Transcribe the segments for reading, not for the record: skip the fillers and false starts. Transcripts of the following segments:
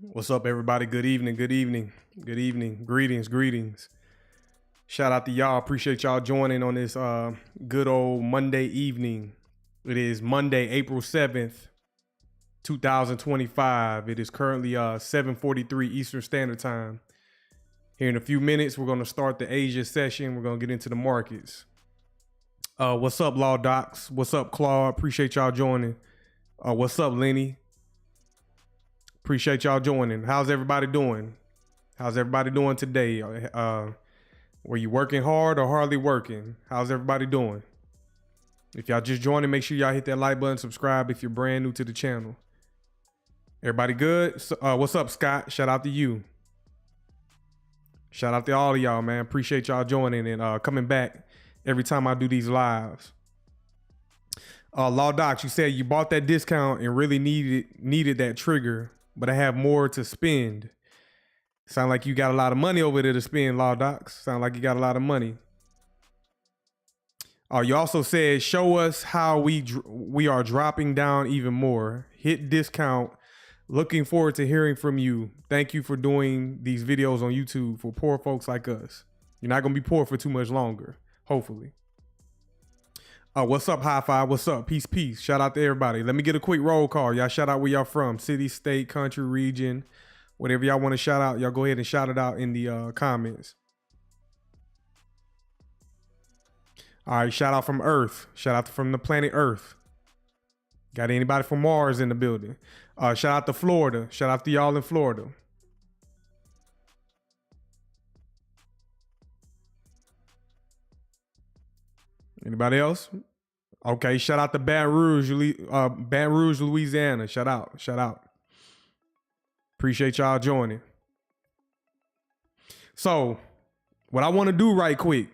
What's up, everybody? Good evening, good evening, good evening. Greetings, greetings. Shout out to y'all. Appreciate y'all joining on this good old Monday evening. It is Monday, April 7th, 2025. It is currently 7:43 Eastern Standard Time. Here in a few minutes, we're going to start the Asia session. We're going to get into the markets. What's up, Law Docs? What's up, Claude? Appreciate y'all joining. What's up, Lenny? Appreciate y'all joining. How's everybody doing? How's everybody doing today? Were you working hard or hardly working? How's everybody doing? If y'all just joining, make sure y'all hit that like button, subscribe if you're brand new to the channel. Everybody good? What's up, Scott? Shout out to you. Shout out to all of y'all, man. Appreciate y'all joining and coming back every time I do these lives. Law Docs, you said you bought that discount and really needed that trigger, but I have more to spend. Sound like you got a lot of money over there to spend, Law Docs. Sound like you got a lot of money. You also said, show us how we are dropping down even more. Hit discount. Looking forward to hearing from you. Thank you for doing these videos on YouTube for poor folks like us. You're not going to be poor for too much longer, hopefully. What's up, High Five? What's up? Peace, peace. Shout out to everybody. Let me get a quick roll call. Y'all shout out where y'all from. City, state, country, region. Whatever y'all want to shout out, y'all go ahead and shout it out in the comments. All right, shout out from Earth. Shout out from the planet Earth. Got anybody from Mars in the building? Shout out to Florida. Shout out to y'all in Florida. Anybody else? Okay, shout out to Baton Rouge, Louisiana. Shout out, shout out. Appreciate y'all joining. So, what I want to do right quick,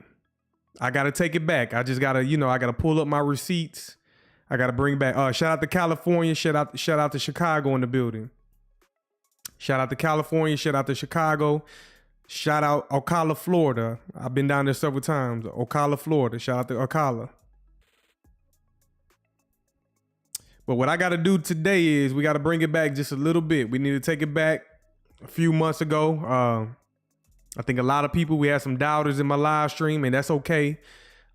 I got to take it back. I just got to, I got to pull up my receipts. I got to bring back, shout out to California, shout out to Chicago in the building. Shout out to California, shout out to Chicago. Shout out Ocala, Florida. I've been down there several times. Ocala, Florida. Shout out to Ocala. But what I got to do today is we got to bring it back just a little bit. We need to take it back a few months ago. I think a lot of people, we had some doubters in my live stream, and that's okay.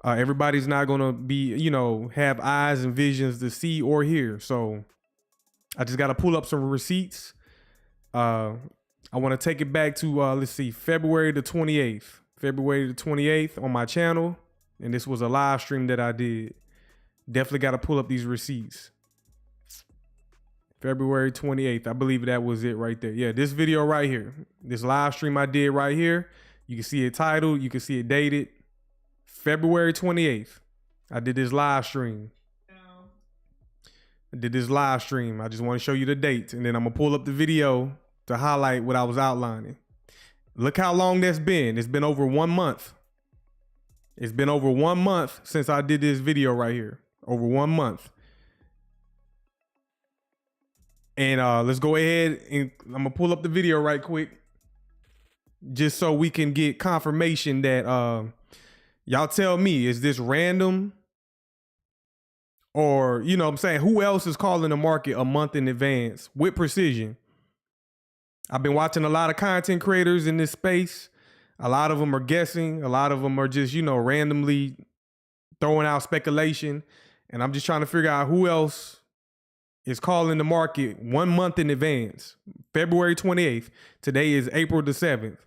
Everybody's not going to be, have eyes and visions to see or hear. So I just got to pull up some receipts. I want to take it back to, let's see, February the 28th. February the 28th on my channel. And this was a live stream that I did. Definitely got to pull up these receipts. February 28th. I believe that was it right there. Yeah, this video right here. This live stream I did right here. You can see it titled. You can see it dated. February 28th. I did this live stream. I did this live stream. I just want to show you the date. And then I'm going to pull up the video to highlight what I was outlining. Look how long that's been. It's been over 1 month. It's been over 1 month since I did this video right here. Over 1 month. And let's go ahead and I'm gonna pull up the video right quick, just so we can get confirmation that y'all tell me, is this random? Or, what I'm saying, who else is calling the market a month in advance with precision? I've been watching a lot of content creators in this space. A lot of them are guessing. A lot of them are just, randomly throwing out speculation. And I'm just trying to figure out who else is calling the market 1 month in advance. February 28th. Today is April the 7th.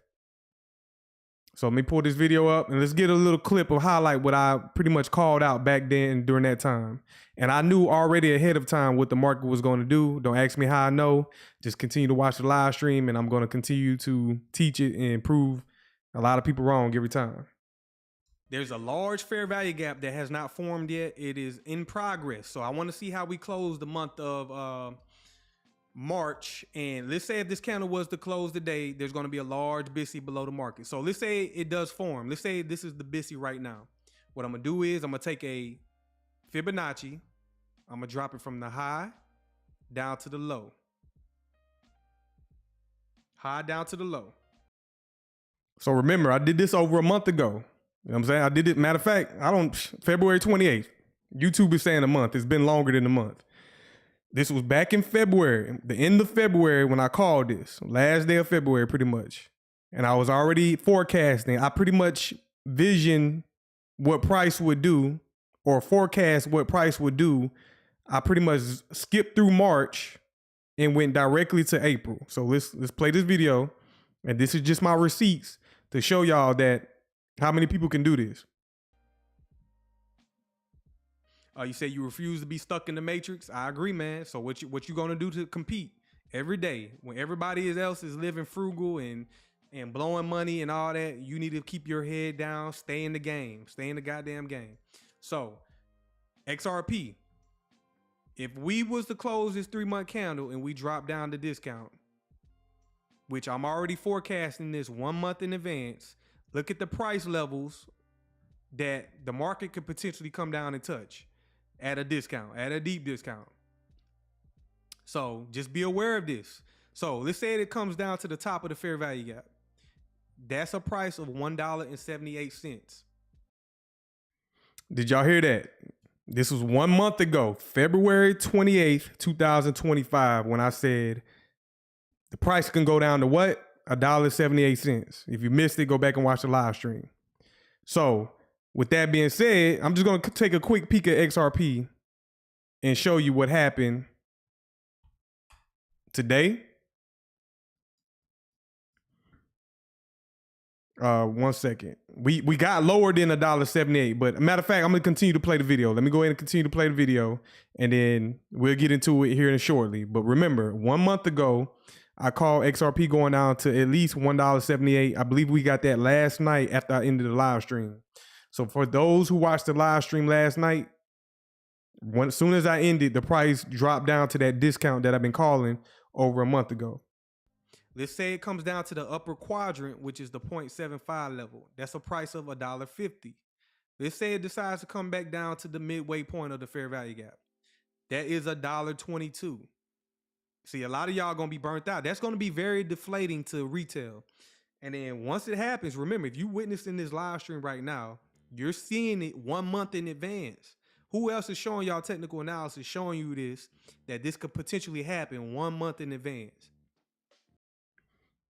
So let me pull this video up and let's get a little clip of highlight what I pretty much called out back then during that time. And I knew already ahead of time what the market was going to do. Don't ask me how I know. Just continue to watch the live stream and I'm going to continue to teach it and prove a lot of people wrong every time. There's a large fair value gap that has not formed yet. It is in progress. So I want to see how we close the month of March. And let's say if this candle was to close today, there's going to be a large BISI below the market. So let's say it does form. Let's say this is the BISI right now. What I'm going to do is I'm going to take a Fibonacci. I'm going to drop it from the high down to the low. High down to the low. So remember, I did this over a month ago. You know what I'm saying? I did it. Matter of fact, February 28th. YouTube is saying a month. It's been longer than a month. This was back in February, the end of February when I called this, last day of February pretty much. And I was already forecasting. I pretty much visioned what price would do or forecast what price would do. I pretty much skipped through March and went directly to April. So let's play this video. And this is just my receipts to show y'all that how many people can do this. You say you refuse to be stuck in the matrix. I agree, man. So what you gonna do to compete every day when everybody else is living frugal and blowing money and all that? You need to keep your head down, stay in the game, stay in the goddamn game. So XRP, if we was to close this 3-month candle and we drop down the discount, which I'm already forecasting this 1 month in advance, look at the price levels that the market could potentially come down and touch at a discount, at a deep discount. So just be aware of this. So let's say it comes down to the top of the fair value gap. That's a price of $1.78. Did y'all hear that? This was 1 month ago, February 28th, 2025, when I said the price can go down to what? $1.78. If you missed it, go back and watch the live stream. So with that being said, I'm just going to take a quick peek at XRP and show you what happened today. 1 second. We got lower than $1.78, but matter of fact, I'm going to continue to play the video. Let me go ahead and continue to play the video and then we'll get into it here shortly. But remember, 1 month ago, I called XRP going down to at least $1.78. I believe we got that last night after I ended the live stream. So for those who watched the live stream last night, as soon as I ended, the price dropped down to that discount that I've been calling over a month ago. Let's say it comes down to the upper quadrant, which is the 0.75 level. That's a price of $1.50. Let's say it decides to come back down to the midway point of the fair value gap. That is $1.22. See, a lot of y'all gonna be burnt out. That's gonna be very deflating to retail. And then once it happens, remember, if you witnessing this live stream right now, you're seeing it 1 month in advance. Who else is showing y'all technical analysis, showing you this, that this could potentially happen 1 month in advance?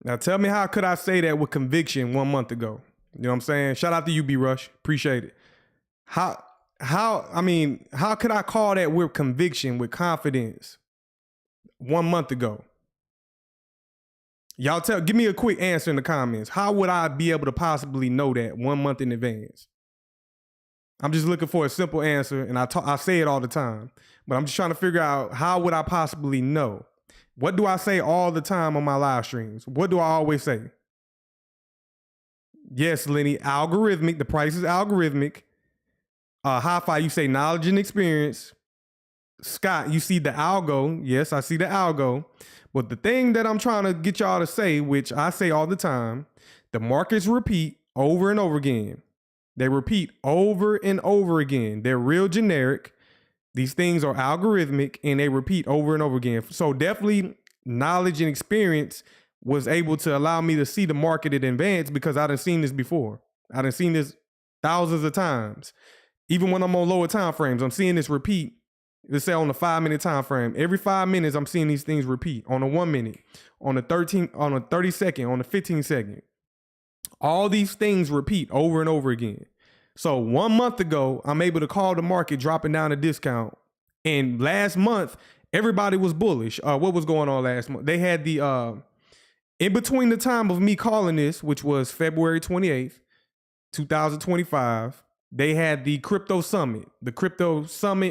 Now tell me, how could I say that with conviction 1 month ago? You know what I'm saying? Shout out to you, B Rush. Appreciate it. How could I call that with conviction, with confidence 1 month ago? Y'all give me a quick answer in the comments. How would I be able to possibly know that 1 month in advance? I'm just looking for a simple answer, and I say it all the time, but I'm just trying to figure out, how would I possibly know? What do I say all the time on my live streams? What do I always say? Yes, Lenny, algorithmic. The price is algorithmic. Hi-Fi, you say knowledge and experience. Scott, you see the algo. Yes, I see the algo. But the thing that I'm trying to get y'all to say, which I say all the time, the markets repeat over and over again. They repeat over and over again. They're real generic. These things are algorithmic and they repeat over and over again. So definitely knowledge and experience was able to allow me to see the market in advance, because I done seen this before. I done seen this thousands of times. Even when I'm on lower time frames, I'm seeing this repeat. Let's say on the 5-minute time frame, every 5 minutes, I'm seeing these things repeat. On a 1 minute, on a 30 second, on a 15 second. All these things repeat over and over again. So 1 month ago, I'm able to call the market dropping down a discount. And last month, everybody was bullish. What was going on last month? They had the, in between the time of me calling this, which was February 28th, 2025, they had the crypto summit,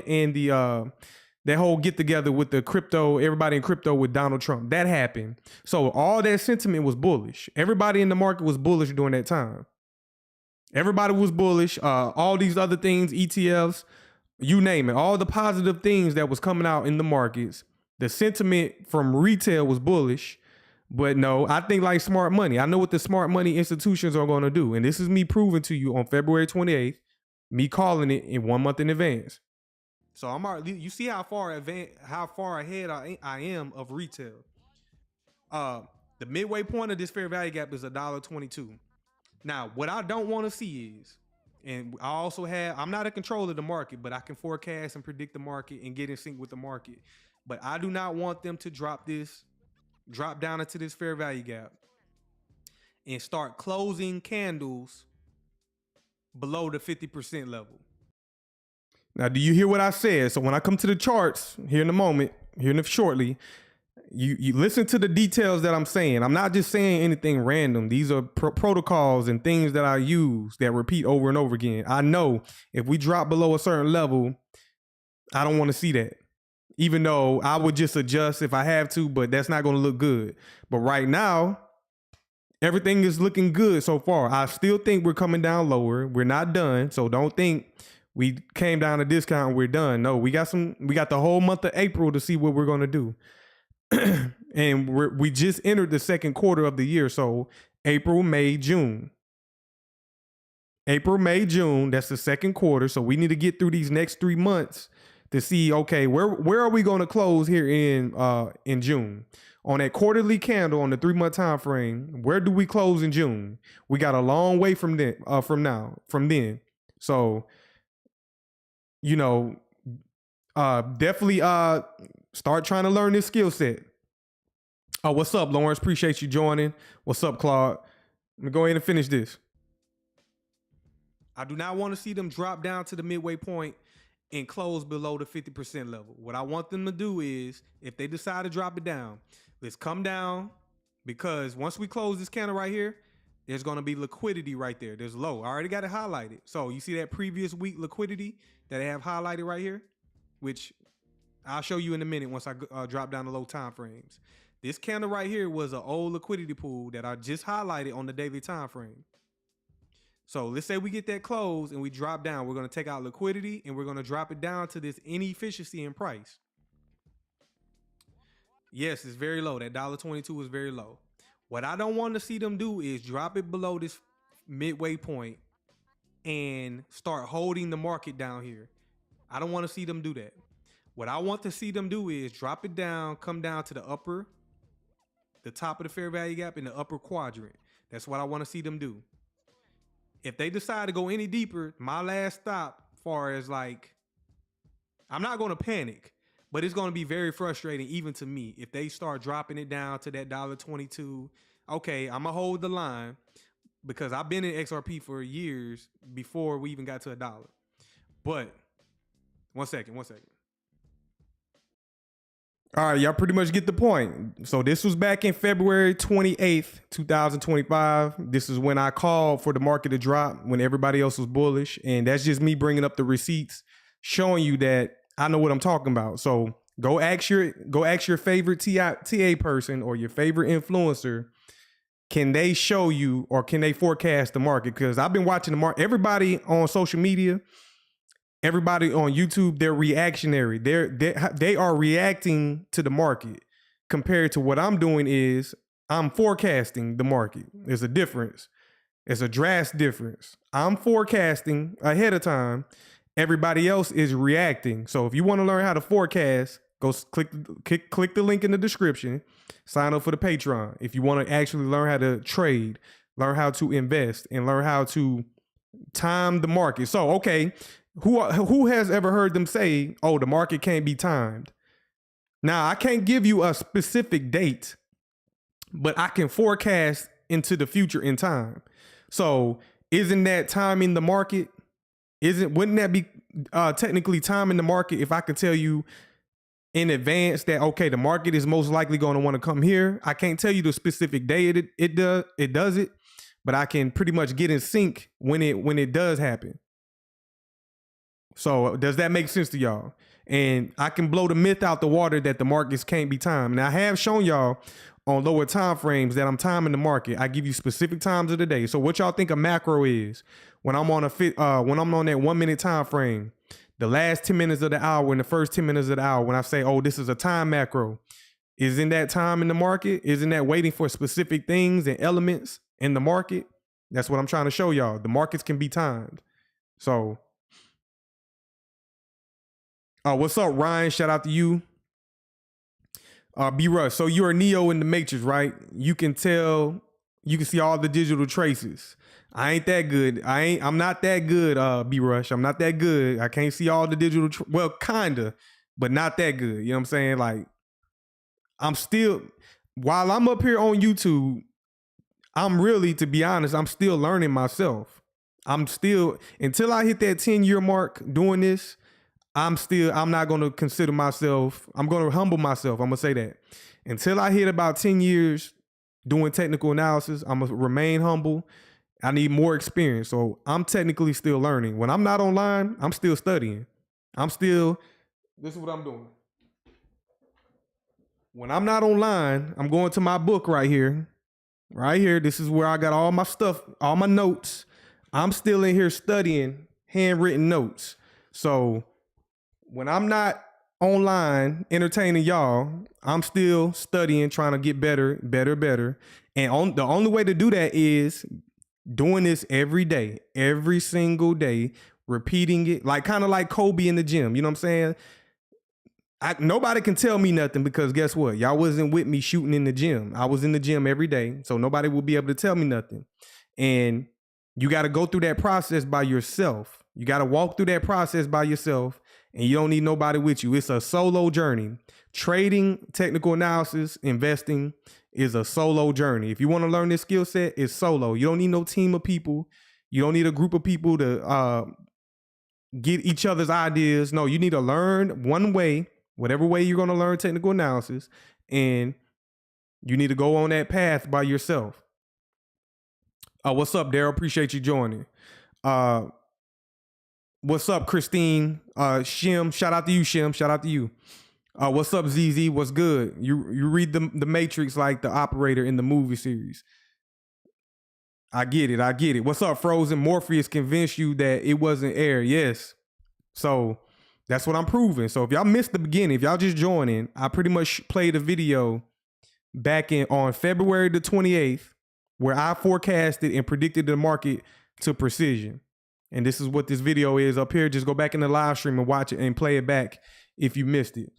and that whole get together with the crypto, everybody in crypto with Donald Trump. That happened. So all that sentiment was bullish. Everybody in the market was bullish during that time. Everybody was bullish. All these other things, ETFs, you name it, all the positive things that was coming out in the markets, the sentiment from retail was bullish. But no, I think like smart money. I know what the smart money institutions are going to do. And this is me proving to you on February 28th, me calling it in 1 month in advance. So I'm already, you see how far ahead I am of retail. The midway point of this fair value gap is $1.22. Now, what I don't want to see is, and I'm not in control of the market, but I can forecast and predict the market and get in sync with the market. But I do not want them to drop down into this fair value gap and start closing candles below the 50% level. Now, do you hear what I said? So when I come to the charts here in a moment, shortly, you listen to the details that I'm saying. I'm not just saying anything random. These are protocols and things that I use that repeat over and over again. I know if we drop below a certain level, I don't want to see that. Even though I would just adjust if I have to, but that's not going to look good. But right now, everything is looking good so far. I still think we're coming down lower. We're not done. So don't think we came down a discount and we're done. No, we got the whole month of April to see what we're going to do. And we just entered the second quarter of the year. So April, May, June. April, May, June, that's the second quarter. So we need to get through these next 3 months to see, okay, where are we going to close here in June? On that quarterly candle on the 3 month time frame, where do we close in June? We got a long way from then. So, definitely start trying to learn this skill set. Oh, what's up, Lawrence? Appreciate you joining. What's up, Claude? Let me go ahead and finish this. I do not want to see them drop down to the midway point and close below the 50% level. What I want them to do is, if they decide to drop it down, let's come down, because once we close this candle right here, there's going to be liquidity right there. There's low. I already got it highlighted. So you see that previous week liquidity that I have highlighted right here, which I'll show you in a minute once I drop down the low time frames. This candle right here was an old liquidity pool that I just highlighted on the daily time frame. So let's say we get that close and we drop down. We're going to take out liquidity and we're going to drop it down to this inefficiency in price. Yes, it's very low. That $1.22 is very low. What I don't want to see them do is drop it below this midway point and start holding the market down here. I don't want to see them do that. What I want to see them do is drop it down, come down to the top of the fair value gap in the upper quadrant. That's what I want to see them do. If they decide to go any deeper, my last stop, far as like, I'm not going to panic, but it's going to be very frustrating even to me if they start dropping it down to that $1.22. Okay, I'm going to hold the line because I've been in XRP for years before we even got to $1. But one second. All right, y'all pretty much get the point. So this was back in February 28th, 2025. This is when I called for the market to drop when everybody else was bullish. And that's just me bringing up the receipts, showing you that I know what I'm talking about. So go ask your favorite TA person or your favorite influencer. Can they show you or can they forecast the market? Because I've been watching the market. Everybody on social media, everybody on YouTube, they're reactionary. They are reacting to the market compared to what I'm doing is I'm forecasting the market. There's a difference. It's a drastic difference. I'm forecasting ahead of time. Everybody else is reacting. So if you want to learn how to forecast, go click the link in the description. Sign up for the Patreon. If you want to actually learn how to trade, learn how to invest, and learn how to time the market. So, okay, who has ever heard them say, oh, the market can't be timed? Now, I can't give you a specific date, but I can forecast into the future in time. So isn't that timing the market? Wouldn't that be technically timing the market if I could tell you in advance that, okay, the market is most likely going to want to come here? I can't tell you the specific day it does it, but I can pretty much get in sync when it does happen. So does that make sense to y'all? And I can blow the myth out the water that the markets can't be timed. Now I have shown y'all on lower time frames that I'm timing the market. I give you specific times of the day. So what y'all think a macro is when I'm on when I'm on that 1 minute time frame, the last 10 minutes of the hour and the first 10 minutes of the hour, when I say, oh, this is a time macro, isn't that time in the market? Isn't that waiting for specific things and elements in the market? That's what I'm trying to show y'all. The markets can be timed. So what's up, Ryan? Shout out to you. B Rush. So you're a Neo in the Matrix, right? You can see all the digital traces. I ain't that good. I'm not that good, B Rush. I'm not that good. I can't see all the digital, well, kinda, but not that good. You know what I'm saying? Like, I'm still, while I'm up here on YouTube, I'm really, to be honest, I'm still learning myself. Until I hit that 10-year mark doing this, I'm not going to consider myself, I'm going to humble myself. I'm going to say that. Until I hit about 10 years doing technical analysis, I'm going to remain humble. I need more experience. So I'm technically still learning. When I'm not online, I'm still studying. This is what I'm doing. When I'm not online, I'm going to my book right here. Right here. This is where I got all my stuff, all my notes. I'm still in here studying handwritten notes. So when I'm not online entertaining y'all, I'm still studying, trying to get better. And the only way to do that is doing this every day, every single day, repeating it, like kind of like Kobe in the gym. You know what I'm saying? Nobody can tell me nothing because guess what? Y'all wasn't with me shooting in the gym. I was in the gym every day, so nobody will be able to tell me nothing. And you got to go through that process by yourself. You got to walk through that process by yourself, and you don't need nobody with you. It's a solo journey. Trading, technical analysis, investing is a solo journey. If you want to learn this skill set, it's solo. You don't need no team of people. You don't need a group of people to get each other's ideas. No, you need to learn one way, whatever way you're going to learn technical analysis, and you need to go on that path by yourself. What's up, Daryl? Appreciate you joining. What's up, Christine? Shim, shout out to you, Shim. Shout out to you. What's up, ZZ? What's good? You read the Matrix like the operator in the movie series. I get it. What's up, Frozen? Morpheus convinced you that it wasn't air. Yes. So that's what I'm proving. So if y'all missed the beginning, if y'all just joining, I pretty much played a video back on February the 28th where I forecasted and predicted the market to precision. And this is what this video is up here. Just go back in the live stream and watch it and play it back if you missed it.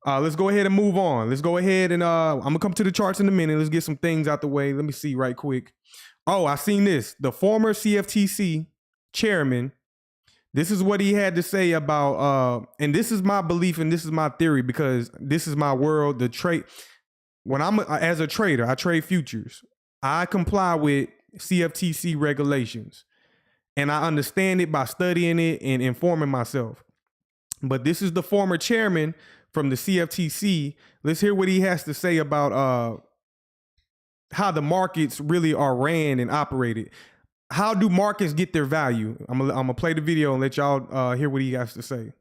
Let's go ahead and move on. Let's go ahead and I'm gonna come to the charts in a minute. Let's get some things out the way. Let me see right quick. Oh, I seen this. The former CFTC chairman, this is what he had to say about, and this is my belief and this is my theory because this is my world, the trade. When I'm as a trader, I trade futures. I comply with CFTC regulations and I understand it by studying it and informing myself. But this is the former chairman from the CFTC. Let's hear what he has to say about how the markets really are ran and operated. How do markets get their value? I'm gonna play the video and let y'all hear what he has to say.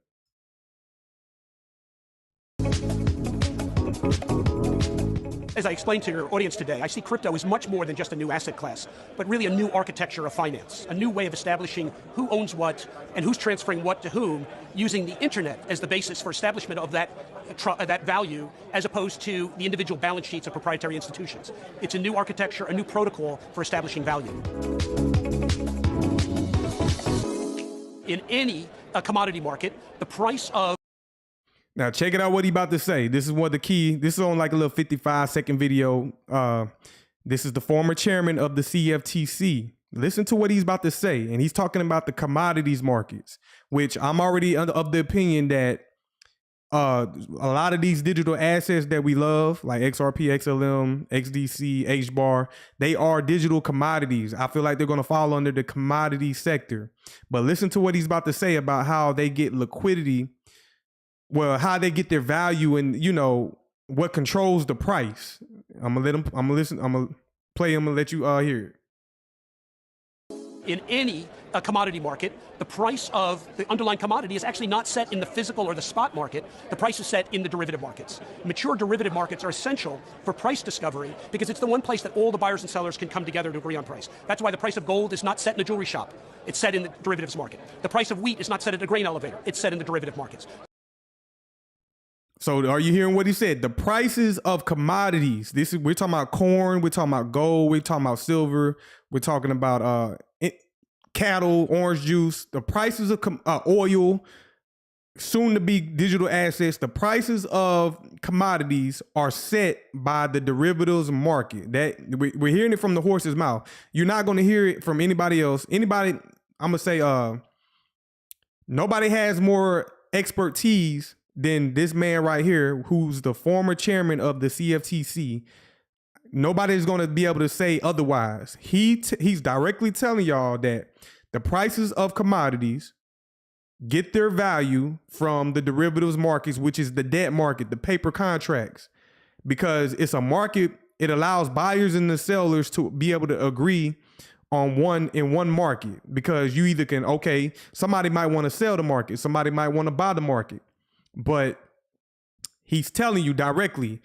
As I explained to your audience today, I see crypto as much more than just a new asset class, but really a new architecture of finance, a new way of establishing who owns what and who's transferring what to whom, using the internet as the basis for establishment of that value, as opposed to the individual balance sheets of proprietary institutions. It's a new architecture, a new protocol for establishing value. In any commodity market, the price of Now check it out what he about to say. This is what the key, this is on like a little 55-second video. This is the former chairman of the CFTC. Listen to what he's about to say. And he's talking about the commodities markets, which I'm already of the opinion that a lot of these digital assets that we love, like XRP, XLM, XDC, HBAR, they are digital commodities. I feel like they're going to fall under the commodity sector. But listen to what he's about to say about how they get liquidity. Well, how they get their value and, you know, what controls the price. I'm gonna play him and let you hear it. in any commodity market, the price of the underlying commodity is actually not set in the physical or the spot market. The price is set in the derivative markets. Mature derivative markets are essential for price discovery because it's the one place that all the buyers and sellers can come together to agree on price. That's why the price of gold is not set in a jewelry shop. It's set in the derivatives market. The price of wheat is not set at a grain elevator. It's set in the derivative markets. So are you hearing what he said? The prices of commodities. We're talking about corn, we're talking about gold, we're talking about silver, we're talking about cattle, orange juice, the prices of oil, soon to be digital assets. The prices of commodities are set by the derivatives market. That we're hearing it from the horse's mouth. You're not going to hear it from anybody else. I'm gonna say nobody has more expertise than this man right here, who's the former chairman of the CFTC. Nobody's going to be able to say otherwise. He's directly telling y'all that the prices of commodities get their value from the derivatives markets, which is the debt market, the paper contracts, because it's a market. It allows buyers and the sellers to be able to agree on one market, because you either can, okay, somebody might want to sell the market, somebody might want to buy the market. But he's telling you directly,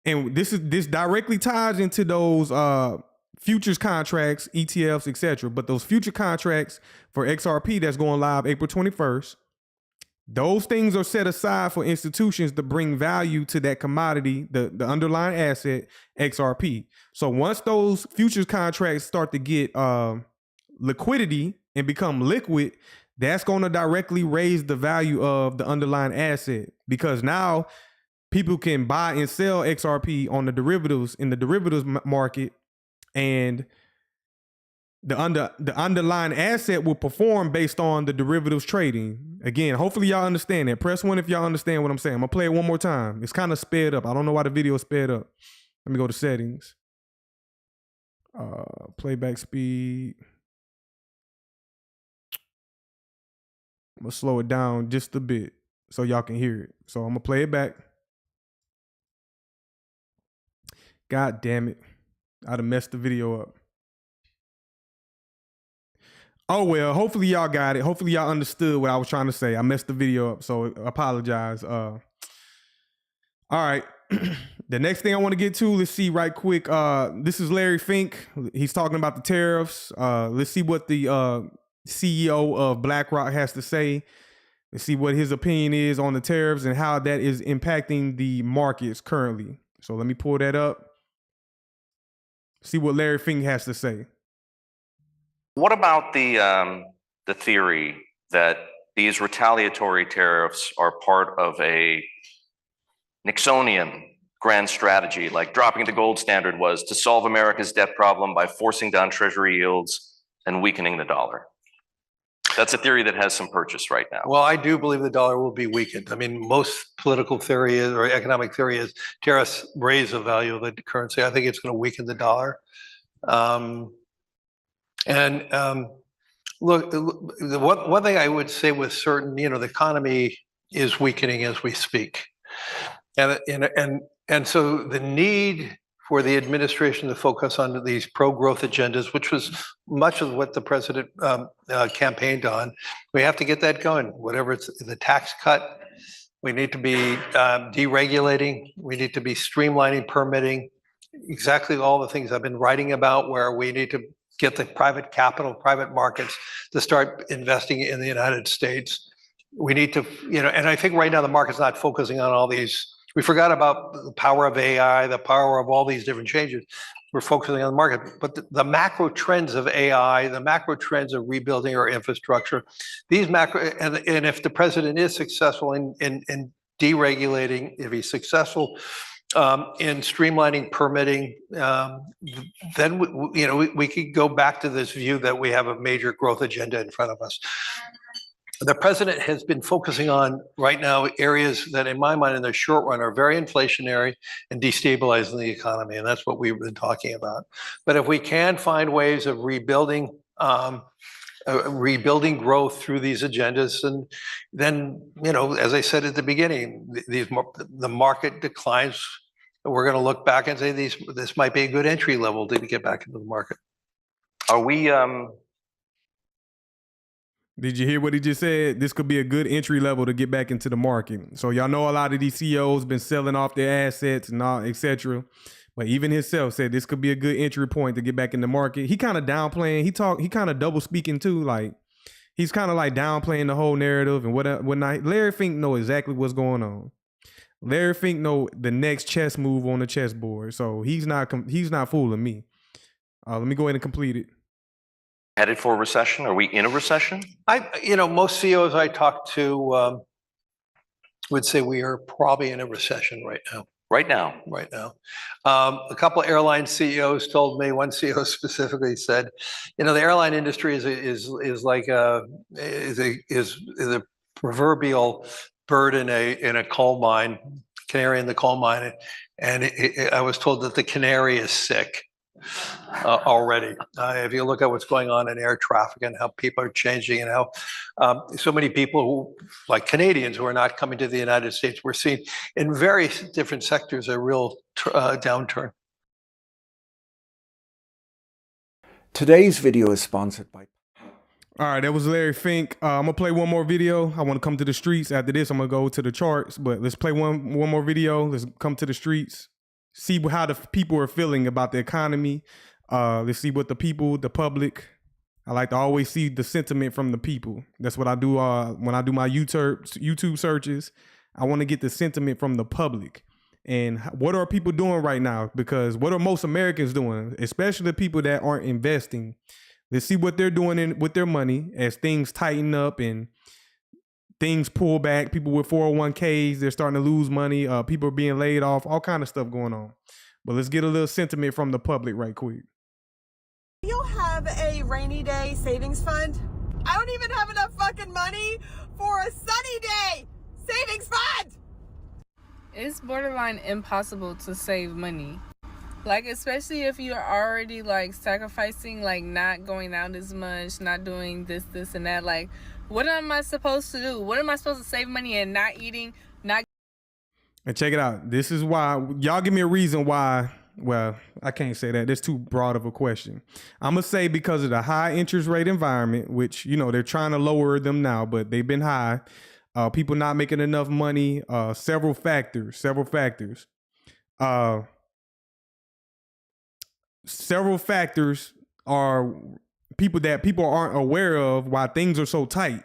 and this directly ties into those futures contracts, ETFs, etc. But those future contracts for XRP that's going live April 21st, those things are set aside for institutions to bring value to that commodity, the underlying asset, XRP. So once those futures contracts start to get liquidity and become liquid, that's going to directly raise the value of the underlying asset, because now people can buy and sell XRP on the derivatives in the derivatives market, and the underlying asset will perform based on the derivatives trading. Again, hopefully y'all understand that. Press 1 if y'all understand what I'm saying. I'm gonna play it one more time. It's kind of sped up. I don't know why the video is sped up. Let me go to settings. Playback speed. I'm gonna slow it down just a bit so y'all can hear it. So I'm gonna play it back. God damn it. I'd have messed the video up. Oh well, hopefully y'all got it. Hopefully y'all understood what I was trying to say. I messed the video up, so I apologize. All right. The next thing I want to get to, let's see right quick. This is Larry Fink. He's talking about the tariffs. Let's see what the CEO of BlackRock has to say. Let's see what his opinion is on the tariffs and how that is impacting the markets currently. So let me pull that up. See what Larry Fink has to say. What about the theory that these retaliatory tariffs are part of a Nixonian grand strategy, like dropping the gold standard was to solve America's debt problem by forcing down treasury yields and weakening the dollar? That's a theory that has some purchase right now. Well, I do believe the dollar will be weakened. I mean, most political theory is, or economic theory is, tariffs raise the value of the currency. I think it's going to weaken the dollar. Look, one thing I would say with certain, the economy is weakening as we speak, and so the need for the administration to focus on these pro-growth agendas, which was much of what the president campaigned on. We have to get that going. Whatever it's the tax cut, we need to be deregulating. We need to be streamlining permitting. Exactly all the things I've been writing about, where we need to get the private capital, private markets to start investing in the United States. We need to, and I think right now the market's not focusing on all these. We forgot about the power of AI, the power of all these different changes. We're focusing on the market, but the macro trends of AI, the macro trends of rebuilding our infrastructure, these macro, and if the president is successful in deregulating, if he's successful in streamlining permitting, then we could go back to this view that we have a major growth agenda in front of us. The president has been focusing on right now areas that, in my mind, in the short run, are very inflationary and destabilizing the economy, and that's what we've been talking about. But if we can find ways of rebuilding growth through these agendas, and then, as I said at the beginning, the market declines. We're going to look back and say this might be a good entry level to get back into the market. Are we Did you hear what he just said? This could be a good entry level to get back into the market. So y'all know a lot of these CEOs been selling off their assets and all, etc. But even himself said this could be a good entry point to get back in the market. He kind of downplaying. He kind of double speaking too. Like he's kind of like downplaying the whole narrative and whatnot. Larry Fink know exactly what's going on. Larry Fink know the next chess move on the chessboard. So he's not fooling me. Let me go ahead and complete it. Headed for a recession? Are we in a recession? Most CEOs I talk to would say we are probably in a recession right now. Right now. Right now. A couple of airline CEOs told me, one CEO specifically said, the airline industry is like a proverbial bird in a coal mine, canary in the coal mine. And I was told that the canary is sick already. If you look at what's going on in air traffic and how people are changing and how so many people who, like Canadians who are not coming to the United States, we're seeing in various different sectors a real downturn. Today's video is sponsored by... All right, that was Larry Fink. I'm gonna play one more video. I want to come to the streets. After this, I'm gonna go to the charts, but let's play one more video. Let's come to the streets. See how the people are feeling about the economy. Let's see what the public. I like to always see the sentiment from the people. That's what I do when I do my YouTube searches. I want to get the sentiment from the public. And what are people doing right now? Because what are most Americans doing, especially the people that aren't investing? Let's see what they're doing with their money as things tighten up and things pull back. People with 401ks, they're starting to lose money. People are being laid off, all kind of stuff going on. But let's get a little sentiment from the public right quick. You'll have a rainy day savings fund. I don't even have enough fucking money for a sunny day savings fund. It's borderline impossible to save money. Like, especially if you're already like sacrificing, like not going out as much, not doing this and that. Like, what am I supposed to do? What am I supposed to save money and not eating, not... And check it out. This is why, y'all give me a reason why. Well, I can't say that. That's too broad of a question. I'm going to say because of the high interest rate environment, which, they're trying to lower them now, but they've been high. People not making enough money. Several factors. Several factors are people aren't aware of why things are so tight.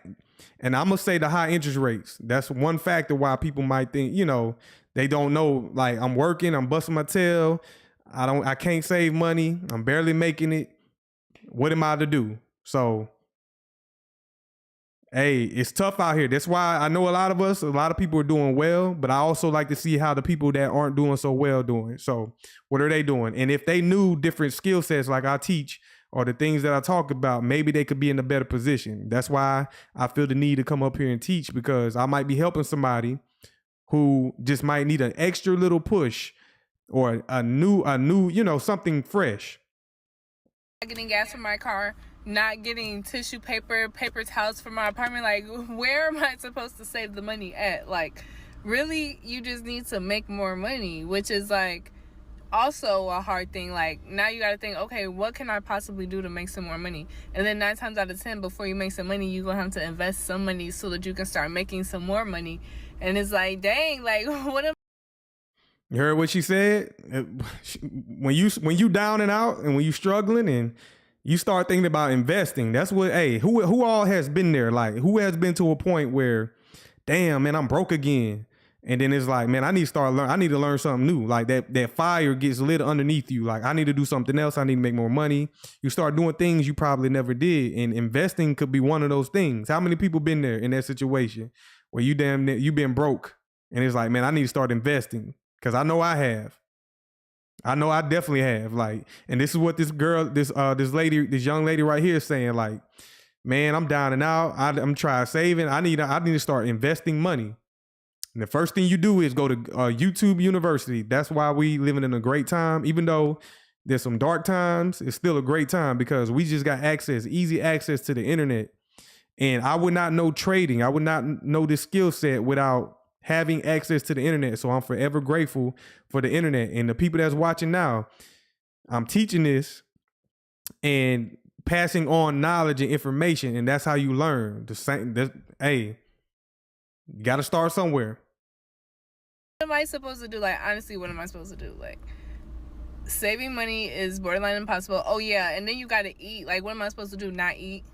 And I'm gonna say the high interest rates. That's one factor why people might think, they don't know, like, I'm working, I'm busting my tail, I can't save money, I'm barely making it. What am I to do? So hey, it's tough out here. That's why I know a lot of people are doing well, but I also like to see how the people that aren't doing so well doing. So what are they doing? And if they knew different skill sets like I teach or the things that I talk about, maybe they could be in a better position. That's why I feel the need to come up here and teach, because I might be helping somebody who just might need an extra little push or a new, something fresh. Not getting gas for my car, not getting tissue paper towels for my apartment. Like, where am I supposed to save the money at? Like, really, you just need to make more money, which is like also a hard thing. Like, now you got to think, okay, what can I possibly do to make some more money? And then 9 times out of 10, before you make some money, you're gonna have to invest some money so that you can start making some more money. And it's like, dang, like, what am... You heard what she said? When you down and out and when you struggling and you start thinking about investing, that's what, hey, who all has been there? Like, who has been to a point where, damn, man, I'm broke again. And then it's like, man, I need to learn something new. Like that fire gets lit underneath you. Like, I need to do something else. I need to make more money. You start doing things you probably never did. And investing could be one of those things. How many people been there in that situation where you been broke and it's like, man, I need to start investing? Because I know I have. I know I definitely have. Like, and this is what this young lady right here is saying. Like, man, I'm down and out. I'm trying saving. I need to start investing money. And the first thing you do is go to YouTube University. That's why we living in a great time. Even though there's some dark times, it's still a great time because we just got easy access to the internet. And I would not know trading. I would not know this skill set without having access to the internet. So I'm forever grateful for the internet and the people that's watching now. I'm teaching this and passing on knowledge and information, and that's how you learn. Hey, you got to start somewhere. What am I supposed to do? Like, honestly, what am I supposed to do? Like, saving money is borderline impossible. Oh yeah, and then you got to eat. Like, what am I supposed to do? Not eat?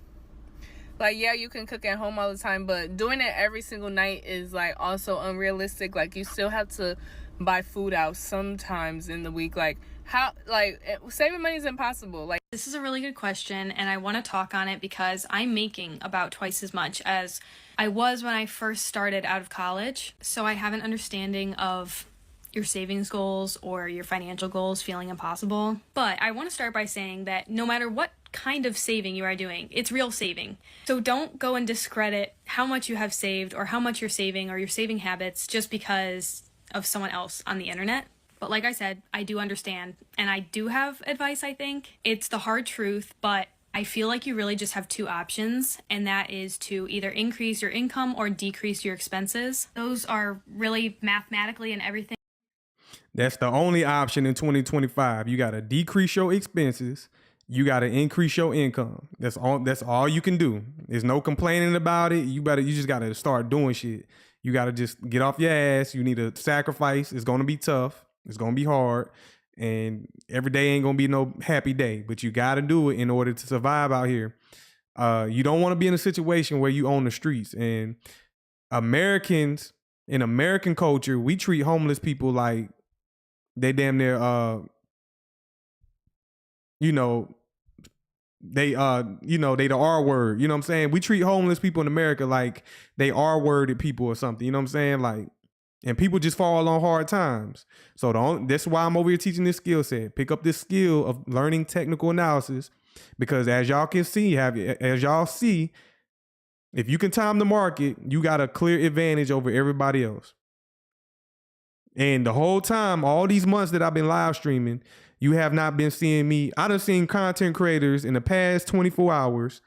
Like, yeah, you can cook at home all the time, but doing it every single night is like also unrealistic. Like, you still have to buy food out sometimes in the week. Like, how, like, saving money is impossible. Like, this is a really good question, and I want to talk on it because I'm making about twice as much as I was when I first started out of college. So I have an understanding of your savings goals or your financial goals feeling impossible. But I want to start by saying that no matter what kind of saving you are doing, it's real saving. So don't go and discredit how much you have saved or how much you're saving or your saving habits just because of someone else on the internet. But like I said, I do understand, and I do have advice, I think. It's the hard truth, but I feel like you really just have two options, and that is to either increase your income or decrease your expenses. Those are really mathematically and everything. That's the only option in 2025. You got to decrease your expenses. You got to increase your income. That's all you can do. There's no complaining about it. You just got to start doing shit. You got to just get off your ass. You need to sacrifice. It's going to be tough. It's going to be hard. And every day ain't going to be no happy day, but you got to do it in order to survive out here. You don't want to be in a situation where you own the streets. And Americans, in American culture, we treat homeless people like they damn near, they the R word. You know what I'm saying? We treat homeless people in America like they R-worded people or something. You know what I'm saying? Like, and people just fall on hard times. So that's why I'm over here teaching this skill set. Pick up this skill of learning technical analysis, because as y'all see, if you can time the market, you got a clear advantage over everybody else. And the whole time, all these months that I've been live streaming, you have not been seeing me. I done seen content creators in the past 24 hours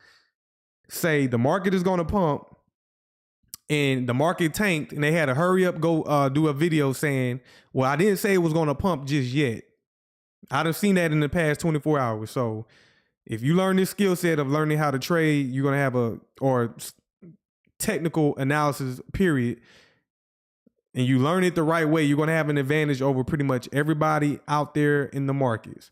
say the market is going to pump, and the market tanked, and they had to hurry up, go do a video saying, well, I didn't say it was going to pump just yet. I done seen that in the past 24 hours. So if you learn this skill set of learning how to trade, you're going to have technical analysis, period, and you learn it the right way, you're going to have an advantage over pretty much everybody out there in the markets.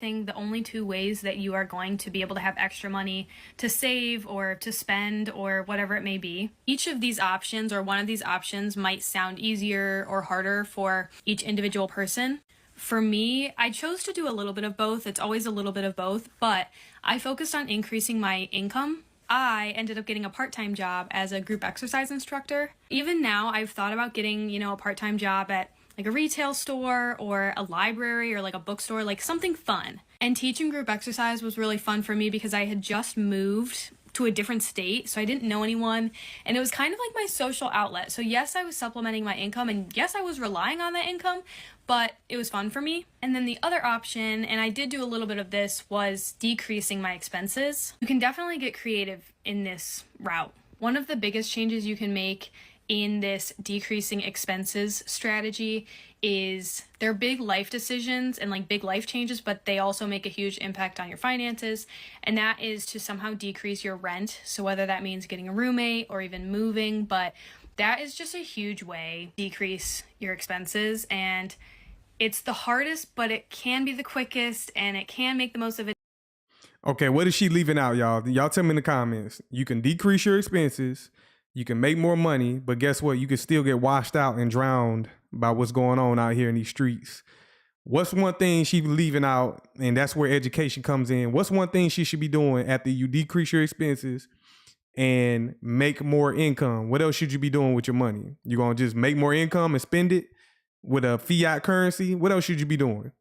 The only two ways that you are going to be able to have extra money to save or to spend or whatever it may be. Each of these options or one of these options might sound easier or harder for each individual person. For me, I chose to do a little bit of both. It's always a little bit of both, but I focused on increasing my income. I ended up getting a part-time job as a group exercise instructor. Even now, I've thought about getting, a part-time job at like a retail store or a library or like a bookstore, like something fun. And teaching group exercise was really fun for me because I had just moved to a different state, so I didn't know anyone, and it was kind of like my social outlet. So yes, I was supplementing my income, and yes, I was relying on that income, but it was fun for me. And then the other option, and I did do a little bit of this, was decreasing my expenses. You can definitely get creative in this route. One of the biggest changes you can make in this decreasing expenses strategy is they're big life decisions and like big life changes, but they also make a huge impact on your finances. And that is to somehow decrease your rent. So whether that means getting a roommate or even moving, but that is just a huge way to decrease your expenses. And it's the hardest, but it can be the quickest, and it can make the most of it. Okay, what is she leaving out, y'all? Y'all tell me in the comments. You can decrease your expenses, you can make more money, but guess what? You can still get washed out and drowned by what's going on out here in these streets. What's one thing she's leaving out? And that's where education comes in. What's one thing she should be doing after you decrease your expenses and make more income? What else should you be doing with your money? You gonna just make more income and spend it with a fiat currency? What else should you be doing?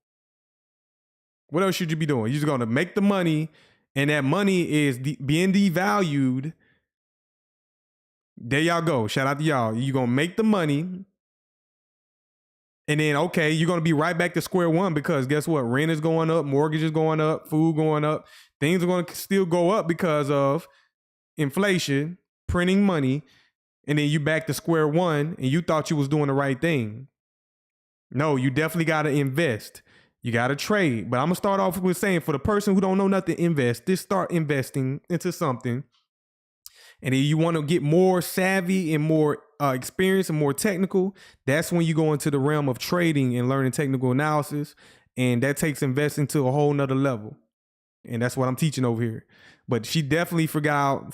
What else should you be doing? You're just gonna make the money, and that money is being devalued. There y'all go. Shout out to y'all. You're going to make the money. And then, okay, you're going to be right back to square one, because guess what? Rent is going up. Mortgage is going up. Food going up. Things are going to still go up because of inflation, printing money. And then you back to square one, and you thought you was doing the right thing. No, you definitely got to invest. You got to trade. But I'm going to start off with saying, for the person who don't know nothing, invest. Just start investing into something. And then you want to get more savvy and more experienced and more technical. That's when you go into the realm of trading and learning technical analysis. And that takes investing to a whole nother level. And that's what I'm teaching over here. But she definitely forgot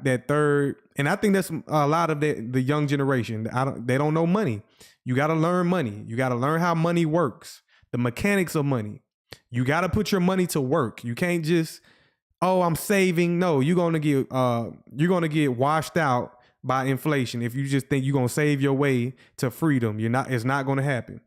that third. And I think that's a lot of the young generation. They don't know money. You got to learn money. You got to learn how money works, the mechanics of money. You got to put your money to work. You can't just, oh, I'm saving. No, you're gonna get washed out by inflation if you just think you're gonna save your way to freedom. It's not gonna happen.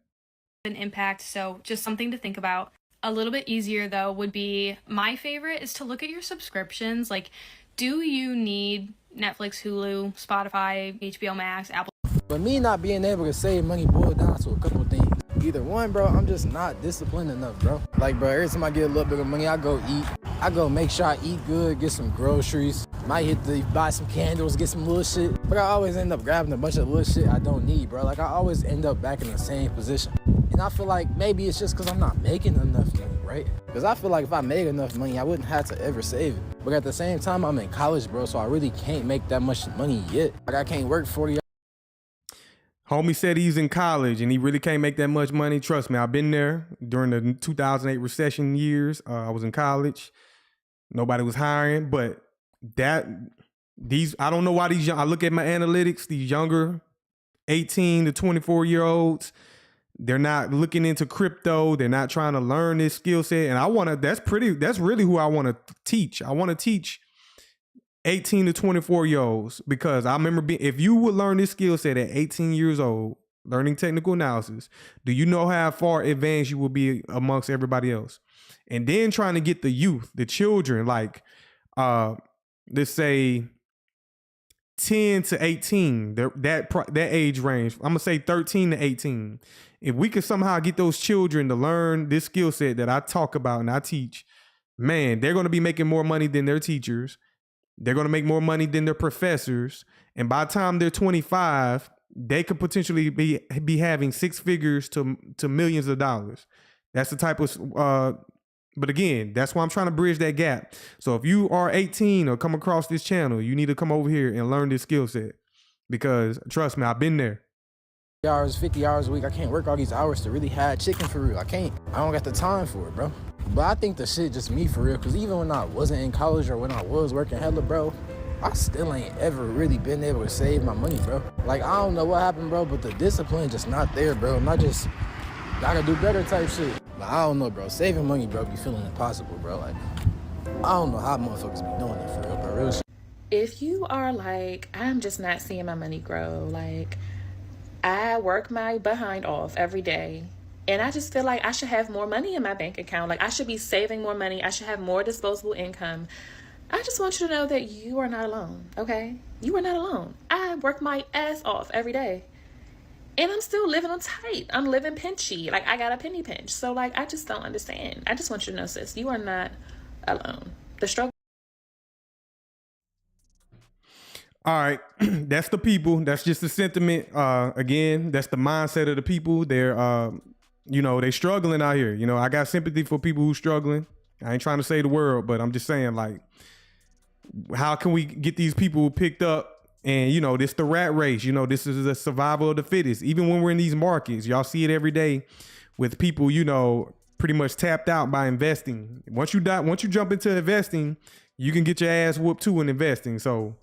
An impact. So just something to think about. A little bit easier though would be, my favorite is to look at your subscriptions. Like, do you need Netflix, Hulu, Spotify, HBO Max, Apple? But me not being able to save money boiled down to a couple of things. Either one, bro, I'm just not disciplined enough, bro. Like, bro, every time I get a little bit of money, I go eat. I go make sure I eat good, get some groceries. Might hit to buy some candles, get some little shit. But I always end up grabbing a bunch of little shit I don't need, bro. Like, I always end up back in the same position. And I feel like maybe it's just because I'm not making enough money, right? Because I feel like if I made enough money, I wouldn't have to ever save it. But at the same time, I'm in college, bro, so I really can't make that much money yet. Like, I can't work 40 hours. Homie said he's in college and he really can't make that much money. Trust me, I've been there during the 2008 recession years. I was in college. Nobody was hiring, but I don't know why I look at my analytics, these younger 18 to 24-year-olds, they're not looking into crypto. They're not trying to learn this skill set. And that's really who I want to teach. I want to teach 18 to 24-year-olds, because I remember if you would learn this skill set at 18 years old, learning technical analysis, do you know how far advanced you will be amongst everybody else? And then trying to get the youth, the children, like, let's say 10 to 18, that age range, I'm gonna say 13 to 18. If we could somehow get those children to learn this skill set that I talk about and I teach, man, they're gonna be making more money than their teachers. They're going to make more money than their professors. And by the time they're 25, they could potentially be having six figures to millions of dollars. That's the type of, but again, that's why I'm trying to bridge that gap. So if you are 18 or come across this channel, you need to come over here and learn this skill set, because trust me, I've been there. Hours, 50 hours a week. I can't work all these hours to really have chicken for real. I don't got the time for it, bro. But I think the shit just me for real, because even when I wasn't in college or when I was working hella, bro, I still ain't ever really been able to save my money, bro. Like, I don't know what happened, bro, but the discipline just not there, bro. And I just gotta do better type shit. But I don't know, bro. Saving money, bro, be feeling impossible, bro. Like, I don't know how motherfuckers be doing it for real, but real shit. If you are like, I'm just not seeing my money grow, like, I work my behind off every day, and I just feel like I should have more money in my bank account. Like, I should be saving more money. I should have more disposable income. I just want you to know that you are not alone, okay? You are not alone. I work my ass off every day, and I'm still living on tight. I'm living pinchy. Like, I got a penny pinch. So, like, I just don't understand. I just want you to know, sis, you are not alone. The struggle. All right, that's the people. That's just the sentiment. Again, that's the mindset of the people. They're, they struggling out here. You know, I got sympathy for people who struggling. I ain't trying to say the world, but I'm just saying, like, how can we get these people picked up? And, this the rat race. This is the survival of the fittest. Even when we're in these markets, y'all see it every day with people, pretty much tapped out by investing. Once you jump into investing, you can get your ass whooped too in investing. So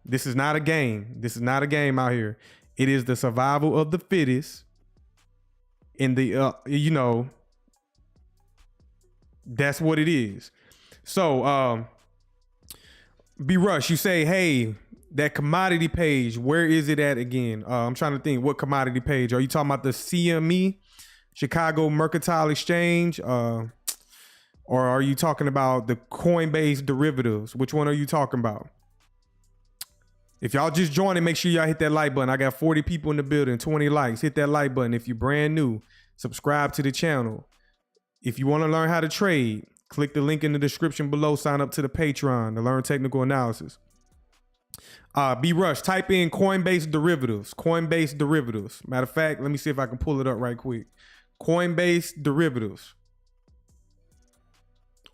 this is not a game. This is not a game out here. It is the survival of the fittest. In the, that's what it is. So, B-Rush, you say, hey, that commodity page, where is it at again? I'm trying to think, what commodity page? Are you talking about the CME, Chicago Mercantile Exchange? Or are you talking about the Coinbase derivatives? Which one are you talking about? If y'all just joined, make sure y'all hit that like button. I got 40 people in the building, 20 likes. Hit that like button. If you're brand new, subscribe to the channel. If you want to learn how to trade, click the link in the description below. Sign up to the Patreon to learn technical analysis. B-Rush, type in Coinbase derivatives. Coinbase derivatives. Matter of fact, let me see if I can pull it up right quick. Coinbase derivatives.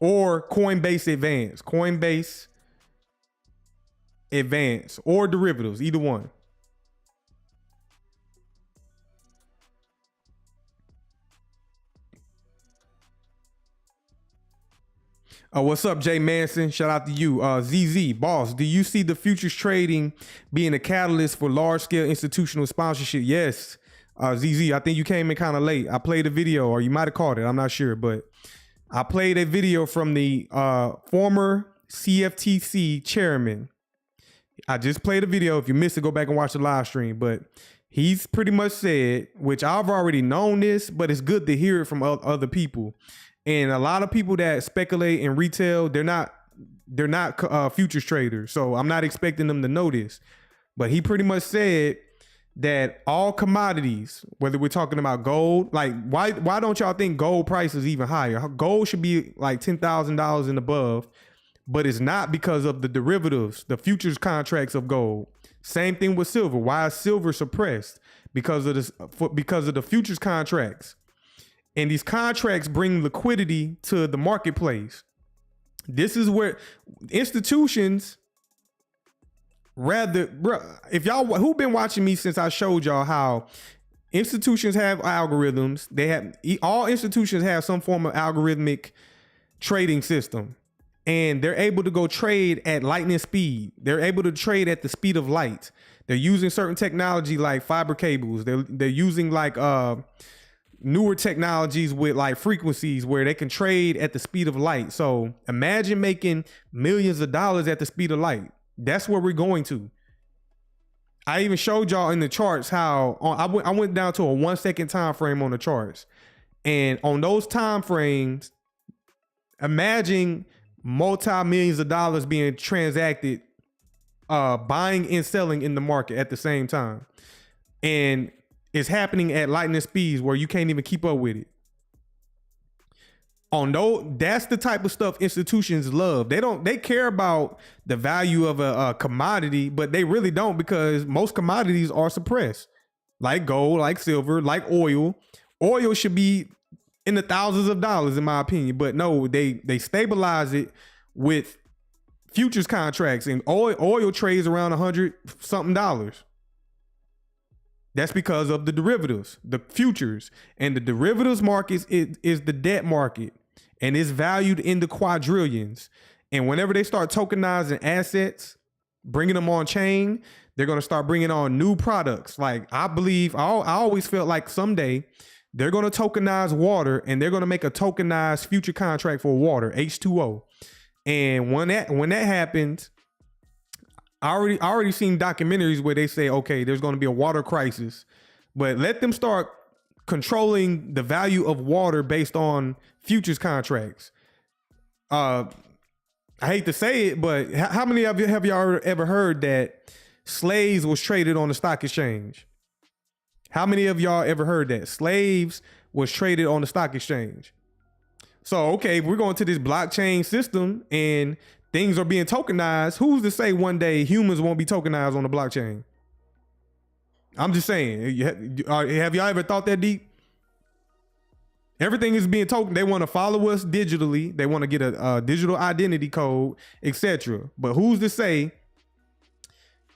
or Coinbase Advance, or derivatives, either one. What's up, Jay Manson? Shout out to you. ZZ, boss, do you see the futures trading being a catalyst for large-scale institutional sponsorship? Yes. ZZ, I think you came in kind of late. I played a video, or you might have caught it. I'm not sure, but I played a video from the former CFTC chairman. I just played a video. If you missed it, go back and watch the live stream. But he's pretty much said, which I've already known this, but it's good to hear it from other people. And a lot of people that speculate in retail, they're not futures traders. So I'm not expecting them to know this. But he pretty much said that all commodities, whether we're talking about gold, like why don't y'all think gold price is even higher? Gold should be like $10,000 and above, but it's not because of the derivatives, the futures contracts of gold. Same thing with silver. Why is silver suppressed? Because of the futures contracts. And these contracts bring liquidity to the marketplace. This is where institutions, if y'all who been watching me since I showed y'all how institutions have algorithms, all institutions have some form of algorithmic trading system, and they're able to go trade at lightning speed. They're able to trade at the speed of light. They're using certain technology like fiber cables. They're using like newer technologies with like frequencies where they can trade at the speed of light. So imagine making millions of dollars at the speed of light. That's where we're going to. I even showed y'all in the charts how I went down to a 1 second time frame on the charts. And on those time frames, imagine multi-millions of dollars being transacted, buying and selling in the market at the same time. And it's happening at lightning speeds where you can't even keep up with it. That's the type of stuff institutions love. They care about the value of a commodity, but they really don't, because most commodities are suppressed. Like gold, like silver, like oil. Oil should be in the thousands of dollars, in my opinion. But no, they stabilize it with futures contracts, and oil trades around $100-something. That's because of the derivatives, the futures. And the derivatives market is the debt market, and it's valued in the quadrillions. And whenever they start tokenizing assets, bringing them on chain, they're going to start bringing on new products. Like I always felt like someday they're going to tokenize water, and they're going to make a tokenized future contract for water, H2O. And when that happens, I already seen documentaries where they say, okay, there's going to be a water crisis, but let them start controlling the value of water based on futures contracts. I hate to say it, but how many of you have y'all ever heard that slaves was traded on the stock exchange? How many of y'all ever heard that slaves was traded on the stock exchange? So, okay, we're going to this blockchain system and things are being tokenized. Who's to say one day humans won't be tokenized on the blockchain? I'm just saying. Have y'all ever thought that deep? Everything is being token. They want to follow us digitally. They want to get a digital identity code, etc. But who's to say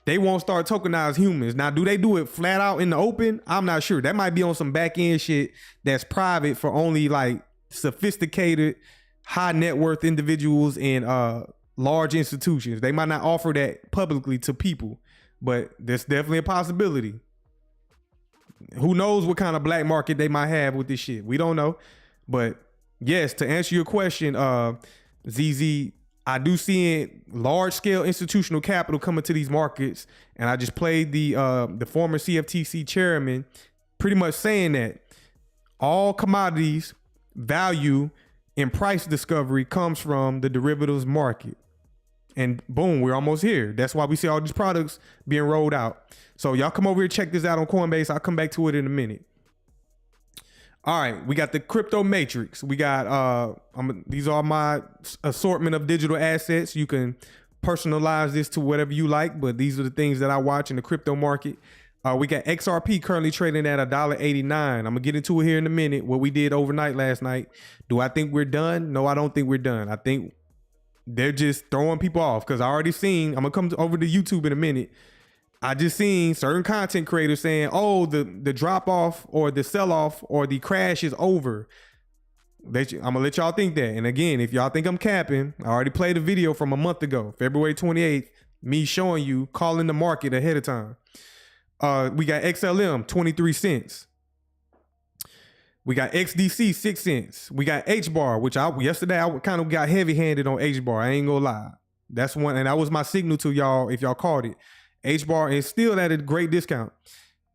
they won't start tokenize humans? Now, do they do it flat out in the open? I'm not sure. That might be on some back end shit that's private for only like sophisticated, high net worth individuals and large institutions. They might not offer that publicly to people, but there's definitely a possibility. Who knows what kind of black market they might have with this shit? We don't know. But yes, to answer your question, ZZ, I do see large scale institutional capital coming to these markets. And I just played the former CFTC chairman pretty much saying that all commodities value and price discovery comes from the derivatives market. And boom, we're almost here. That's why we see all these products being rolled out. So y'all come over here, check this out on Coinbase. I'll come back to it in a minute. All right, we got the crypto matrix. We got these are my assortment of digital assets. You can personalize this to whatever you like, but these are the things that I watch in the crypto market. We got XRP currently trading at $1.89. I'm gonna get into it here in a minute. What we did overnight last night. Do I think we're done? No, I don't think we're done. I think they're just throwing people off because I already seen. I'm gonna come over to YouTube in a minute. I just seen certain content creators saying, "Oh, the drop off or the sell off or the crash is over." I'm gonna let y'all think that. And again, if y'all think I'm capping, I already played a video from a month ago, February 28th, me showing you calling the market ahead of time. We got XLM 23 cents. We got XDC 6 cents. We got HBAR, which yesterday I kind of got heavy-handed on HBAR. I ain't gonna lie. That's one, and that was my signal to y'all if y'all caught it. HBAR is still at a great discount,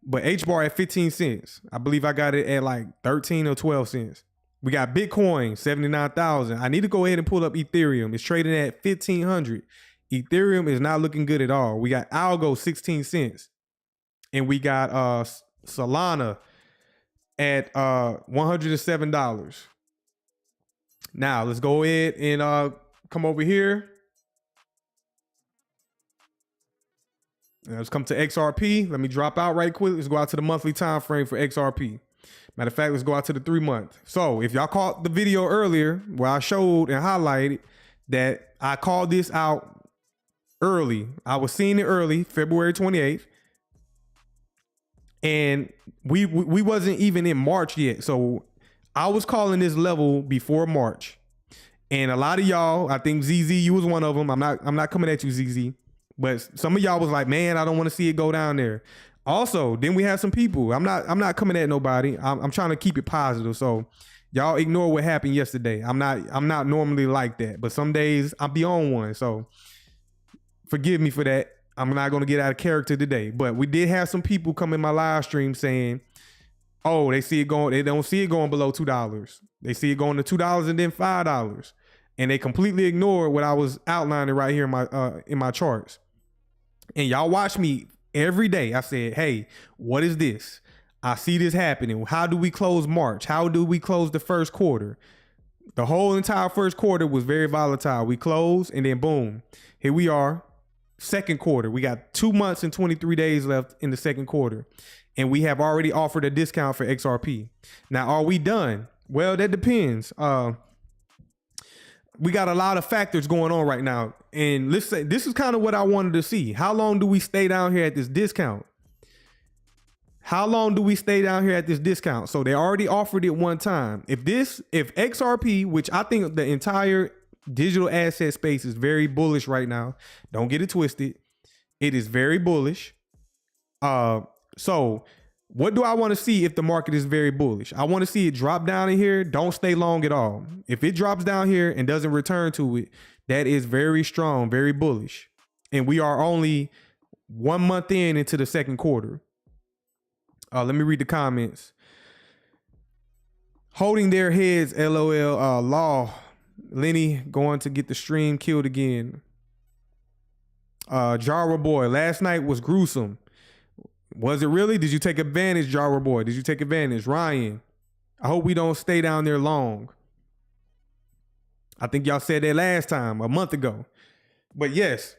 but HBAR at 15 cents. I believe I got it at like 13 or 12 cents. We got Bitcoin 79,000. I need to go ahead and pull up Ethereum. It's trading at 1,500. Ethereum is not looking good at all. We got Algo 16 cents. And we got Solana at $107. Now let's go ahead and come over here. Now, let's come to XRP. Let me drop out right quick. Let's go out to the monthly time frame for XRP. Matter of fact, let's go out to the 3 month. So if y'all caught the video earlier where I showed and highlighted that I called this out early. I was seeing it early, February 28th. And we wasn't even in March yet. So I was calling this level before March. And a lot of y'all, I think ZZ, you was one of them. I'm not coming at you, ZZ. But some of y'all was like, man, I don't want to see it go down there. Also, then we had some people. I'm not coming at nobody. I'm trying to keep it positive. So y'all ignore what happened yesterday. I'm not normally like that. But some days I'll be on one. So forgive me for that. I'm not going to get out of character today, but we did have some people come in my live stream saying, oh, they don't see it going below $2. They see it going to $2 and then $5. And they completely ignored what I was outlining right here in my charts. And y'all watch me every day. I said, hey, what is this? I see this happening. How do we close March? How do we close the first quarter? The whole entire first quarter was very volatile. We closed and then boom, here we are. Second quarter, we got 2 months and 23 days left in the second quarter, and we have already offered a discount for XRP. Now, are we done? Well, that depends. We got a lot of factors going on right now, and let's say this is kind of what I wanted to see. How long do we stay down here at this discount? How long do we stay down here at this discount? So they already offered it one time. If XRP, which I think the entire digital asset space is very bullish right now. Don't get it twisted. It is very bullish. So what do I want to see if the market is very bullish? I want to see it drop down in here. Don't stay long at all. If it drops down here and doesn't return to it, that is very strong, very bullish. And we are only 1 month into the second quarter. Let me read the comments. Holding their heads, LOL, law. Lenny going to get the stream killed again. Jara Boy, last night was gruesome. Was it really? Did you take advantage, Jara Boy? Did you take advantage? Ryan, I hope we don't stay down there long. I think y'all said that last time, a month ago. But yes,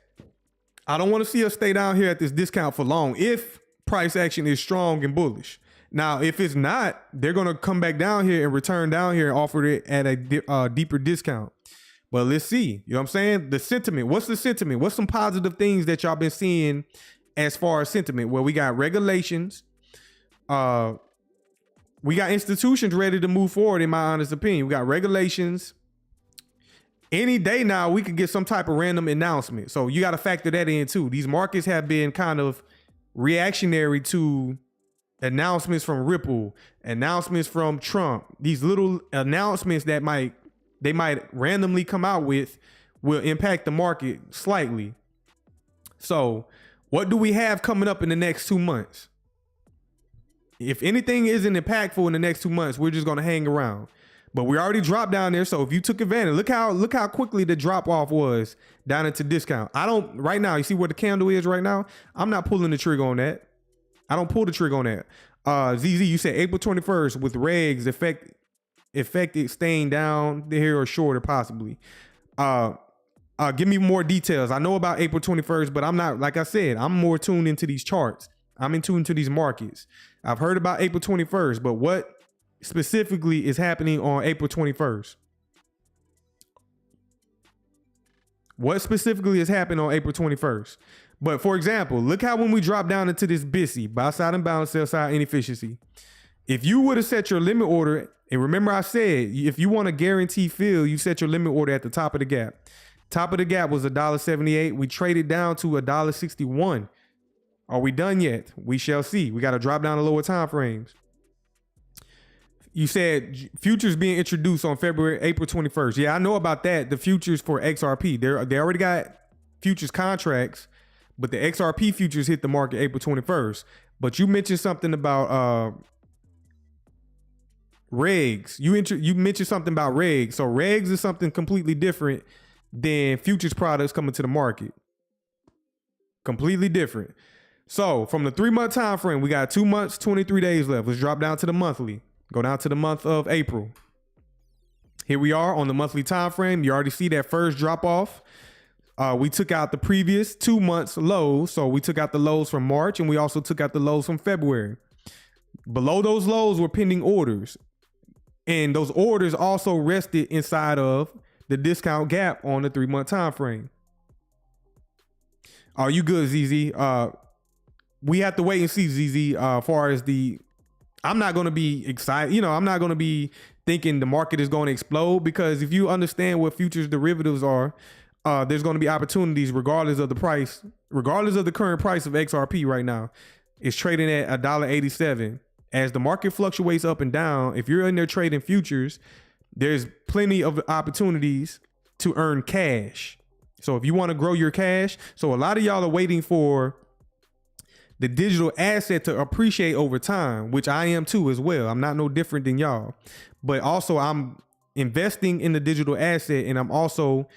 I don't want to see us stay down here at this discount for long if price action is strong and bullish. Now, if it's not, they're going to come back down here and return down here and offer it at a deeper discount. But let's see. You know what I'm saying? The sentiment. What's the sentiment? What's some positive things that y'all been seeing as far as sentiment? Well, we got regulations. We got institutions ready to move forward, in my honest opinion. We got regulations. Any day now, we could get some type of random announcement. So you got to factor that in too. These markets have been kind of reactionary to announcements from Ripple, announcements from Trump. These little announcements that they might randomly come out with will impact the market slightly. So what do we have coming up in the next 2 months? If anything isn't impactful in the next 2 months, we're just going to hang around. But we already dropped down there. So if you took advantage, look how quickly the drop off was down into discount. Right now, you see where the candle is right now? I'm not pulling the trigger on that. I don't pull the trigger on that. ZZ, you said April 21st with regs affected staying down here or shorter possibly. Give me more details. I know about April 21st, but I'm not, like I said, I'm more tuned into these charts. I'm in tune to these markets. I've heard about April 21st, but what specifically is happening on April 21st? What specifically is happening on April 21st? But for example, look how when we drop down into this BISI, buy side imbalance, sell side inefficiency. If you would have set your limit order, and remember I said, if you want a guaranteed fill, you set your limit order at the top of the gap. Top of the gap was $1.78. We traded down to $1.61. Are we done yet? We shall see. We got to drop down to lower time frames. You said futures being introduced on April 21st. Yeah, I know about that. The futures for XRP. They already got futures contracts, but the XRP futures hit the market April 21st. But you mentioned something about regs. You mentioned something about regs. So regs is something completely different than futures products coming to the market. Completely different. So from the 3-month time frame, we got 2 months, 23 days left. Let's drop down to the monthly. Go down to the month of April. Here we are on the monthly time frame. You already see that first drop off. We took out the previous 2 months lows. So we took out the lows from March, and we also took out the lows from February. Below those lows were pending orders. And those orders also rested inside of the discount gap on the 3-month time frame. Are you good, ZZ? We have to wait and see, ZZ, far as I'm not going to be excited. I'm not going to be thinking the market is going to explode, because if you understand what futures derivatives are, there's going to be opportunities regardless of the price, regardless of the current price of XRP right now. It's trading at $1.87. As the market fluctuates up and down, if you're in there trading futures, there's plenty of opportunities to earn cash. So if you want to grow your cash, so a lot of y'all are waiting for the digital asset to appreciate over time, which I am too as well. I'm not no different than y'all, but also I'm investing in the digital asset, and I'm also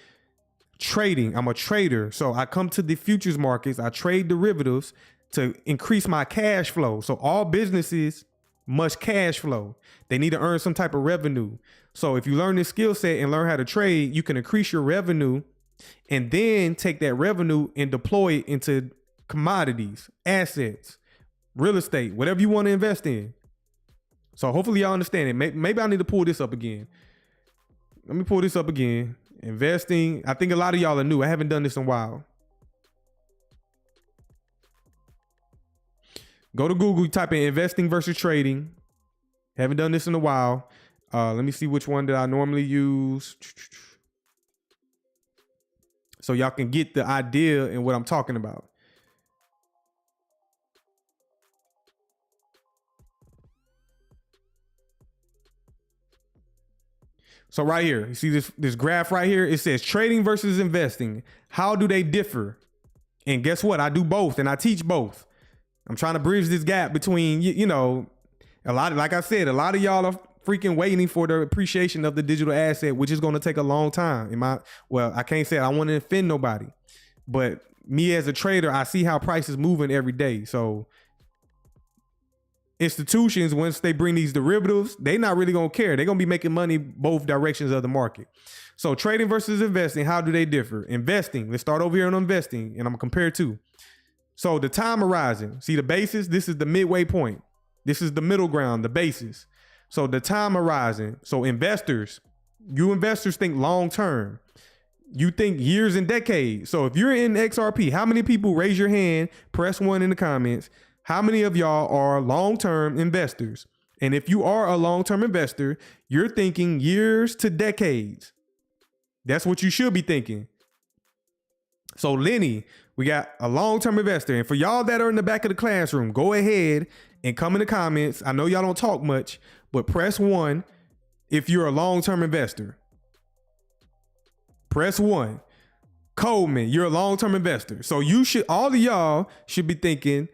trading. I'm a trader. So I come to the futures markets, I trade derivatives to increase my cash flow. So all businesses must cash flow. They need to earn some type of revenue. So if you learn this skill set and learn how to trade, you can increase your revenue and then take that revenue and deploy it into commodities, assets, real estate, whatever you want to invest in. So hopefully y'all understand it. Maybe I need to pull this up again. Let me pull this up again. Investing. I think a lot of y'all are new. I haven't done this in a while. Go to Google, type in investing versus trading. Haven't done this in a while. Let me see which one that I normally use. So y'all can get the idea and what I'm talking about. So right here, you see this graph right here? It says trading versus investing. How do they differ? And guess what? I do both, and I teach both. I'm trying to bridge this gap between, a lot of, like I said, a lot of y'all are freaking waiting for the appreciation of the digital asset, which is going to take a long time. I can't say it. I don't want to offend nobody, but me as a trader, I see how prices moving every day. So institutions, once they bring these derivatives, they not really going to care. They're going to be making money both directions of the market. So trading versus investing, how do they differ? Investing, let's start over here on investing, and I'm going to compare two. So the time horizon, see the basis, this is the midway point. This is the middle ground, the basis. So the time horizon, so investors think long term. You think years and decades. So if you're in XRP, how many people, raise your hand, press 1 in the comments. How many of y'all are long-term investors? And if you are a long-term investor, you're thinking years to decades. That's what you should be thinking. So Lenny, we got a long-term investor. And for y'all that are in the back of the classroom, go ahead and come in the comments. I know y'all don't talk much, but press 1 if you're a long-term investor. Press 1. Coleman, you're a long-term investor. So all of y'all should be thinking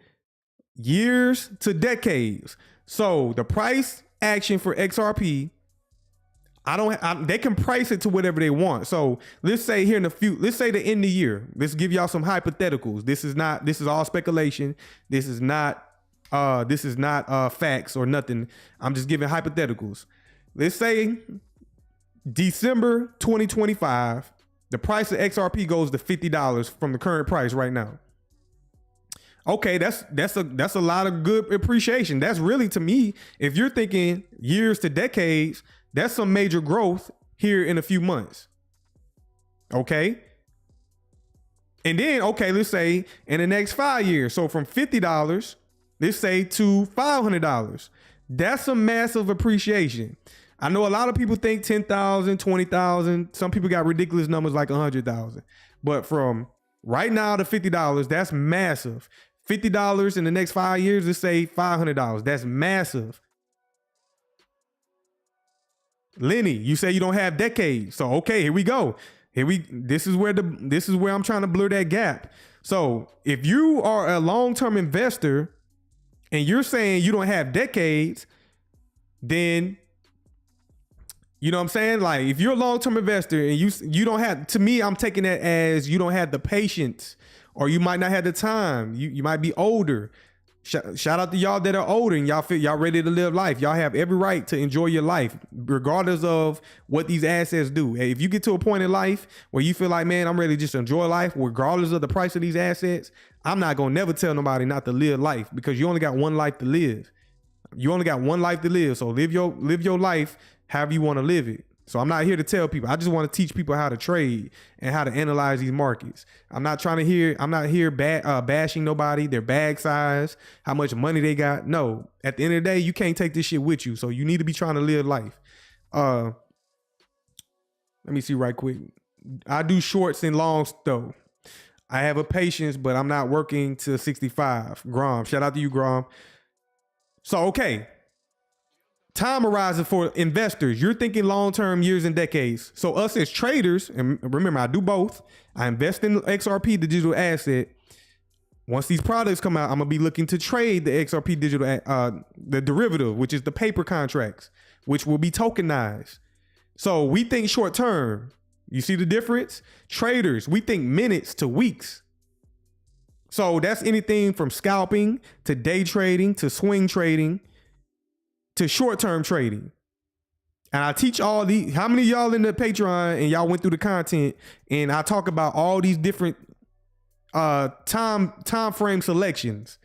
years to decades. So the price action for XRP, they can price it to whatever they want. So let's say here in the future, let's say the end of the year, let's give y'all some hypotheticals. This is all speculation. This is not facts or nothing. I'm just giving hypotheticals. Let's say December 2025, the price of XRP goes to $50 from the current price right now. Okay, that's a lot of good appreciation. That's really, to me, if you're thinking years to decades, that's some major growth here in a few months. Okay. And then, okay, let's say in the next 5 years. So from $50, let's say to $500. That's a massive appreciation. I know a lot of people think 10,000, 20,000. Some people got ridiculous numbers like 100,000. But from right now to $50, that's massive. $50 in the next 5 years, let's say $500. That's massive. Lenny, you say you don't have decades. So okay, here we go. This is where I'm trying to blur that gap. So if you are a long-term investor and you're saying you don't have decades, then you know what I'm saying? Like if you're a long-term investor and you don't have, to me, I'm taking that as you don't have the patience, or you might not have the time. You might be older. Shout out to y'all that are older and y'all ready to live life. Y'all have every right to enjoy your life, regardless of what these assets do. If you get to a point in life where you feel like, man, I'm ready to just enjoy life, regardless of the price of these assets, I'm not gonna never tell nobody not to live life, because you only got one life to live. You only got one life to live. So live your life however you want to live it. So I'm not here to tell people. I just want to teach people how to trade and how to analyze these markets. I'm not here bashing nobody, their bag size, how much money they got. No, at the end of the day, you can't take this shit with you. So you need to be trying to live life. Let me see right quick. I do shorts and longs though. I have a patience, but I'm not working till 65. Grom, shout out to you, Grom. So, okay. Time horizon for investors. You're thinking long-term, years and decades. So us as traders, and remember, I do both. I invest in XRP, the digital asset. Once these products come out, I'm gonna be looking to trade the XRP digital, the derivative, which is the paper contracts, which will be tokenized. So we think short-term. You see the difference? Traders, we think minutes to weeks. So that's anything from scalping to day trading to swing trading to short-term trading. And I teach all these, how many of y'all in the Patreon and y'all went through the content and I talk about all these different time frame selections.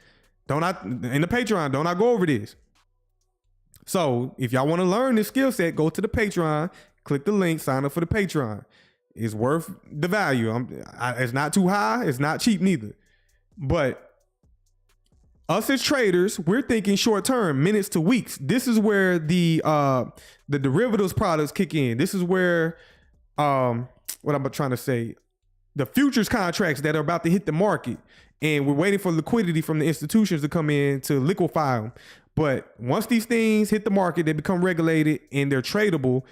In the Patreon, don't I go over this? So if y'all want to learn this skill set, go to the Patreon, click the link, sign up for the Patreon. It's worth the value. It's not too high, it's not cheap neither. But us as traders, we're thinking short term, minutes to weeks. This is where the derivatives products kick in. This is where what I'm trying to say, the futures contracts that are about to hit the market, and we're waiting for liquidity from the institutions to come in to liquefy them. But once these things hit the market, they become regulated and they're tradable.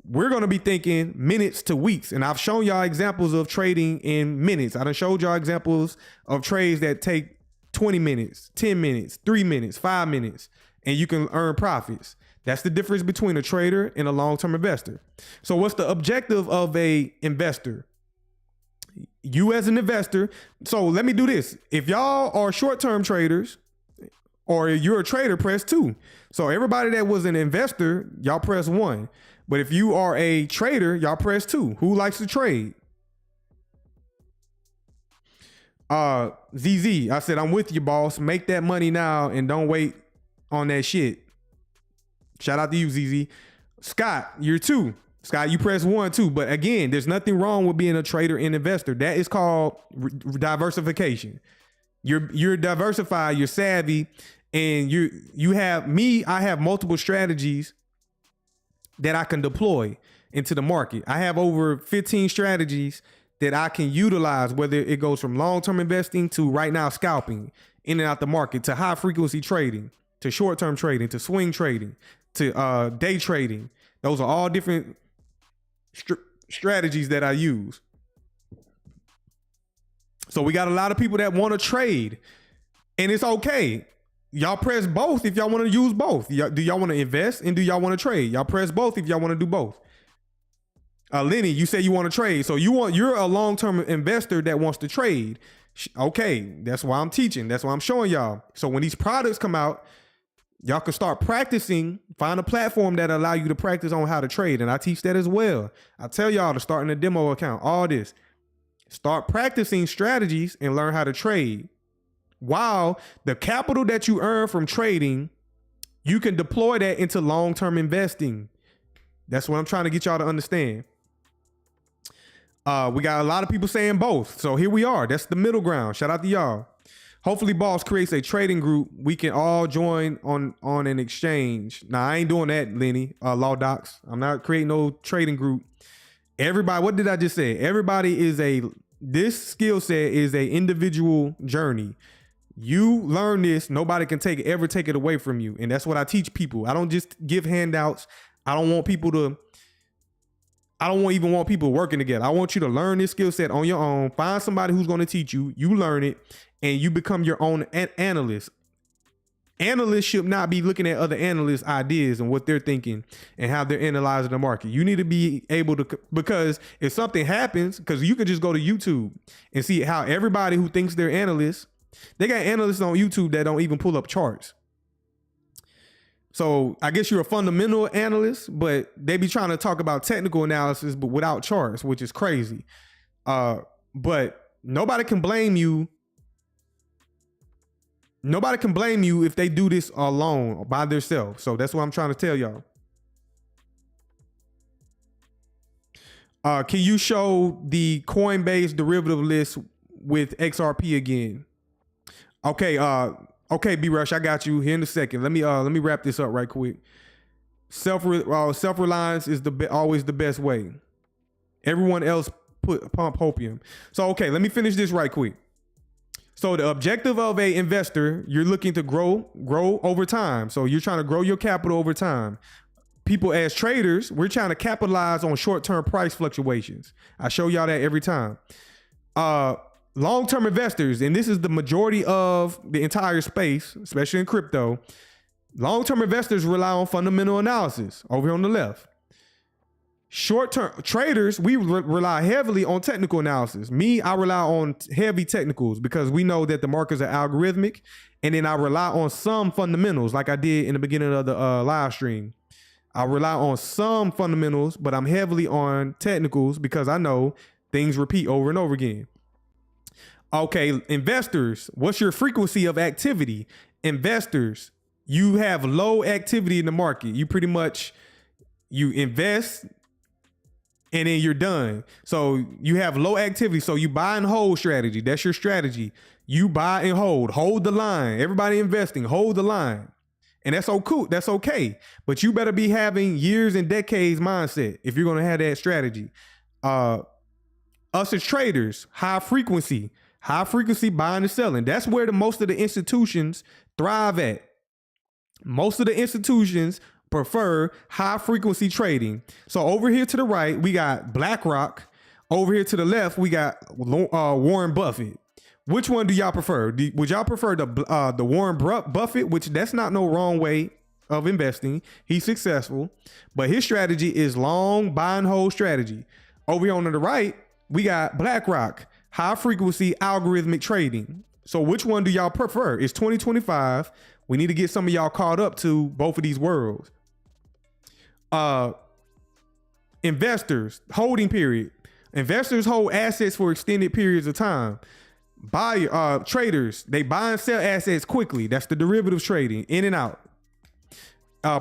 We're going to be thinking minutes to weeks. And I've shown y'all examples of trading in minutes. I done showed y'all examples of trades that take 20 minutes, 10 minutes, 3 minutes, 5 minutes, and you can earn profits. That's the difference between a trader and a long-term investor. So what's the objective of a investor? You as an investor. So let me do this. If y'all are short-term traders or you're a trader, press 2. So everybody that was an investor, y'all press 1. But if you are a trader, y'all press 2. Who likes to trade? ZZ, I said, I'm with you, boss. Make that money now and don't wait on that shit. Shout out to you, ZZ. Scott, you're 2. Scott, you press 1 too. But again, there's nothing wrong with being a trader and investor. That is called diversification. You're diversified, you're savvy, and you have me. I have multiple strategies that I can deploy into the market. I have over 15 strategies that I can utilize, whether it goes from long-term investing to right now scalping in and out the market, to high frequency trading, to short-term trading, to swing trading, to day trading. Those are all different strategies that I use. So we got a lot of people that want to trade, and it's okay. Y'all press both if y'all want to use both. Do y'all want to invest and do y'all want to trade? Y'all press both if y'all want to do both. Lenny, you say you want to trade. So you're a long-term investor that wants to trade. Okay, that's why I'm teaching. That's why I'm showing y'all. So when these products come out, y'all can start practicing. Find a platform that allow you to practice on how to trade. And I teach that as well. I tell y'all to start in a demo account, all this. Start practicing strategies and learn how to trade. While the capital that you earn from trading, you can deploy that into long-term investing. That's what I'm trying to get y'all to understand. We got a lot of people saying both. So here we are. That's the middle ground. Shout out to y'all. Hopefully Boss creates a trading group we can all join on an exchange. Now, I ain't doing that, Lenny, Law Docs. I'm not creating no trading group. Everybody, what did I just say? Everybody this skill set is a individual journey. You learn this, nobody can ever take it away from you. And that's what I teach people. I don't just give handouts. I don't even want people working together. I want you to learn this skill set on your own. Find somebody who's going to teach you. You learn it, and you become your own analyst. Analysts should not be looking at other analysts' ideas and what they're thinking and how they're analyzing the market. You need to be able to, because if something happens, because you could just go to YouTube and see how everybody who thinks they're analysts, they got analysts on YouTube that don't even pull up charts. So I guess you're a fundamental analyst, but they be trying to talk about technical analysis, but without charts, which is crazy. But nobody can blame you. Nobody can blame you if they do this alone by themselves. So that's what I'm trying to tell y'all. Can you show the Coinbase derivative list with XRP again? Okay, okay, B-Rush, I got you here in a second. Let me wrap this up right quick. Self-reliance is always the best way. Everyone else pump hopium. So, okay, let me finish this right quick. So the objective of an investor, you're looking to grow over time. So you're trying to grow your capital over time. People as traders, we're trying to capitalize on short-term price fluctuations. I show y'all that every time. Long-term investors, and this is the majority of the entire space, especially in crypto, long-term investors rely on fundamental analysis over here on the left. Short-term traders, we rely heavily on technical analysis. I rely on heavy technicals because we know that the markets are algorithmic, and then I rely on some fundamentals like I did in the beginning of the live stream. I rely on some fundamentals, but I'm heavily on technicals because I know things repeat over and over again. Okay, investors, what's your frequency of activity? Investors, you have low activity in the market. You pretty much, you invest and then you're done. So you have low activity. So you buy and hold strategy. That's your strategy. You buy and hold the line. Everybody investing, hold the line. And that's so cool. That's okay. But you better be having years and decades mindset if you're going to have that strategy. Us as traders, high frequency buying and selling. That's where most of the institutions thrive at. Most of the institutions prefer high frequency trading. So over here to the right, we got BlackRock. Over here to the left, we got Warren Buffett. Which one do y'all prefer? Would y'all prefer the Warren Buffett, which that's not no wrong way of investing. He's successful, but his strategy is long buy and hold strategy. Over here on the right, we got BlackRock, high frequency algorithmic trading. So which one do y'all prefer? It's 2025. We need to get some of y'all caught up to both of these worlds. Investors, holding period. Investors hold assets for extended periods of time. Traders, they buy and sell assets quickly. That's the derivatives trading, in and out.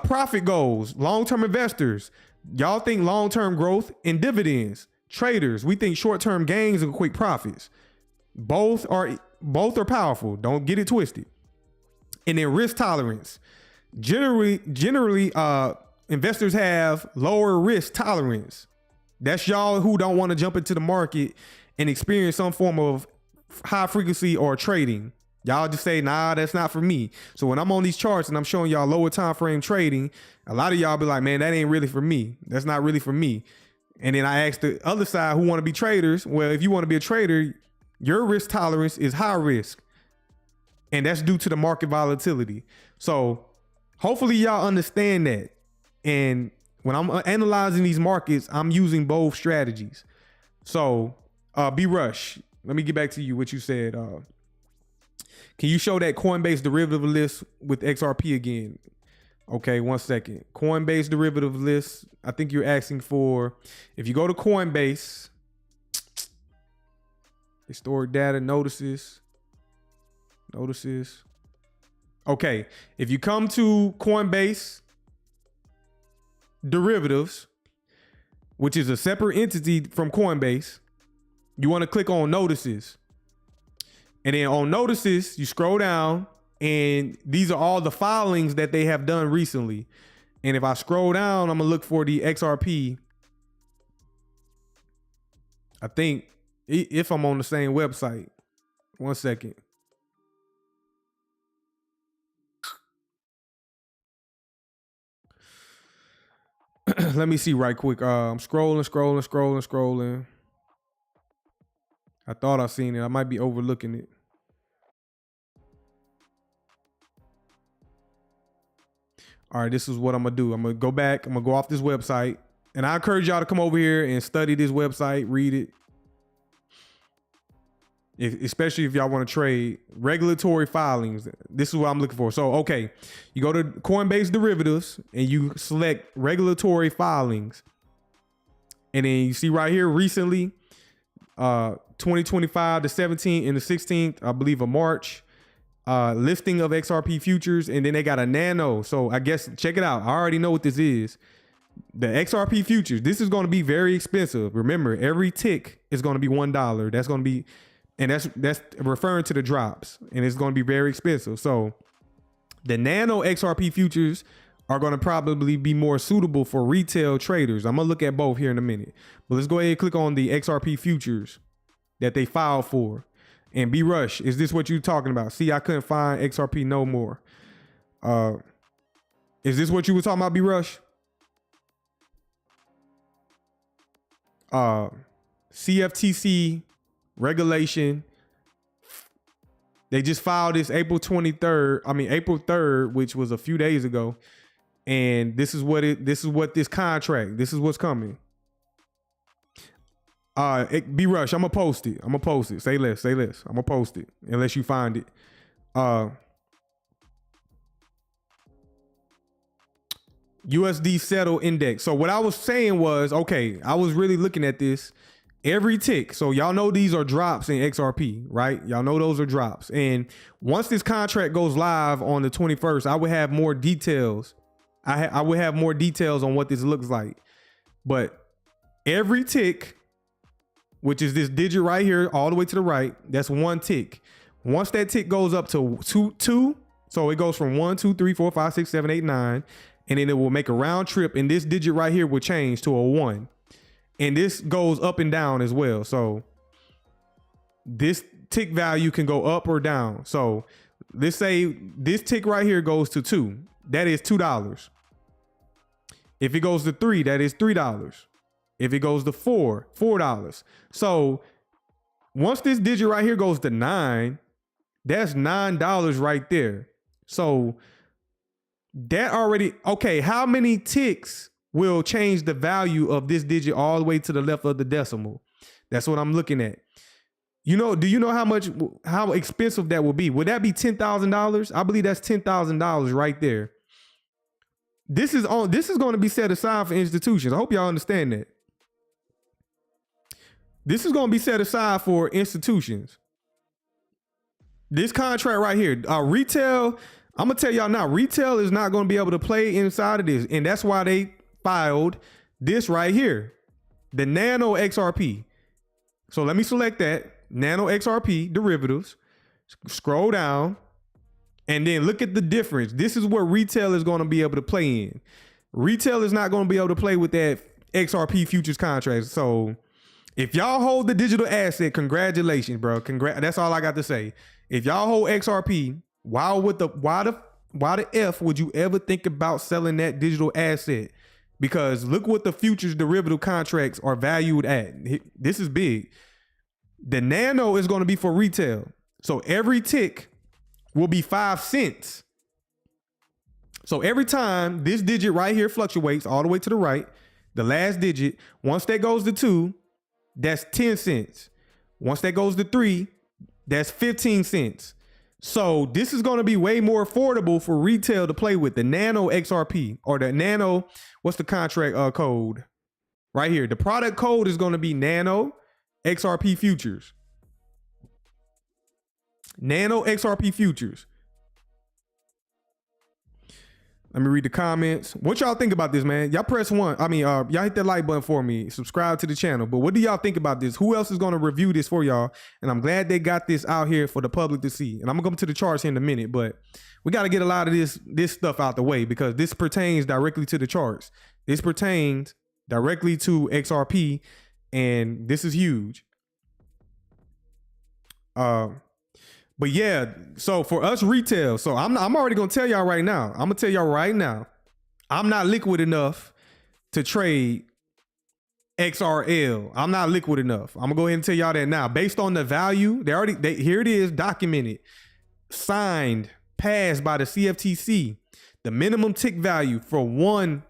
Profit goals, long-term investors. Y'all think long-term growth and dividends. Traders, we think short-term gains and quick profits. Both are powerful. Don't get it twisted. And then risk tolerance. Generally, investors have lower risk tolerance. That's y'all who don't want to jump into the market and experience some form of high frequency or trading. Y'all just say, nah, that's not for me. So when I'm on these charts and I'm showing y'all lower time frame trading, a lot of y'all be like, man, that ain't really for me. That's not really for me. And then I ask the other side who want to be traders. Well, if you want to be a trader, your risk tolerance is high risk. And that's due to the market volatility. So hopefully y'all understand that. And when I'm analyzing these markets, I'm using both strategies. So B-Rush, let me get back to you, what you said. Can you show that Coinbase derivative list with XRP again? Okay, 1 second. Coinbase derivative list. I think you're asking for, if you go to Coinbase, historic data notices. Notices. Okay, if you come to Coinbase derivatives, which is a separate entity from Coinbase, you want to click on notices. And then on notices, you scroll down and these are all the filings that they have done recently. And if I scroll down, I'm gonna look for the XRP. I think if I'm on the same website. 1 second. Let me see right quick. I'm scrolling. I thought I seen it. I might be overlooking it. All right, this is what I'm gonna do. I'm gonna go back. I'm gonna go off this website, and I encourage y'all to come over here and study this website, read it. Especially if y'all want to trade regulatory filings. This is what I'm looking for. So, okay, you go to Coinbase derivatives and you select regulatory filings. And then you see right here recently, 2025, the 17th and the 16th, I believe, of March, listing of XRP futures. And then they got a nano. So I guess check it out. I already know what this is. The XRP futures, this is going to be very expensive. Remember, every tick is going to be $1. That's going to be, and that's referring to the drops, and it's going to be very expensive. So the nano XRP futures are going to probably be more suitable for retail traders. I'm going to look at both here in a minute, but let's go ahead and click on the XRP futures that they filed for. And B Rush, is this what you're talking about? See, I couldn't find XRP no more. Is this what you were talking about, B Rush? CFTC regulation. They just filed this April 3rd, which was a few days ago. And this is this contract, this is what's coming. B Rush, I'm gonna post it. Say less. I'm gonna post it unless you find it. USD settle index. So what I was saying was, okay, I was really looking at this every tick. So y'all know these are drops in XRP, right? Y'all know those are drops. And once this contract goes live on the 21st, I would have more details. I would have more details on what this looks like. But every tick, which is this digit right here, all the way to the right, that's one tick. Once that tick goes up to two, so it goes from 1, 2, 3, 4, 5, 6, 7, 8, 9, and then it will make a round trip, and this digit right here will change to a 1. And this goes up and down as well. So this tick value can go up or down. So let's say this tick right here goes to 2. That is $2. If it goes to 3, that is $3. If it goes to 4, $4. So once this digit right here goes to 9, that's $9 right there. So that already, okay, how many ticks will change the value of this digit all the way to the left of the decimal? That's what I'm looking at. You know, do you know how expensive that will be? Would that be $10,000? I believe that's $10,000 right there. This is going to be set aside for institutions. I hope y'all understand that. This is going to be set aside for institutions. This contract right here, retail, I'm going to tell y'all now, retail is not going to be able to play inside of this. And that's why they filed this right here, the nano XRP. So let me select that, nano XRP derivatives, scroll down, and then look at the difference. This is where retail is going to be able to play in. Retail is not going to be able to play with that XRP futures contract. So if y'all hold the digital asset, congratulations, bro. That's all I got to say. If y'all hold XRP, why the F would you ever think about selling that digital asset? Because look what the futures derivative contracts are valued at. This is big. The nano is going to be for retail. So every tick will be 5 cents. So every time this digit right here fluctuates all the way to the right, the last digit, once that goes to 2, that's 10 cents. Once that goes to 3, that's 15 cents. So this is going to be way more affordable for retail to play with. The nano XRP, or the nano, what's the contract code? Right here. The product code is going to be nano XRP futures. Nano XRP futures. Let me read the comments. What y'all think about this, man? Y'all press one. Y'all hit that like button for me. Subscribe to the channel. But what do y'all think about this? Who else is going to review this for y'all? And I'm glad they got this out here for the public to see. And I'm going to come to the charts here in a minute, but we got to get a lot of this stuff out the way because this pertains directly to the charts. This pertains directly to XRP, and this is huge. But yeah, so for us retail, so I'm already gonna tell y'all right now. I'm gonna tell y'all right now, I'm not liquid enough to trade XRL. I'm not liquid enough. I'm gonna go ahead and tell y'all that now. Based on the value, here it is, documented, signed, passed by the CFTC. The minimum tick value for one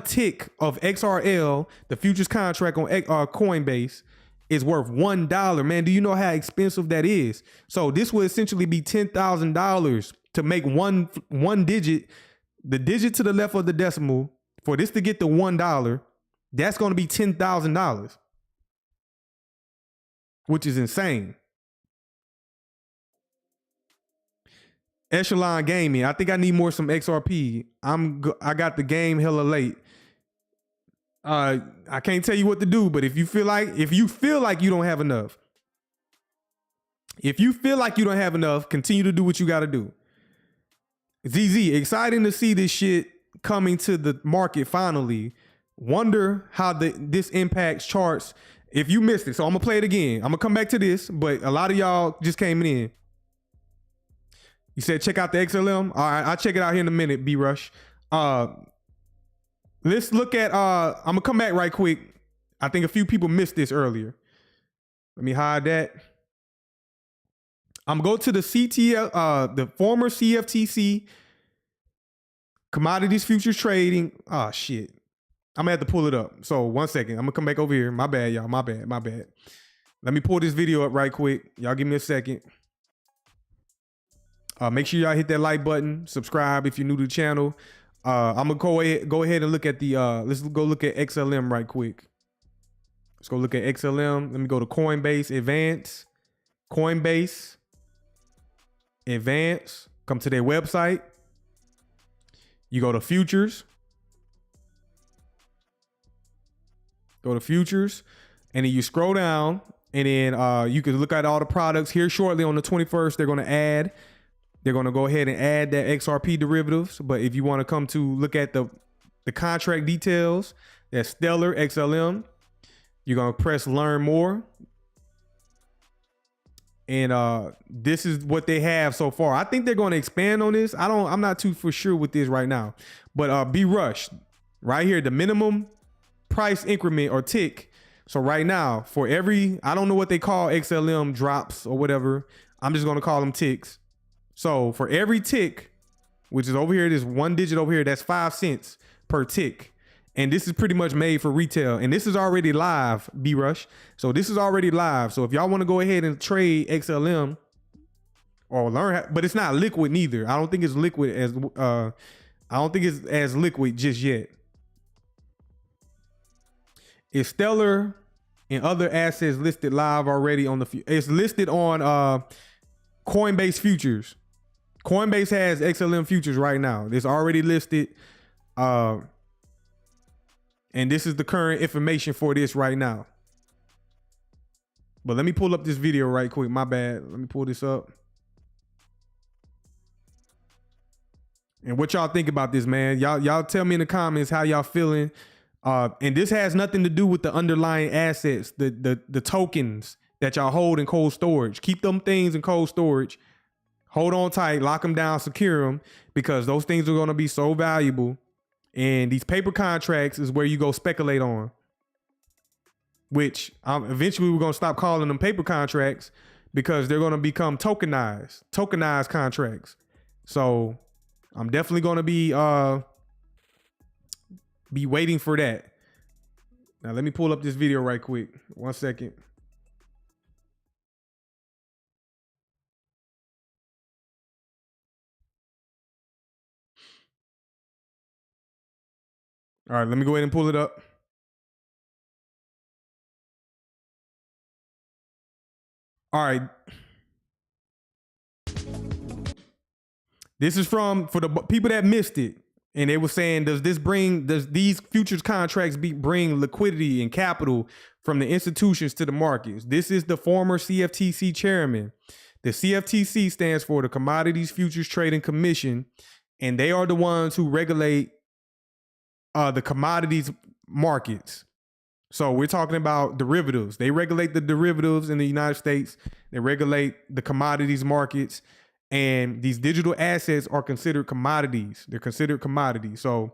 tick of XRL, the futures contract on Coinbase, is worth $1. Man, do you know how expensive that is? So this would essentially be $10,000 to make one digit, the digit to the left of the decimal, for this to get to $1. That's going to be $10,000, which is insane. Echelon Gaming. I think I need some XRP. I got the game hella late. I can't tell you what to do, but if you feel like you don't have enough, continue to do what you got to do. ZZ, exciting to see this shit coming to the market finally. Wonder how this impacts charts. If you missed it, so I'm gonna play it again. I'm gonna come back to this, but a lot of y'all just came in. You said check out the XLM. All right, I'll check it out here in a minute. B Rush. Let's look at, I'm gonna come back right quick. I think a few people missed this earlier. Let me hide that. I'm gonna go to the CTL, the former CFTC commodities futures trading. Oh shit. I'm gonna have to pull it up. So 1 second, I'm gonna come back over here. My bad, y'all, my bad. Let me pull this video up right quick. Y'all give me a second. Make sure y'all hit that like button, subscribe if you're new to the channel. I'm gonna go ahead and look at the let's go look at XLM right quick. Let's go look at XLM. Let me go to Coinbase Advance. Coinbase Advance. Come to their website. You go to futures. Go to futures, and then you scroll down, and then you can look at all the products here shortly on the 21st. They're going to go ahead and add that XRP derivatives. But if you want to come to look at the contract details, that's Stellar XLM. You're going to press learn more. And this is what they have so far. I think they're going to expand on this. I'm not too for sure with this right now. But B Rush, right here, the minimum price increment or tick. So right now, for every, I don't know what they call XLM drops or whatever. I'm just going to call them ticks. So for every tick, which is over here, this one digit over here, that's 5 cents per tick. And this is pretty much made for retail. And this is already live, B-Rush. So this is already live. So if y'all want to go ahead and trade XLM or learn, but it's not liquid neither. I don't think it's liquid as, I don't think it's as liquid just yet. It's Stellar and other assets listed live already on it's listed on Coinbase Futures. Coinbase has XLM futures right now. It's already listed. And this is the current information for this right now. But let me pull up this video right quick. My bad. Let me pull this up. And what y'all think about this, man? Y'all tell me in the comments how y'all feeling. And this has nothing to do with the underlying assets, the tokens that y'all hold in cold storage. Keep them things in cold storage. Hold on tight, lock them down, secure them, because those things are going to be so valuable. And these paper contracts is where you go speculate on, which eventually we're going to stop calling them paper contracts because they're going to become tokenized contracts. So I'm definitely going to be waiting for that. Now let me pull up this video right quick. 1 second. All right, let me go ahead and pull it up. All right. This is for the people that missed it. And they were saying, does these futures contracts bring liquidity and capital from the institutions to the markets? This is the former CFTC chairman. The CFTC stands for the Commodities Futures Trading Commission, and they are the ones who regulate the commodities markets. So we're talking about derivatives. They regulate the derivatives in the United States. They regulate the commodities markets. And these digital assets are considered commodities. They're considered commodities. So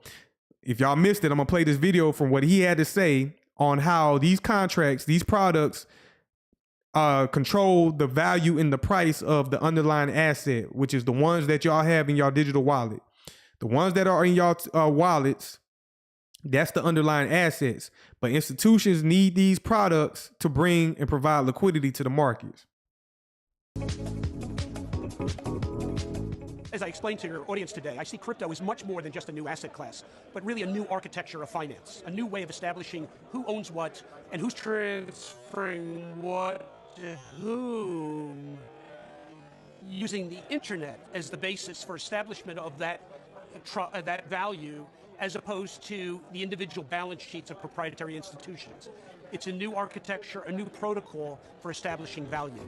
if y'all missed it, I'm going to play this video from what he had to say on how these contracts, these products, control the value and the price of the underlying asset, which is the ones that y'all have in y'all digital wallet. The ones that are in y'all wallets, that's the underlying assets. But institutions need these products to bring and provide liquidity to the markets. As I explained to your audience today, I see crypto as much more than just a new asset class, but really a new architecture of finance, a new way of establishing who owns what and who's transferring what to whom, using the internet as the basis for establishment of that value, as opposed to the individual balance sheets of proprietary institutions. It's a new architecture, a new protocol for establishing value.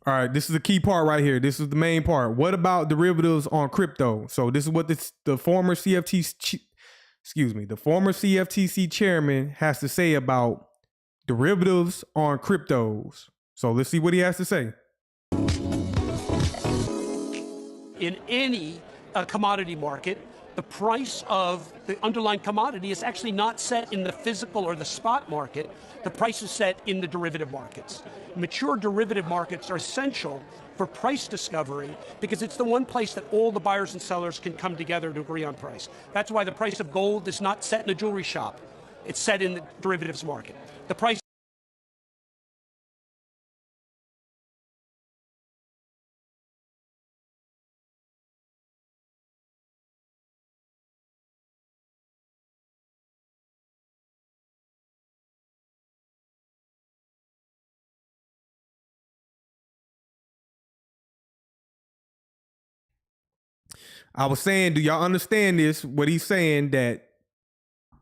All right, this is the key part right here. This is the main part. What about derivatives on crypto? So this is what the former CFTC chairman has to say about derivatives on cryptos. So let's see what he has to say. In any commodity market, the price of the underlying commodity is actually not set in the physical or the spot market. The price is set in the derivative markets. Mature derivative markets are essential for price discovery because it's the one place that all the buyers and sellers can come together to agree on price. That's why the price of gold is not set in a jewelry shop. It's set in the derivatives market. The price I was saying, do y'all understand this? What he's saying, that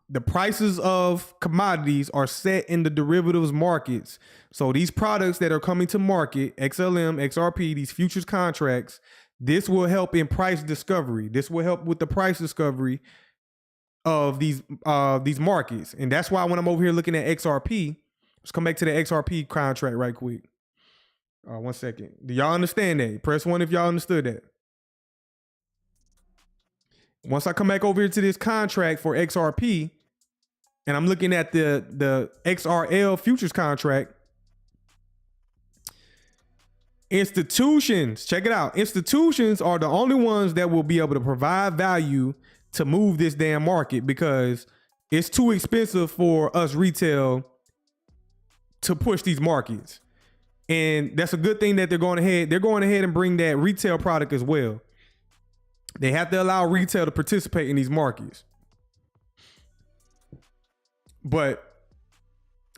the prices of commodities are set in the derivatives markets. So these products that are coming to market, XLM, XRP, these futures contracts, this will help in price discovery. This will help with the price discovery of these markets. And that's why when I'm over here looking at XRP, let's come back to the XRP contract right quick. 1 second. Do y'all understand that? Press 1 if y'all understood that. Once I come back over here to this contract for XRP, and I'm looking at the XRL futures contract, institutions, check it out. Institutions are the only ones that will be able to provide value to move this damn market because it's too expensive for us retail to push these markets. And that's a good thing that they're going ahead and bring that retail product as well. They have to allow retail to participate in these markets. But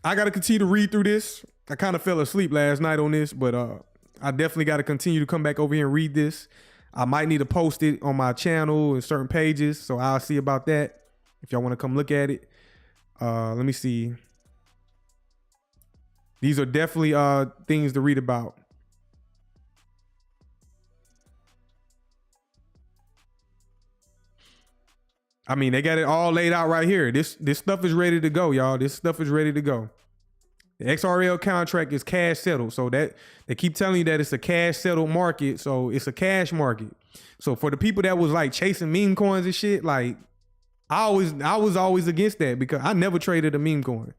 I got to continue to read through this. I kind of fell asleep last night on this, but I definitely got to continue to come back over here and read this. I might need to post it on my channel and certain pages, so I'll see about that if y'all want to come look at it. Let me see. These are definitely things to read about. I mean, they got it all laid out right here. This stuff is ready to go, y'all. This stuff is ready to go. The XRL contract is cash settled. So that they keep telling you that it's a cash settled market. So it's a cash market. So for the people that was like chasing meme coins and shit, like I was always against that because I never traded a meme coin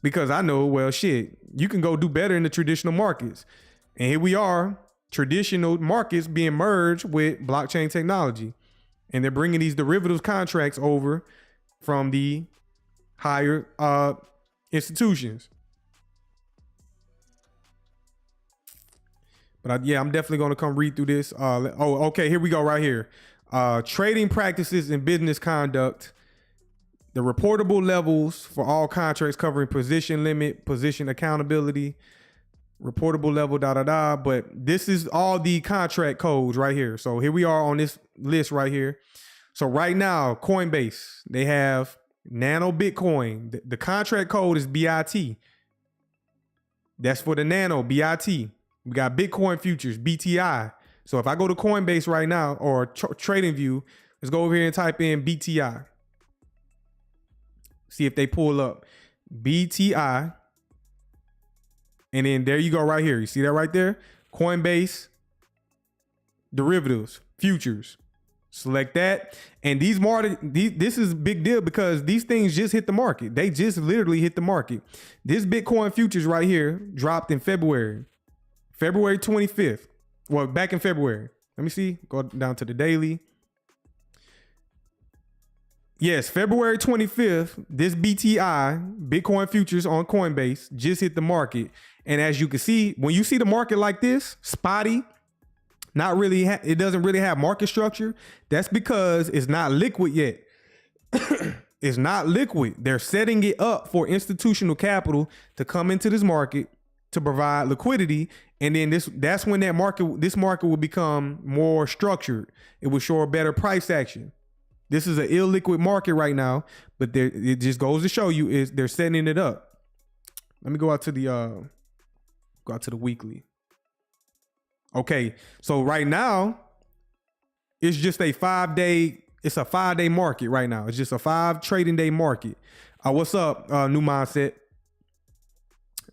because I know, well, shit, you can go do better in the traditional markets. And here we are, traditional markets being merged with blockchain technology. And they're bringing these derivatives contracts over from the higher institutions. But yeah, I'm definitely going to come read through this. Okay, here we go right here. Trading practices and business conduct. The reportable levels for all contracts covering position limit, position accountability. reportable level, but this is all the contract codes right here. So here we are on this list right here. So right now, Coinbase, they have Nano Bitcoin. The contract code is BIT. That's for the Nano, BIT. We got Bitcoin futures, BTI. So if I go to Coinbase right now or TradingView, let's go over here and type in BTI. See if they pull up BTI. And then there you go right here. You see that right there? Coinbase, derivatives, futures. Select that. And this is a big deal because these things just hit the market. They just literally hit the market. This Bitcoin futures right here dropped in February 25th. Well, back in February. Let me see. Go down to the daily. Yes, February 25th, this BTI, Bitcoin futures on Coinbase, just hit the market. And as you can see, when you see the market like this, spotty, not really, it doesn't really have market structure. That's because it's not liquid yet. It's not liquid. They're setting it up for institutional capital to come into this market to provide liquidity. And then that's when this market will become more structured. It will show a better price action. This is an illiquid market right now, but it just goes to show you is they're setting it up. Let me go out to the weekly. Okay, so right now it's just a 5-day. It's a 5-day market right now. It's just a 5 trading day market. What's up, New Mindset?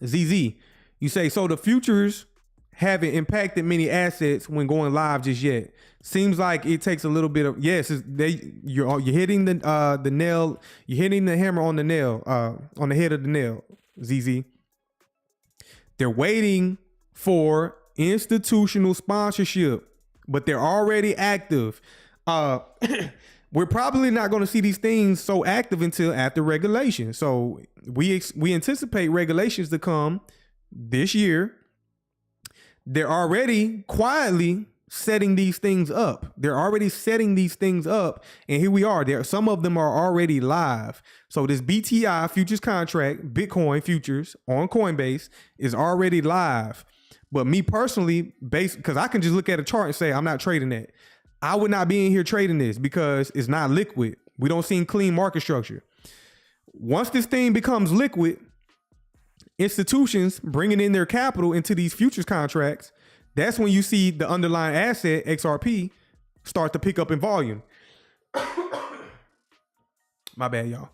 ZZ, you say so. The futures haven't impacted many assets when going live just yet. Seems like it takes a little bit of you're hitting the nail. You're hitting the hammer on the nail, on the head of the nail. ZZ. They're waiting for institutional sponsorship, but they're already active. We're probably not going to see these things so active until after regulation. So we anticipate regulations to come this year. They're already quietly setting these things up. They're already setting these things up. And here we are. Some of them are already live. So this BTI futures contract, Bitcoin futures on Coinbase is already live. But me personally, because I can just look at a chart and say, I'm not trading that. I would not be in here trading this because it's not liquid. We don't see clean market structure. Once this thing becomes liquid, institutions bringing in their capital into these futures contracts, that's when you see the underlying asset, XRP, start to pick up in volume. My bad, y'all.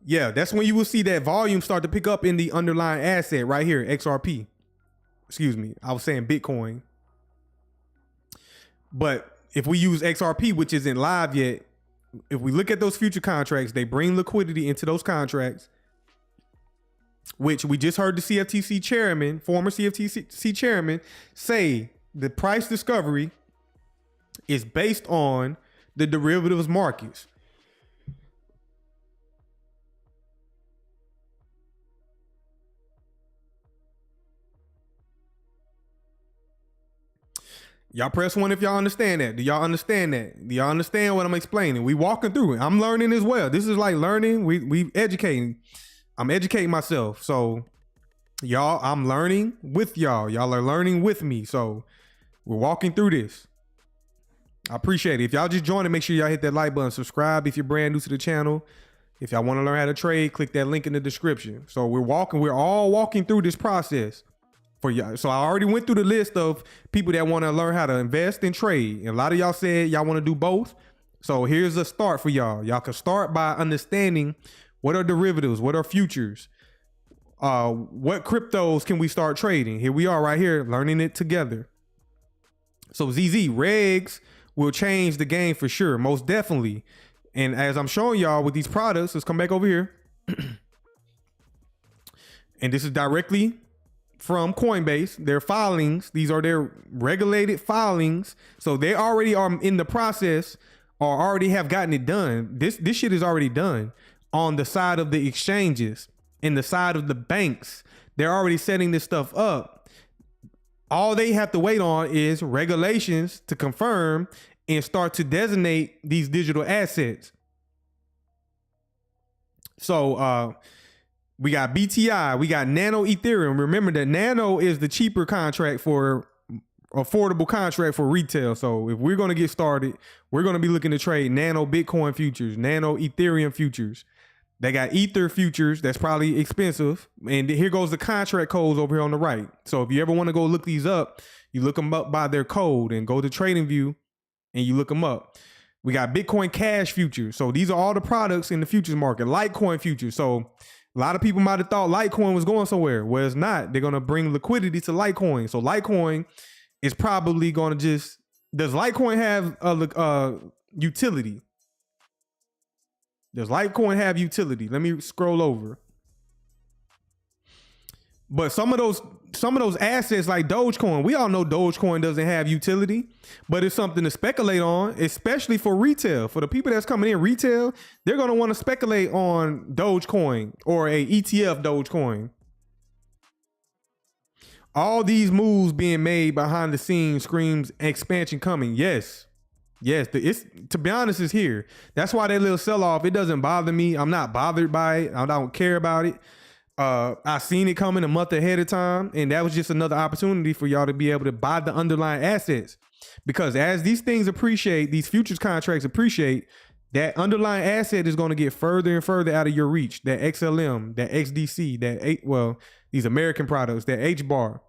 Yeah, that's when you will see that volume start to pick up in the underlying asset right here, XRP. Excuse me, I was saying Bitcoin. But if we use XRP, which isn't live yet, if we look at those future contracts, they bring liquidity into those contracts, which we just heard the CFTC chairman, former CFTC chairman, say the price discovery is based on the derivatives markets. Y'all press 1 if y'all understand that. Do y'all understand that? Do y'all understand what I'm explaining? We walking through it. I'm learning as well. This is like learning. We educating. I'm educating myself. So y'all, I'm learning with y'all. Y'all are learning with me. So we're walking through this. I appreciate it. If y'all just joined, make sure y'all hit that like button. Subscribe if you're brand new to the channel. If y'all want to learn how to trade, click that link in the description. So we're all walking through this process for y'all. So I already went through the list of people that want to learn how to invest and trade. And a lot of y'all said y'all want to do both. So here's a start for y'all. Y'all can start by understanding what are derivatives, what are futures, what cryptos can we start trading. Here we are right here learning it together. So ZZ, regs will change the game for sure, most definitely. And as I'm showing y'all with these products, let's come back over here. And this is directly from Coinbase, their filings. These are their regulated filings. So they already are in the process or already have gotten it done. This shit is already done on the side of the exchanges and the side of the banks. They're already setting this stuff up. All they have to wait on is regulations to confirm and start to designate these digital assets. So We got BTI. We got Nano Ethereum. Remember that Nano is the cheaper contract for affordable contract for retail. So if we're going to get started, we're going to be looking to trade Nano Bitcoin futures, Nano Ethereum futures. They got Ether futures. That's probably expensive. And here goes the contract codes over here on the right. So if you ever want to go look these up, you look them up by their code and go to TradingView and you look them up. We got Bitcoin Cash futures. So these are all the products in the futures market. Litecoin futures. So a lot of people might have thought Litecoin was going somewhere. Well, it's not. They're going to bring liquidity to Litecoin. So Litecoin is probably going to just... Does Litecoin have a utility? Does Litecoin have utility? Let me scroll over. But some of those assets like Dogecoin, we all know Dogecoin doesn't have utility, but it's something to speculate on, especially for retail. For the people that's coming in retail, they're going to want to speculate on Dogecoin or a ETF Dogecoin. All these moves being made behind the scenes screams expansion coming. Yes. It's, to be honest, it's here. That's why that little sell-off, it doesn't bother me. I'm not bothered by it. I don't care about it. I seen it coming a month ahead of time, and that was just another opportunity for y'all to be able to buy the underlying assets. Because as these things appreciate, these futures contracts appreciate, that underlying asset is going to get further and further out of your reach. That XLM, that XDC, these American products, that HBAR.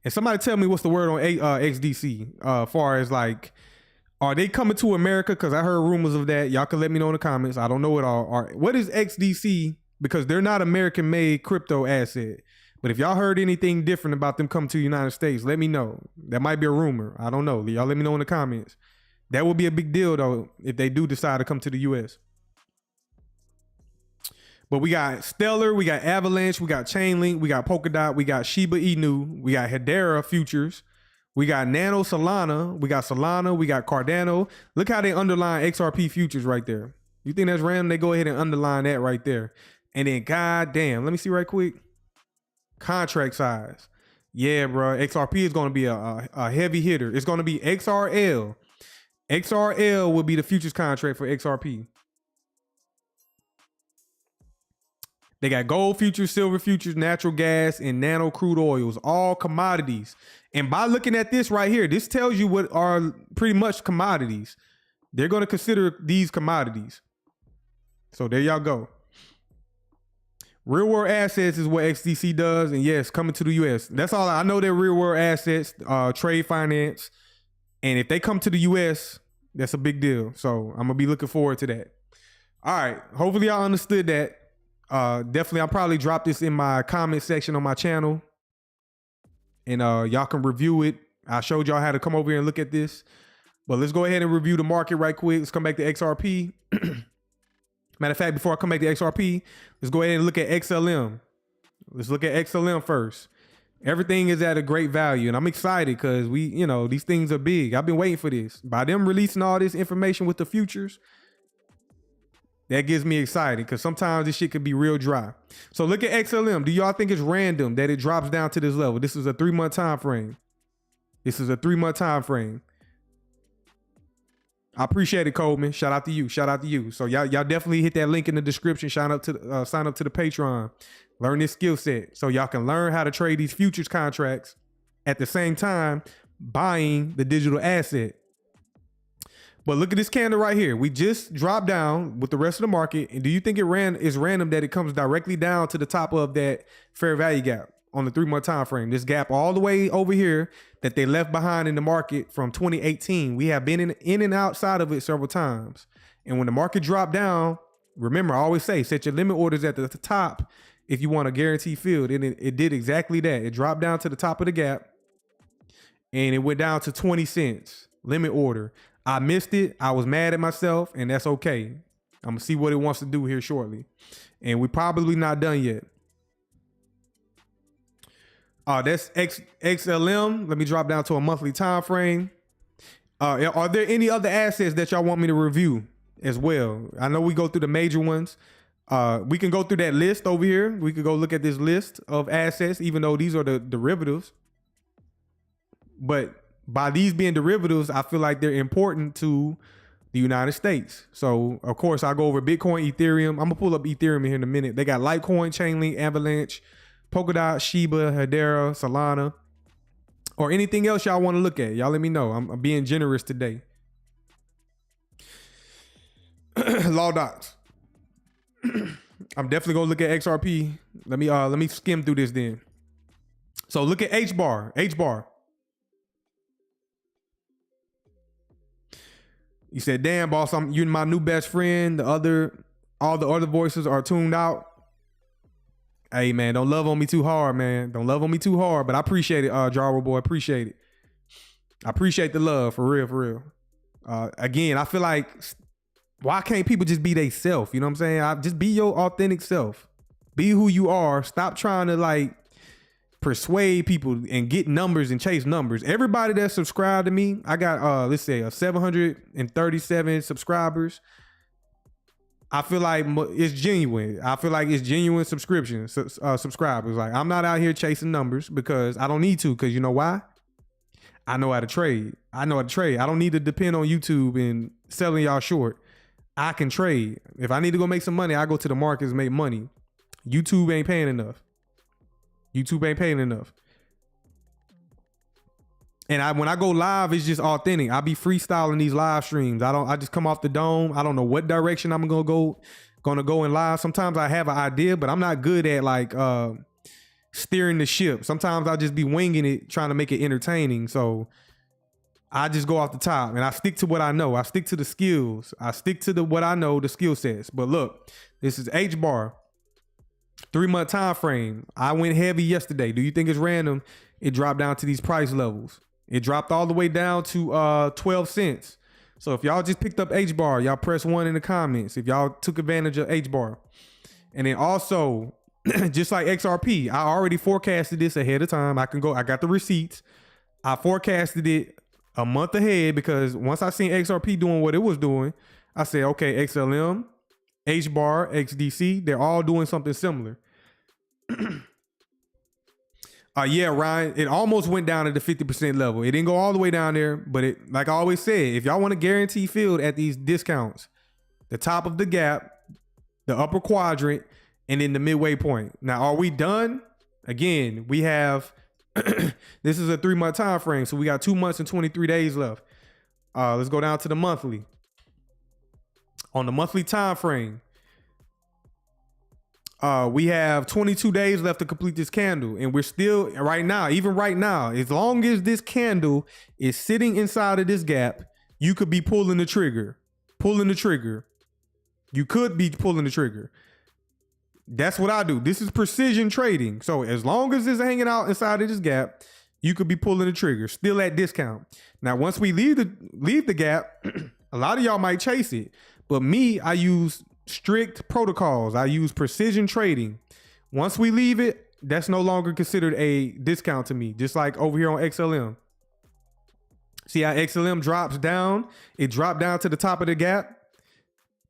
And somebody tell me what's the word on XDC, far as like, are they coming to America? Because I heard rumors of that. Y'all can let me know in the comments. I don't know it all. What is XDC? Because they're not American-made crypto asset. But if y'all heard anything different about them coming to the United States, let me know. That might be a rumor. I don't know. Y'all let me know in the comments. That would be a big deal, though, if they do decide to come to the U.S. But we got Stellar, we got Avalanche, we got Chainlink, we got Polkadot, we got Shiba Inu, we got Hedera futures, we got Nano Solana, we got Cardano. Look how they underline XRP futures right there. You think that's random? They go ahead and underline that right there. And then, goddamn, let me see right quick. Contract size. Yeah, bro. XRP is going to be a heavy hitter. It's going to be XRL. XRL will be the futures contract for XRP. They got gold futures, silver futures, natural gas, and nano crude oils, all commodities. And by looking at this right here, this tells you what are pretty much commodities. They're going to consider these commodities. So there y'all go. Real world assets is what XDC does. And yes, coming to the US. That's all I know. They're real world assets, trade finance. And if they come to the US, that's a big deal. So I'm going to be looking forward to that. All right. Hopefully y'all understood that. Definitely, I'll probably drop this in my comment section on my channel. And y'all can review it. I showed y'all how to come over here and look at this. But let's go ahead and review the market right quick. Let's come back to XRP. Matter of fact, before I come back to XRP, let's go ahead and look at XLM. Let's look at XLM first. Everything is at a great value, and I'm excited because these things are big. I've been waiting for this. By them releasing all this information with the futures, that gets me excited because sometimes this shit could be real dry. So look at XLM. Do y'all think it's random that it drops down to this level? This is a 3-month time frame. I appreciate it, Coleman. Shout out to you. So y'all definitely hit that link in the description. Sign up to the Patreon. Learn this skill set so y'all can learn how to trade these futures contracts at the same time buying the digital asset. But look at this candle right here. We just dropped down with the rest of the market. And do you think it's random that it comes directly down to the top of that fair value gap on the 3-month time frame? This gap all the way over here that they left behind in the market from 2018. We have been in and outside of it several times. And when the market dropped down, remember, I always say, set your limit orders at the top if you want a guaranteed field. And it did exactly that. It dropped down to the top of the gap and it went down to 20 cents limit order. I missed it. I was mad at myself, and that's okay. I'm going to see what it wants to do here shortly. And we're probably not done yet. That's XLM. Let me drop down to a monthly time frame. Are there any other assets that y'all want me to review as well? I know we go through the major ones. We can go through that list over here. We could go look at this list of assets, even though these are the derivatives. But by these being derivatives, I feel like they're important to the United States. So of course I go over Bitcoin, Ethereum. I'm gonna pull up Ethereum here in a minute. They got Litecoin, Chainlink, Avalanche, Polkadot, Shiba, Hedera, Solana, or anything else y'all want to look at. Y'all let me know. I'm being generous today. Law docs. I'm definitely gonna look at XRP. Let me skim through this then. So look at HBAR. HBAR. You said, damn, boss, you're my new best friend. All the other voices are tuned out. Hey, man, don't love on me too hard, man. Don't love on me too hard, but I appreciate it, Jarro boy. Appreciate it. I appreciate the love, for real, for real. Again, I feel like, why can't people just be they self? You know what I'm saying? Just be your authentic self. Be who you are. Stop trying to like persuade people and get numbers and chase numbers. Everybody that subscribed to me, I got let's say 737 subscribers. I feel like it's genuine. I feel like it's genuine subscriptions, subscribers. Like, I'm not out here chasing numbers because I don't need to, because you know why? I know how to trade. I know how to trade. I don't need to depend on YouTube and selling y'all short. I can trade. If I need to go make some money, I go to the markets and make money. YouTube ain't paying enough. YouTube ain't paying enough. And when I go live, it's just authentic. I be freestyling these live streams. I just come off the dome. I don't know what direction I'm gonna go in live. Sometimes I have an idea, but I'm not good at like steering the ship. Sometimes I'll just be winging it, trying to make it entertaining. So I just go off the top and I stick to what I know. I stick to the skills. I stick to what I know, the skill sets. But look, this is HBAR. 3-month time frame. I went heavy yesterday. Do you think it's random? It dropped down to these price levels. It dropped all the way down to 12 cents. So if y'all just picked up HBAR, y'all press 1 in the comments if y'all took advantage of HBAR. And then also, just like XRP, I already forecasted this ahead of time. I got the receipts. I forecasted it a month ahead because once I seen XRP doing what it was doing, I said, okay, XLM, HBAR, XDC, they're all doing something similar. Yeah, Ryan, it almost went down to the 50% level. It didn't go all the way down there, but it, like I always said, if y'all want to guarantee field at these discounts, the top of the gap, the upper quadrant, and then the midway point. Now, are we done? Again, we have, this is a 3-month time frame, so we got 2 months and 23 days left. Let's go down to the monthly. On the monthly time frame, we have 22 days left to complete this candle, and we're still right now, even right now, as long as this candle is sitting inside of this gap, you could be pulling the trigger. You could be pulling the trigger. That's what I do. This is precision trading. So as long as it's hanging out inside of this gap, you could be pulling the trigger, still at discount. Now, once we leave the gap, a lot of y'all might chase it, but me, I use strict protocols. I use precision trading. Once we leave it, that's no longer considered a discount to me. Just like over here on XLM. See how XLM drops down? It dropped down to the top of the gap.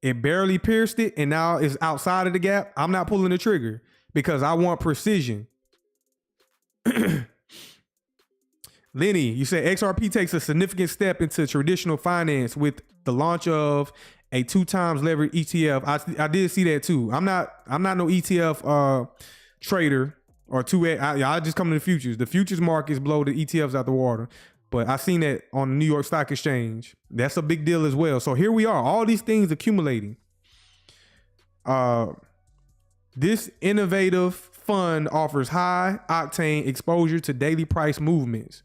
It barely pierced it, and now it's outside of the gap. I'm not pulling the trigger because I want precision. Lenny, you said XRP takes a significant step into traditional finance with the launch of a 2x levered ETF. I did see that too. I'm not no ETF trader or I just come to the futures. The futures markets blow the ETFs out the water. But I seen that on the New York Stock Exchange. That's a big deal as well. So here we are, all these things accumulating. This innovative fund offers high octane exposure to daily price movements.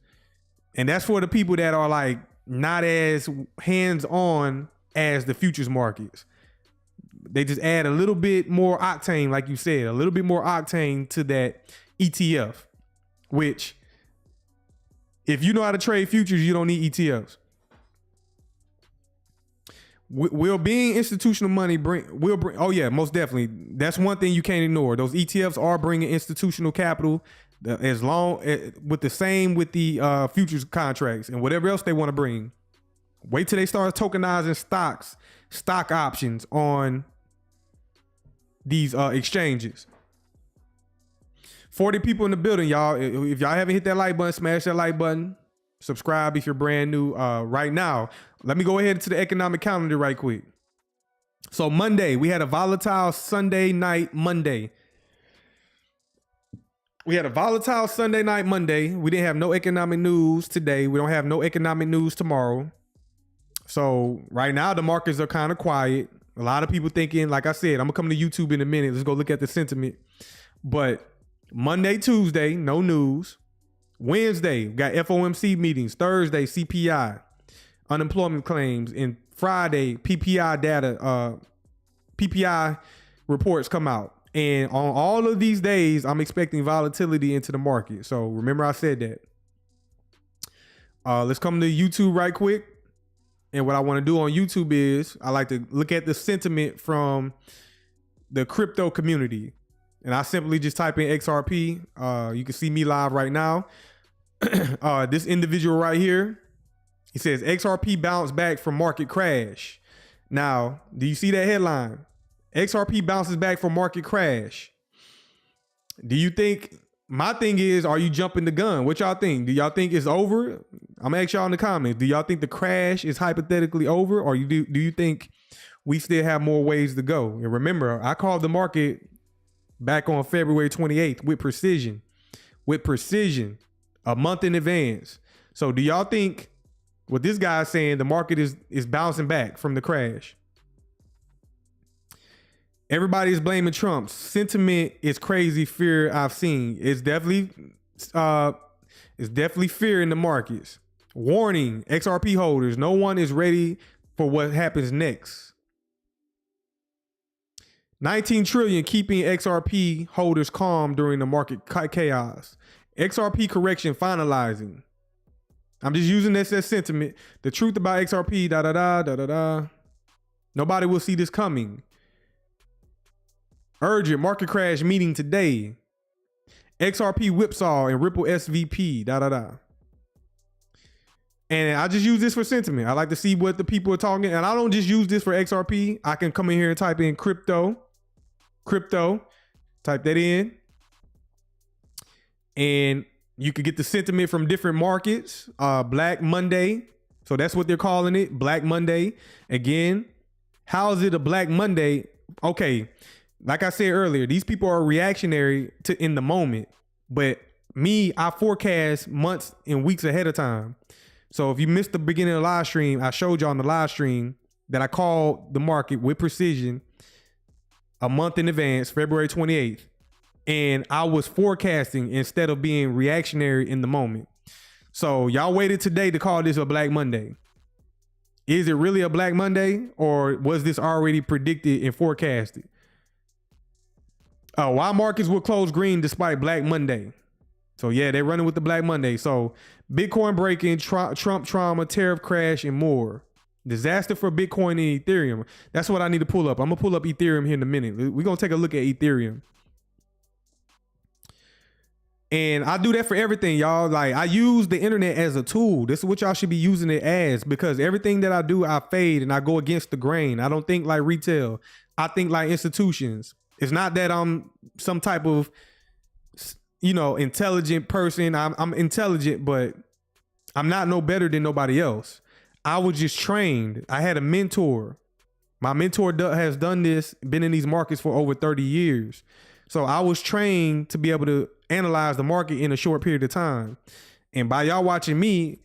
And that's for the people that are like not as hands-on as the futures markets. They just add a little bit more octane, like you said, a little bit more octane to that ETF, which if you know how to trade futures, you don't need ETFs. Will being institutional money will bring, oh yeah, most definitely. That's one thing you can't ignore. Those ETFs are bringing institutional capital as long with the futures contracts and whatever else they want to bring. Wait till they start tokenizing stock options on these exchanges. 40 people in the building, y'all. If y'all haven't hit that like button, smash that like button. Subscribe if you're brand new. Right now, let me go ahead to the economic calendar right quick. So Monday, we had a volatile Sunday night Monday. We had a volatile Sunday night Monday. We didn't have no economic news today. We don't have no economic news tomorrow. So right now, the markets are kind of quiet. A lot of people thinking, like I said, I'm gonna come to YouTube in a minute. Let's go look at the sentiment. But Monday, Tuesday, no news. Wednesday, we got FOMC meetings. Thursday, CPI, unemployment claims. And Friday, PPI data, PPI reports come out. And on all of these days, I'm expecting volatility into the market. So remember I said that. Let's come to YouTube right quick. And what I want to do on YouTube is I like to look at the sentiment from the crypto community. And I simply just type in XRP. You can see me live right now. This individual right here, he says XRP bounced back from market crash. Now, do you see that headline? XRP bounces back from market crash. Do you think, my thing is, are you jumping the gun? What y'all think? Do y'all think it's over? I'm gonna ask y'all in the comments. Do y'all think the crash is hypothetically over? Or do you think we still have more ways to go? And remember, I called the market back on February 28th with precision, a month in advance. So do y'all think what this guy is saying, the market is bouncing back from the crash? Everybody is blaming Trump. Sentiment is crazy fear I've seen. It's definitely fear in the markets. Warning, XRP holders, no one is ready for what happens next. 19 trillion keeping XRP holders calm during the market chaos. XRP correction finalizing. I'm just using this as sentiment. The truth about XRP, Nobody will see this coming. Urgent market crash meeting today. XRP whipsaw and Ripple SVP, And I just use this for sentiment. I like to see what the people are talking. And I don't just use this for XRP. I can come in here and type in crypto, type that in. And you could get the sentiment from different markets. Black Monday. So that's what they're calling it. Black Monday. Again, how is it a Black Monday? Okay. Like I said earlier, these people are reactionary to in the moment. But me, I forecast months and weeks ahead of time. So if you missed the beginning of the live stream, I showed you on the live stream that I called the market with precision a month in advance, February 28th. And I was forecasting instead of being reactionary in the moment. So y'all waited today to call this a Black Monday. Is it really a Black Monday, or was this already predicted and forecasted? Why markets will close green despite Black Monday? So yeah, they're running with the Black Monday. So Bitcoin breaking, Trump trauma, tariff crash, and more. Disaster for Bitcoin and Ethereum. That's what I need to pull up. I'm gonna pull up Ethereum here in a minute. We're gonna take a look at Ethereum. And I do that for everything, y'all. Like, I use the internet as a tool. This is what y'all should be using it as, because everything that I do, I fade and I go against the grain. I don't think like retail. I think like institutions. It's not that I'm some type of, intelligent person. I'm intelligent, but I'm not no better than nobody else. I was just trained. I had a mentor. My mentor has done this, been in these markets for over 30 years. So I was trained to be able to analyze the market in a short period of time. And by y'all watching me,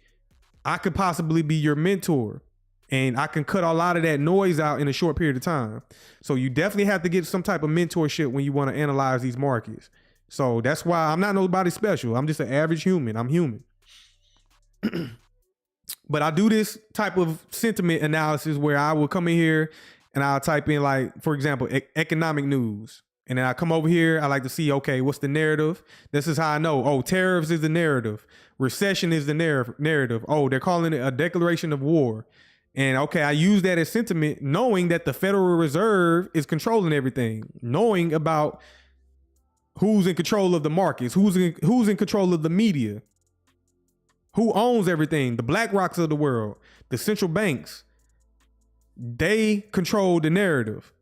I could possibly be your mentor. And I can cut a lot of that noise out in a short period of time. So you definitely have to get some type of mentorship when you want to analyze these markets. So that's why I'm not nobody special. I'm just an average human. I'm human. But I do this type of sentiment analysis where I will come in here and I'll type in, like, for example, economic news. And then I come over here, I like to see, okay, what's the narrative? This is how I know. Oh, tariffs is the narrative. Recession is the narrative. Oh, they're calling it a declaration of war. And okay, I use that as sentiment, knowing that the Federal Reserve is controlling everything, knowing about who's in control of the markets, who's in control of the media, who owns everything, the BlackRocks of the world, the central banks. They control the narrative,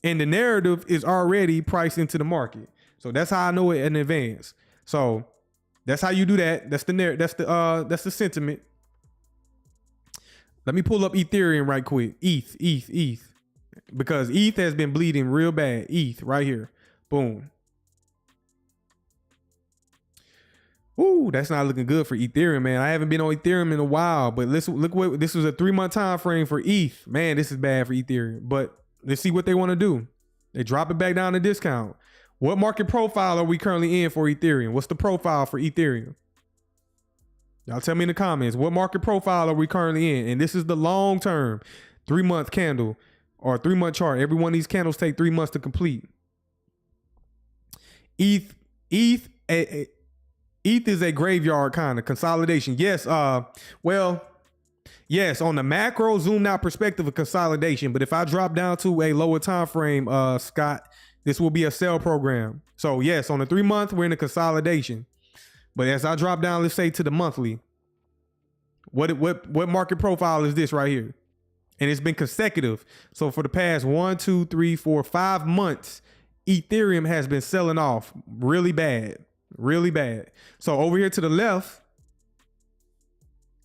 and the narrative is already priced into the market. So that's how I know it in advance. So That's how you do that. That's the sentiment. Let me pull up Ethereum right quick. ETH. Because ETH has been bleeding real bad. ETH right here. Boom. Ooh, that's not looking good for Ethereum, man. I haven't been on Ethereum in a while, but look what this was a 3-month time frame for ETH. Man, this is bad for Ethereum. But let's see what they want to do. They drop it back down to discount. What market profile are we currently in for Ethereum? What's the profile for Ethereum? Y'all tell me in the comments. What market profile are we currently in? And this is the long term 3-month candle or 3-month chart. Every one of these candles take 3 months to complete. ETH is a graveyard kind of consolidation. Yes. Yes, on the macro zoomed out perspective of consolidation. But if I drop down to a lower time frame, Scott, this will be a sell program. So yes, on the 3-month, we're in a consolidation. But as I drop down, let's say to the monthly, what market profile is this right here? And it's been consecutive. So for the past 1, 2, 3, 4, 5 months, Ethereum has been selling off really bad. Really bad. So over here to the left,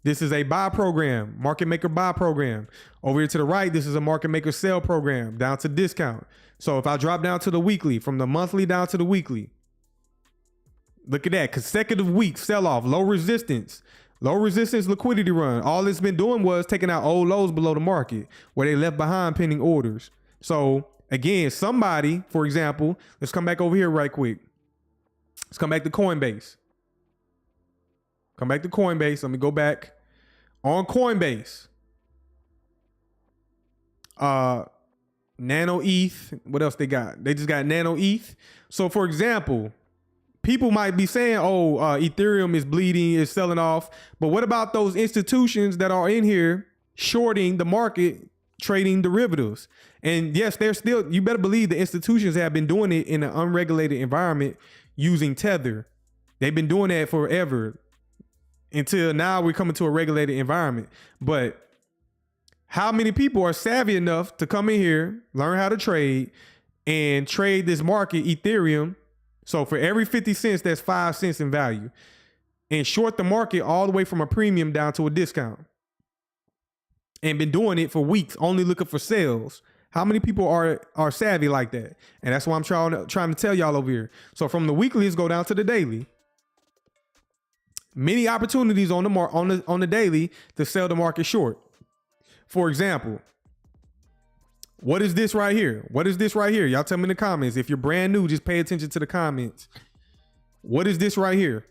this is a buy program, market maker buy program. Over here to the right, this is a market maker sell program down to discount. So if I drop down to the weekly, from the monthly down to the weekly, look at that consecutive week sell off, low resistance liquidity run. All it's been doing was taking out old lows below the market where they left behind pending orders. So again, somebody, for example, let's come back over here right quick. Let's come back to Coinbase. Let me go back on Coinbase. Nano ETH. What else they got? They just got Nano ETH. So for example, people might be saying, Ethereum is bleeding, is selling off. But what about those institutions that are in here shorting the market, trading derivatives? And yes, you better believe the institutions have been doing it in an unregulated environment using Tether. They've been doing that forever until now we're coming to a regulated environment. But how many people are savvy enough to come in here, learn how to trade, and trade this market, Ethereum? So for every 50 cents, that's 5 cents in value, and short the market all the way from a premium down to a discount, and been doing it for weeks, only looking for sales. How many people are savvy like that? And that's why I'm trying to tell y'all over here. So from the weeklies, go down to the daily. Many opportunities on the daily to sell the market short. For example, what is this right here? Y'all tell me in the comments. If you're brand new, just pay attention to the comments. What is this right here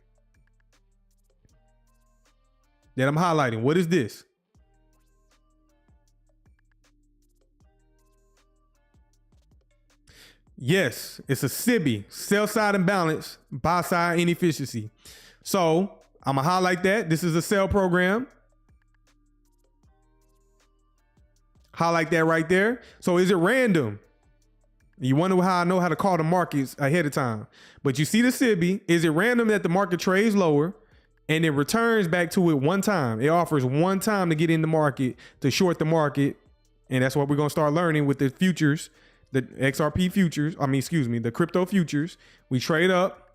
that I'm highlighting? What is this? Yes, it's a SIBI, sell side imbalance, buy side inefficiency. So I'm gonna highlight that. This is a sell program. Highlight that right there. So is it random? You wonder how I know how to call the markets ahead of time. But you see the SIBI. Is it random that the market trades lower and it returns back to it one time? It offers one time to get in the market, to short the market. And that's what we're going to start learning with the futures, the XRP futures. The crypto futures. We trade up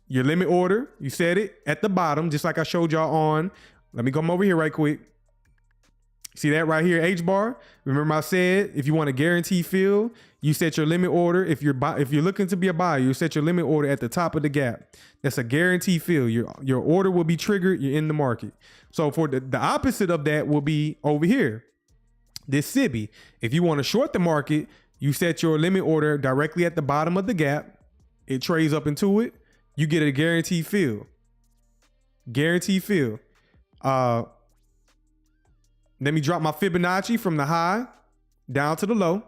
your limit order. You set it at the bottom, just like I showed y'all on. Let me come over here right quick. See that right here, HBAR? Remember I said, if you want a guaranteed fill, you set your limit order. If you're looking to be a buyer, you set your limit order at the top of the gap. That's a guaranteed fill. Your order will be triggered. You're in the market. So for the opposite of that will be over here, this SIBI. If you want to short the market, you set your limit order directly at the bottom of the gap. It trades up into it. You get a guaranteed fill. Guaranteed fill. Let me drop my Fibonacci from the high down to the low.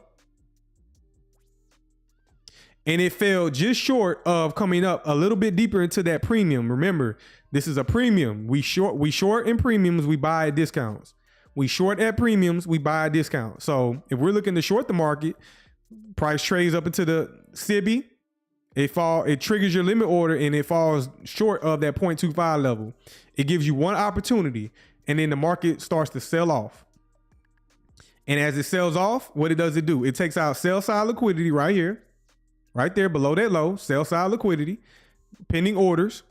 And it fell just short of coming up a little bit deeper into that premium. Remember, this is a premium. We short in premiums, we buy at discounts. We short at premiums, we buy at discounts. So if we're looking to short the market, price trades up into the SIBI. It triggers your limit order and it falls short of that 0.25 level. It gives you one opportunity. And then the market starts to sell off. And as it sells off, what does it do? It takes out sell side liquidity right here, right there below that low, sell side liquidity, pending orders.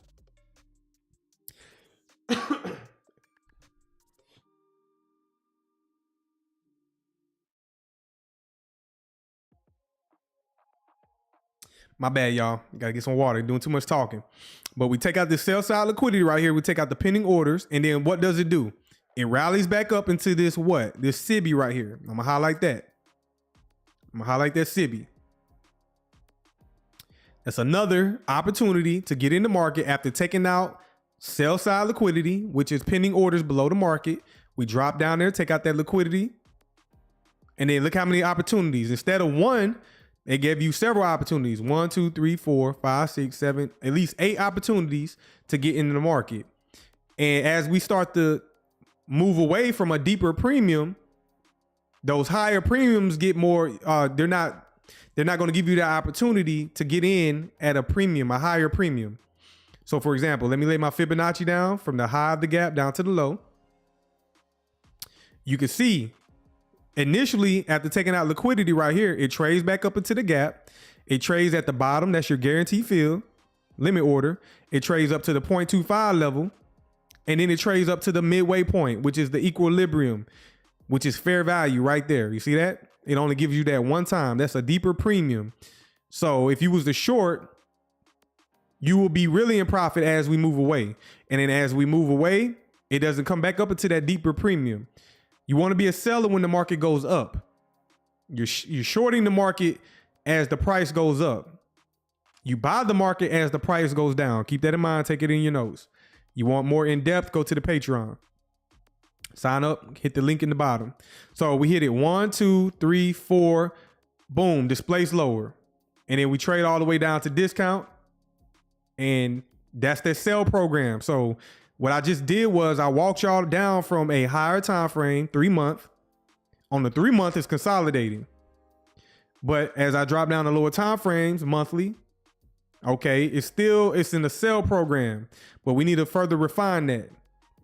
My bad, y'all. Gotta get some water. Doing too much talking. But we take out the sell side liquidity right here. We take out the pending orders. And then what does it do? It rallies back up into this what? This SIBI right here. I'm gonna highlight that. I'm gonna highlight that SIBI. That's another opportunity to get in the market after taking out sell side liquidity, which is pending orders below the market. We drop down there, take out that liquidity. And then look how many opportunities. Instead of one, they gave you several opportunities. 1, 2, 3, 4, 5, 6, 7, at least 8 opportunities to get into the market. And as we start to move away from a deeper premium, those higher premiums get more, they're not going to give you that opportunity to get in at a premium, a higher premium. So for example, let me lay my Fibonacci down from the high of the gap down to the low. You can see initially, after taking out liquidity right here, it trades back up into the gap. It trades at the bottom. That's your guaranteed fill, limit order. It trades up to the 0.25 level. And then it trades up to the midway point, which is the equilibrium, which is fair value right there. You see that? It only gives you that one time. That's a deeper premium. So if you was to short, you will be really in profit as we move away. And then as we move away, it doesn't come back up into that deeper premium. You want to be a seller when the market goes up. You're shorting the market as the price goes up. You buy the market as the price goes down. Keep that in mind. Take it in your notes. You want more in depth? Go to the Patreon. Sign up. Hit the link in the bottom. So we hit it 1, 2, 3, 4. Boom. Displace lower. And then we trade all the way down to discount. And that's that sell program. So what I just did was I walked y'all down from a higher time frame, 3 month. On the 3 month, it's consolidating. But as I drop down the lower time frames, monthly, okay, it's in the sell program, but we need to further refine that.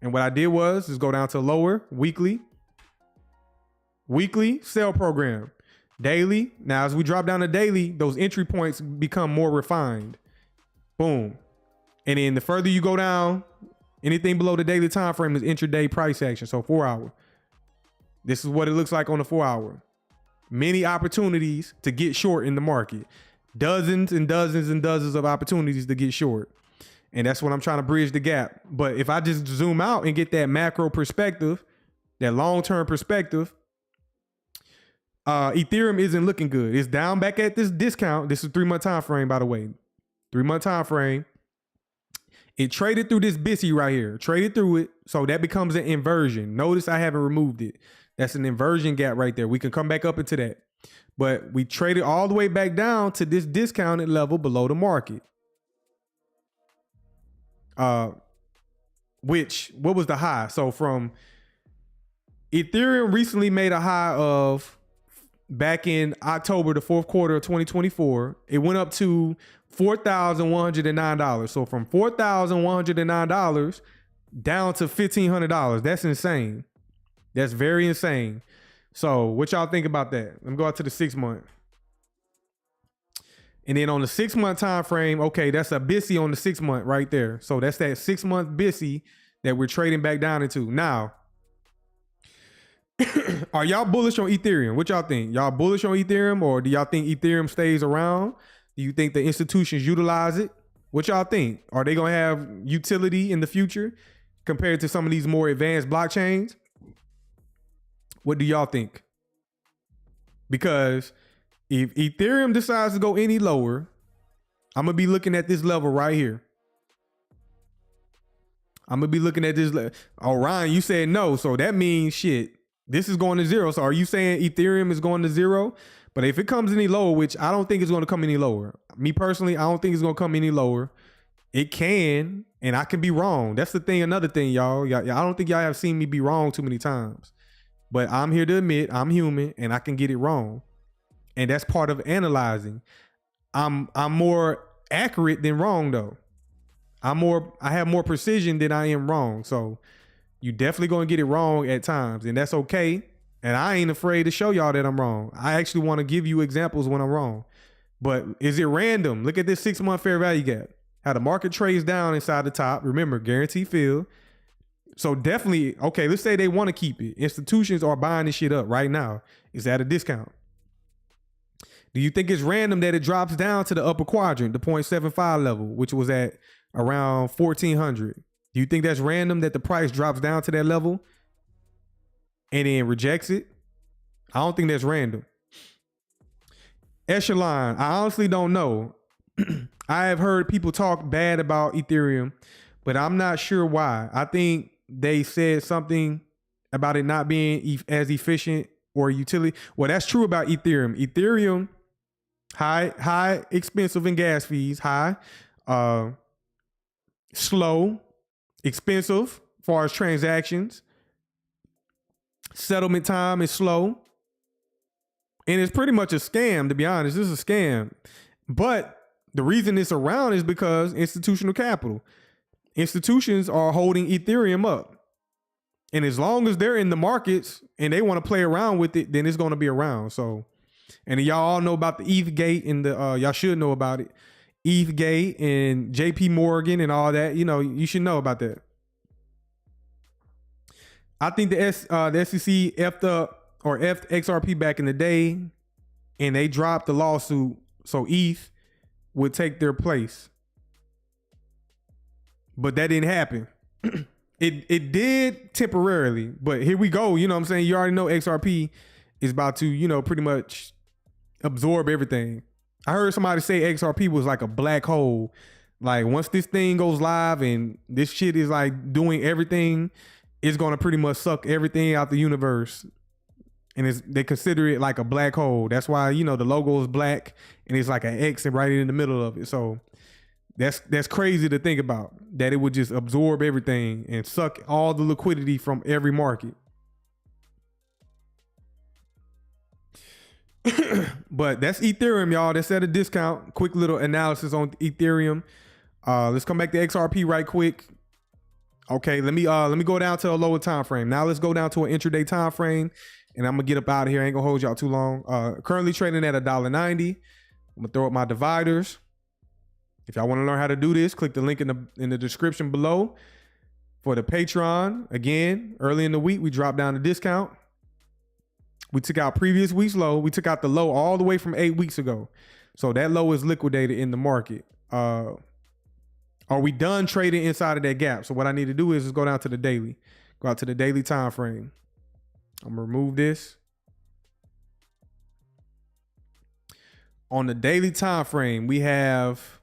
And what I did was go down to lower, weekly sell program, daily. Now, as we drop down to daily, those entry points become more refined. Boom. And then the further you go down, anything below the daily time frame is intraday price action. So 4 hour. This is what it looks like on the 4 hour. Many opportunities to get short in the market. Dozens and dozens and dozens of opportunities to get short. And that's what I'm trying to bridge the gap. But if I just zoom out and get that macro perspective, that long-term perspective, Ethereum isn't looking good. It's down back at this discount. This is 3 month time frame, by the way. 3 month time frame. It traded through this BISI right here. Traded through it. So that becomes an inversion. Notice I haven't removed it. That's an inversion gap right there. We can come back up into that. But we traded all the way back down to this discounted level below the market. What was the high? So from Ethereum recently made a high of back in October, the fourth quarter of 2024. It went up to $4,109. So from $4,109 down to $1,500. That's insane. That's very insane. So what y'all think about that? Let me go out to the 6 month. And then on the 6 month time frame, okay, that's a BISI on the 6 month right there. So that's that 6 month BISI that we're trading back down into. Now, are y'all bullish on Ethereum? What y'all think? Y'all bullish on Ethereum, or do y'all think Ethereum stays around? Do you think the institutions utilize it? What y'all think? Are they going to have utility in the future compared to some of these more advanced blockchains? What do y'all think? Because if Ethereum decides to go any lower, I'm going to be looking at this level right here. I'm going to be looking at this. Oh, Ryan, you said no. So that means shit. This is going to zero. So are you saying Ethereum is going to zero? But if it comes any lower, which I don't think it's going to come any lower. Me personally, I don't think it's going to come any lower. It can, and I can be wrong. That's the thing. Another thing, y'all. I don't think y'all have seen me be wrong too many times. But I'm here to admit I'm human and I can get it wrong. And that's part of analyzing. I'm more accurate than wrong though. I have more precision than I am wrong. So you definitely gonna get it wrong at times, and that's okay. And I ain't afraid to show y'all that I'm wrong. I actually want to give you examples when I'm wrong. But is it random? Look at this 6 month fair value gap. How the market trades down inside the top. Remember, guarantee fill. So definitely, okay, let's say they want to keep it. Institutions are buying this shit up right now. It's at a discount. Do you think it's random that it drops down to the upper quadrant, the 0.75 level, which was at around 1400? Do you think that's random that the price drops down to that level and then rejects it? I don't think that's random. Echelon, I honestly don't know. I have heard people talk bad about Ethereum, but I'm not sure why. I think they said something about it not being as efficient or utility. Well, that's true about Ethereum. Ethereum, high expensive in gas fees, slow, expensive as far as transactions. Settlement time is slow. And it's pretty much a scam, to be honest. This is a scam. But the reason it's around is because institutional capital. Institutions are holding Ethereum up. And as long as they're in the markets and they want to play around with it, then it's going to be around. So, and y'all all know about the ETH gate and y'all should know about it. ETH gate and JP Morgan and all that. You know, you should know about that. I think the SEC effed up or effed XRP back in the day and they dropped the lawsuit so ETH would take their place. But that didn't happen. It did temporarily, but here we go. You know what I'm saying? You already know XRP is about to, you know, pretty much absorb everything. I heard somebody say XRP was like a black hole. Like once this thing goes live and this shit is like doing everything, it's going to pretty much suck everything out the universe. And they consider it like a black hole. That's why, you know, the logo is black and it's like an X right in the middle of it. So that's crazy to think about, that it would just absorb everything and suck all the liquidity from every market. But that's Ethereum, y'all. That's at a discount. Quick little analysis on Ethereum. Let's come back to XRP right quick. Okay, let me go down to a lower time frame. Now let's go down to an intraday time frame, and I'm gonna get up out of here. I ain't gonna hold y'all too long. Currently trading at $1.90. I'm gonna throw up my dividers. If y'all want to learn how to do this, click the link in the description below. For the Patreon, again, early in the week, we dropped down the discount. We took out previous week's low. We took out the low all the way from 8 weeks ago. So that low is liquidated in the market. Are we done trading inside of that gap? So what I need to do is just go down to the daily. Go out to the daily time frame. I'm gonna remove this. On the daily time frame, we have,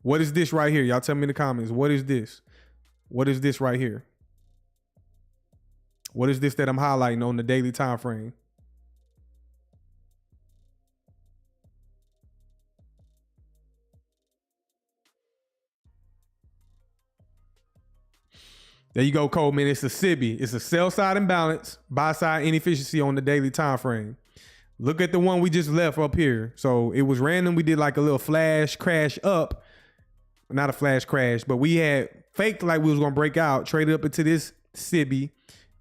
what is this right here? Y'all tell me in the comments. What is this? What is this right here? What is this that I'm highlighting on the daily time frame? There you go, Coleman. It's a SIBI. It's a sell side imbalance, buy side inefficiency on the daily time frame. Look at the one we just left up here. So it was random. We did like a little flash crash up. Not a flash crash, but we had faked like we was going to break out, traded up into this SIBI,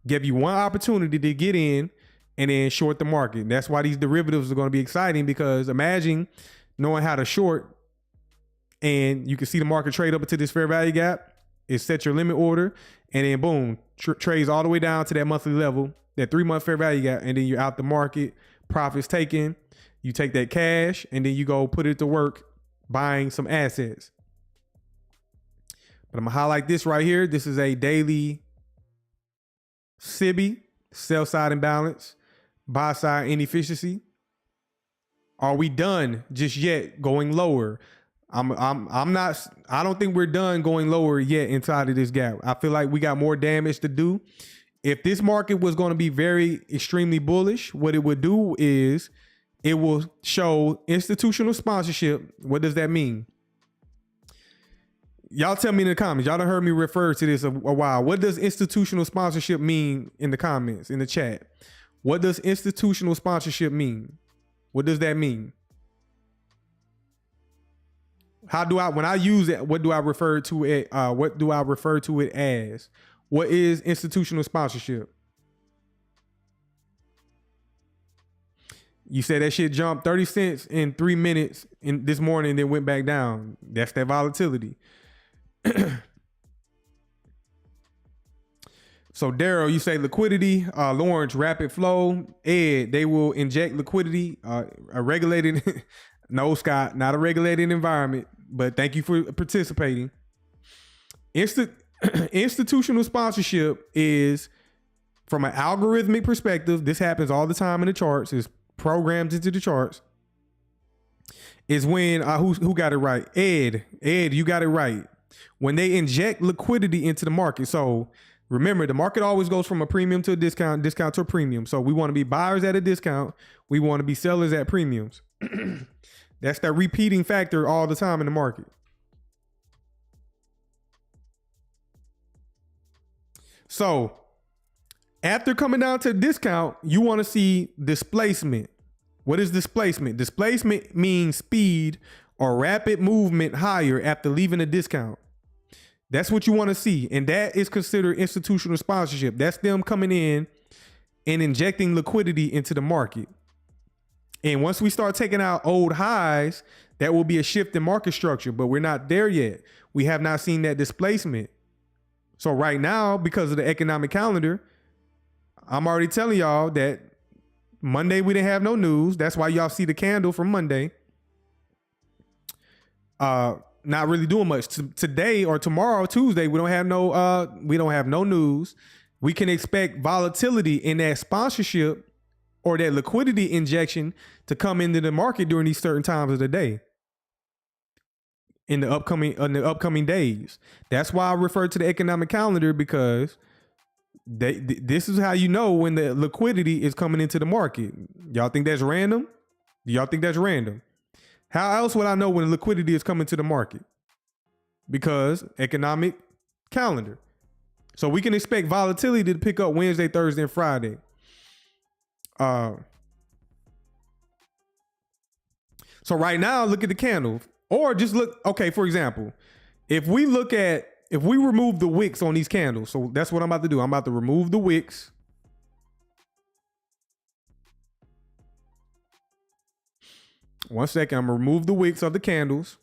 give you one opportunity to get in and then short the market. That's why these derivatives are going to be exciting, because imagine knowing how to short and you can see the market trade up into this fair value gap. It set your limit order and then boom, trades all the way down to that monthly level, that 3-month fair value gap, and then you're out the market, profits taken. You take that cash and then you go put it to work buying some assets. But I'm gonna highlight this right here. This is a daily SIBI, sell side imbalance, buy side inefficiency. Are we done just yet going lower? I'm not, I don't think we're done going lower yet inside of this gap. I feel like we got more damage to do. If this market was going to be very extremely bullish, what it would do is it will show institutional sponsorship. What does that mean? Y'all tell me in the comments. Y'all done heard me refer to this a while. What does institutional sponsorship mean in the comments, in the chat? What does institutional sponsorship mean? What does that mean? How do I, when I use it, what do I refer to it? What do I refer to it as? What is institutional sponsorship? You said that shit jumped 30 cents in 3 minutes in this morning, then went back down. That's that volatility. So Daryl, you say liquidity. Lawrence, rapid flow. Ed, they will inject liquidity. A regulated, no, Scott, not a regulated environment. But thank you for participating. Institutional sponsorship is, from an algorithmic perspective, this happens all the time in the charts. It's programmed into the charts. Is when who got it right? Ed, you got it right. When they inject liquidity into the market. So remember, the market always goes from a premium to a discount to a premium. So we want to be buyers at a discount. We want to be sellers at premiums. That's that repeating factor all the time in the market. So after coming down to discount, you want to see displacement. What is displacement? Displacement means speed or rapid movement higher after leaving a discount. That's what you want to see. And that is considered institutional sponsorship. That's them coming in and injecting liquidity into the market. And once we start taking out old highs, that will be a shift in market structure, but we're not there yet. We have not seen that displacement. So right now, because of the economic calendar, I'm already telling y'all that Monday we didn't have no news. That's why y'all see the candle from Monday. Not really doing much. Today or tomorrow, Tuesday, we don't have no news. We can expect volatility in that sponsorship or that liquidity injection to come into the market during these certain times of the day. In the upcoming days. That's why I refer to the economic calendar, because this is how you know when the liquidity is coming into the market. Y'all think that's random? Do y'all think that's random? How else would I know when liquidity is coming to the market? Because economic calendar. So we can expect volatility to pick up Wednesday, Thursday, and Friday. So right now, look at the candle. Or just look, okay, for example, if we remove the wicks on these candles, so that's what I'm about to do. I'm about to remove the wicks. One second, I'm gonna remove the wicks of the candles.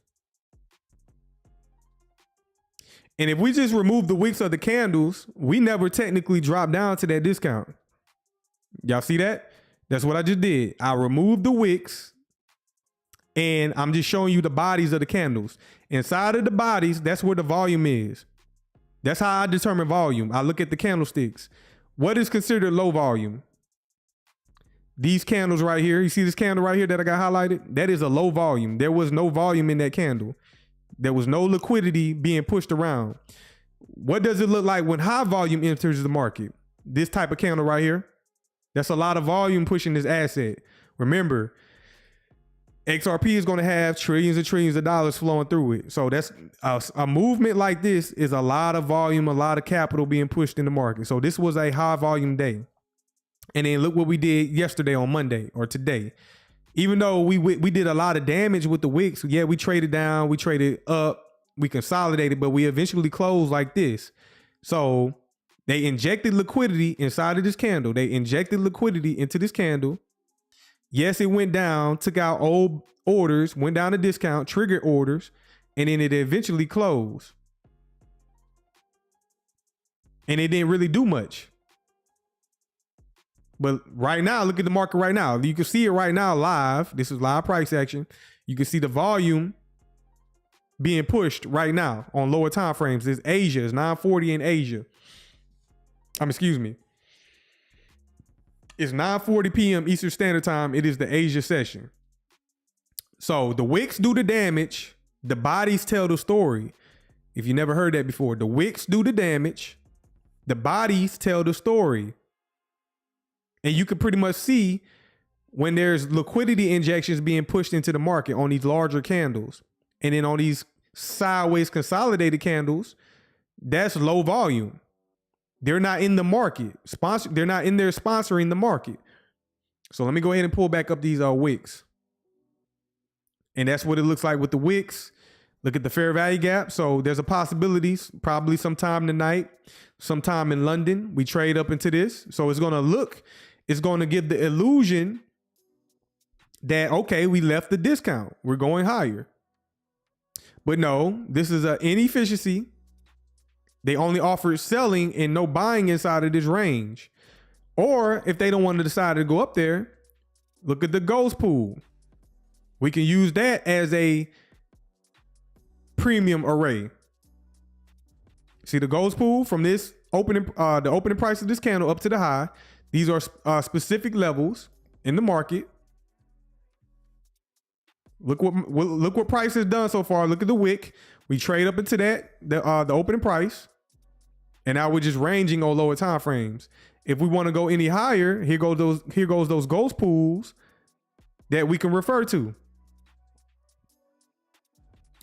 And if we just remove the wicks of the candles, we never technically drop down to that discount. Y'all see that? That's what I just did. I removed the wicks. And I'm just showing you the bodies of the candles. Inside of the bodies, that's where the volume is. That's how I determine volume. I look at the candlesticks. What is considered low volume? These candles right here. You see this candle right here that I got highlighted? That is a low volume. There was no volume in that candle. There was no liquidity being pushed around. What does it look like when high volume enters the market? This type of candle right here. That's a lot of volume pushing this asset. Remember, XRP is going to have trillions and trillions of dollars flowing through it. So that's a movement like this is a lot of volume, a lot of capital being pushed in the market. So this was a high volume day. And then look what we did yesterday on Monday or today. Even though we did a lot of damage with the wicks, yeah, we traded down, we traded up, we consolidated, but we eventually closed like this. So they injected liquidity inside of this candle. They injected liquidity into this candle. Yes, it went down, took out old orders, went down to discount, triggered orders, and then it eventually closed. And it didn't really do much. But right now, look at the market right now. You can see it right now live. This is live price action. You can see the volume being pushed right now on lower time frames. It's Asia. It's 9:40 in Asia. Excuse me. It's 9:40 p.m. Eastern Standard Time. It is the Asia session. So the wicks do the damage. The bodies tell the story. If you never heard that before, the wicks do the damage. The bodies tell the story. And you can pretty much see when there's liquidity injections being pushed into the market on these larger candles. And then on these sideways consolidated candles, that's low volume. They're not in the market. They're not in there sponsoring the market. So let me go ahead and pull back up these wicks. And that's what it looks like with the wicks. Look at the fair value gap. So there's a possibility, probably sometime tonight, sometime in London, we trade up into this. So it's going to give the illusion that, okay, we left the discount. We're going higher. But no, this is an inefficiency. They only offered selling and no buying inside of this range. Or if they don't want to decide to go up there, look at the ghost pool. We can use that as a premium array. See the ghost pool from this opening, the opening price of this candle up to the high. These are specific levels in the market. Look what price has done so far. Look at the wick. We trade up into that, the opening price. And now we're just ranging on lower time frames. If we want to go any higher, here goes those ghost pools that we can refer to.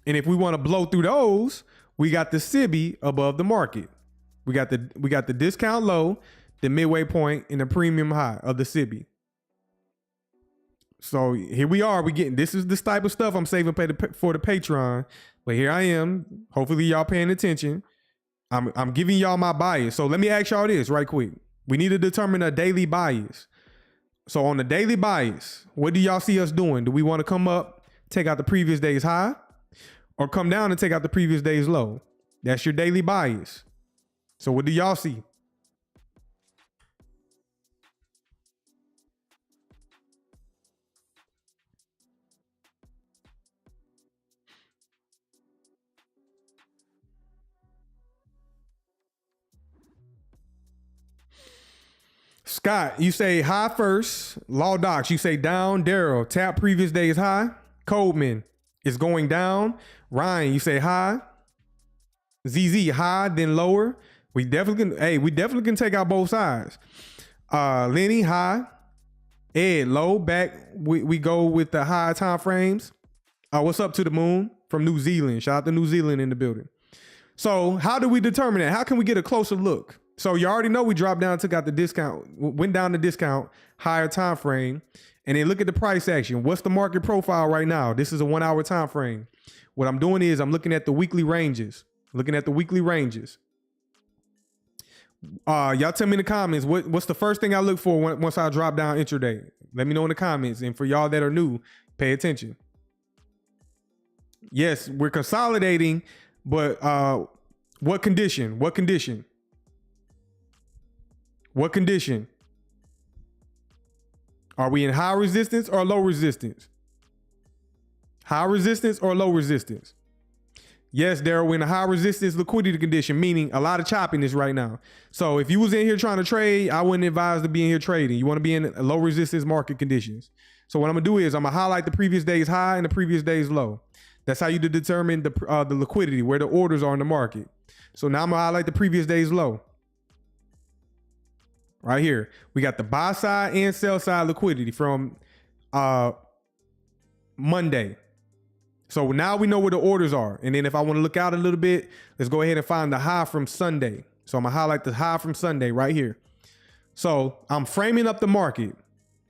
And if we want to blow through those, we got the SIBI above the market. We got the discount low, the midway point, and the premium high of the SIBI. So here we are. This is this type of stuff I'm saving for the Patreon. But here I am. Hopefully y'all paying attention. I'm giving y'all my bias. So let me ask y'all this right quick. We need to determine a daily bias. So on the daily bias, what do y'all see us doing? Do we want to come up, take out the previous day's high, or come down and take out the previous day's low? That's your daily bias. So what do y'all see? Scott, you say high first. Law Docs, you say down. Daryl, tap previous day's high. Coleman is going down. Ryan, you say high. ZZ, high, then lower. We definitely can take out both sides. Lenny, high. Ed, low. Back, we go with the high time frames. What's up to the moon from New Zealand? Shout out to New Zealand in the building. So how do we determine that? How can we get a closer look? So you already know we dropped down, took out the discount, went down the discount, higher time frame, and then look at the price action. What's the market profile right now? This is a 1 hour time frame. What I'm doing is I'm looking at the weekly ranges. Y'all tell me in the comments, what's the first thing I look for once I drop down intraday? Let me know in the comments. And for y'all that are new, pay attention. Yes, we're consolidating, but what condition? What condition? What condition? Are we in high resistance or low resistance? High resistance or low resistance? Yes, Daryl, we're in a high resistance liquidity condition, meaning a lot of choppiness right now. So if you was in here trying to trade, I wouldn't advise to be in here trading. You want to be in low resistance market conditions. So what I'm gonna do is I'm gonna highlight the previous day's high and the previous day's low. That's how you determine the liquidity, where the orders are in the market. So now I'm gonna highlight the previous day's low. Right here, we got the buy side and sell side liquidity from Monday. So now we know where the orders are. And then if I want to look out a little bit, let's go ahead and find the high from Sunday. So I'm gonna highlight the high from Sunday right here. So I'm framing up the market.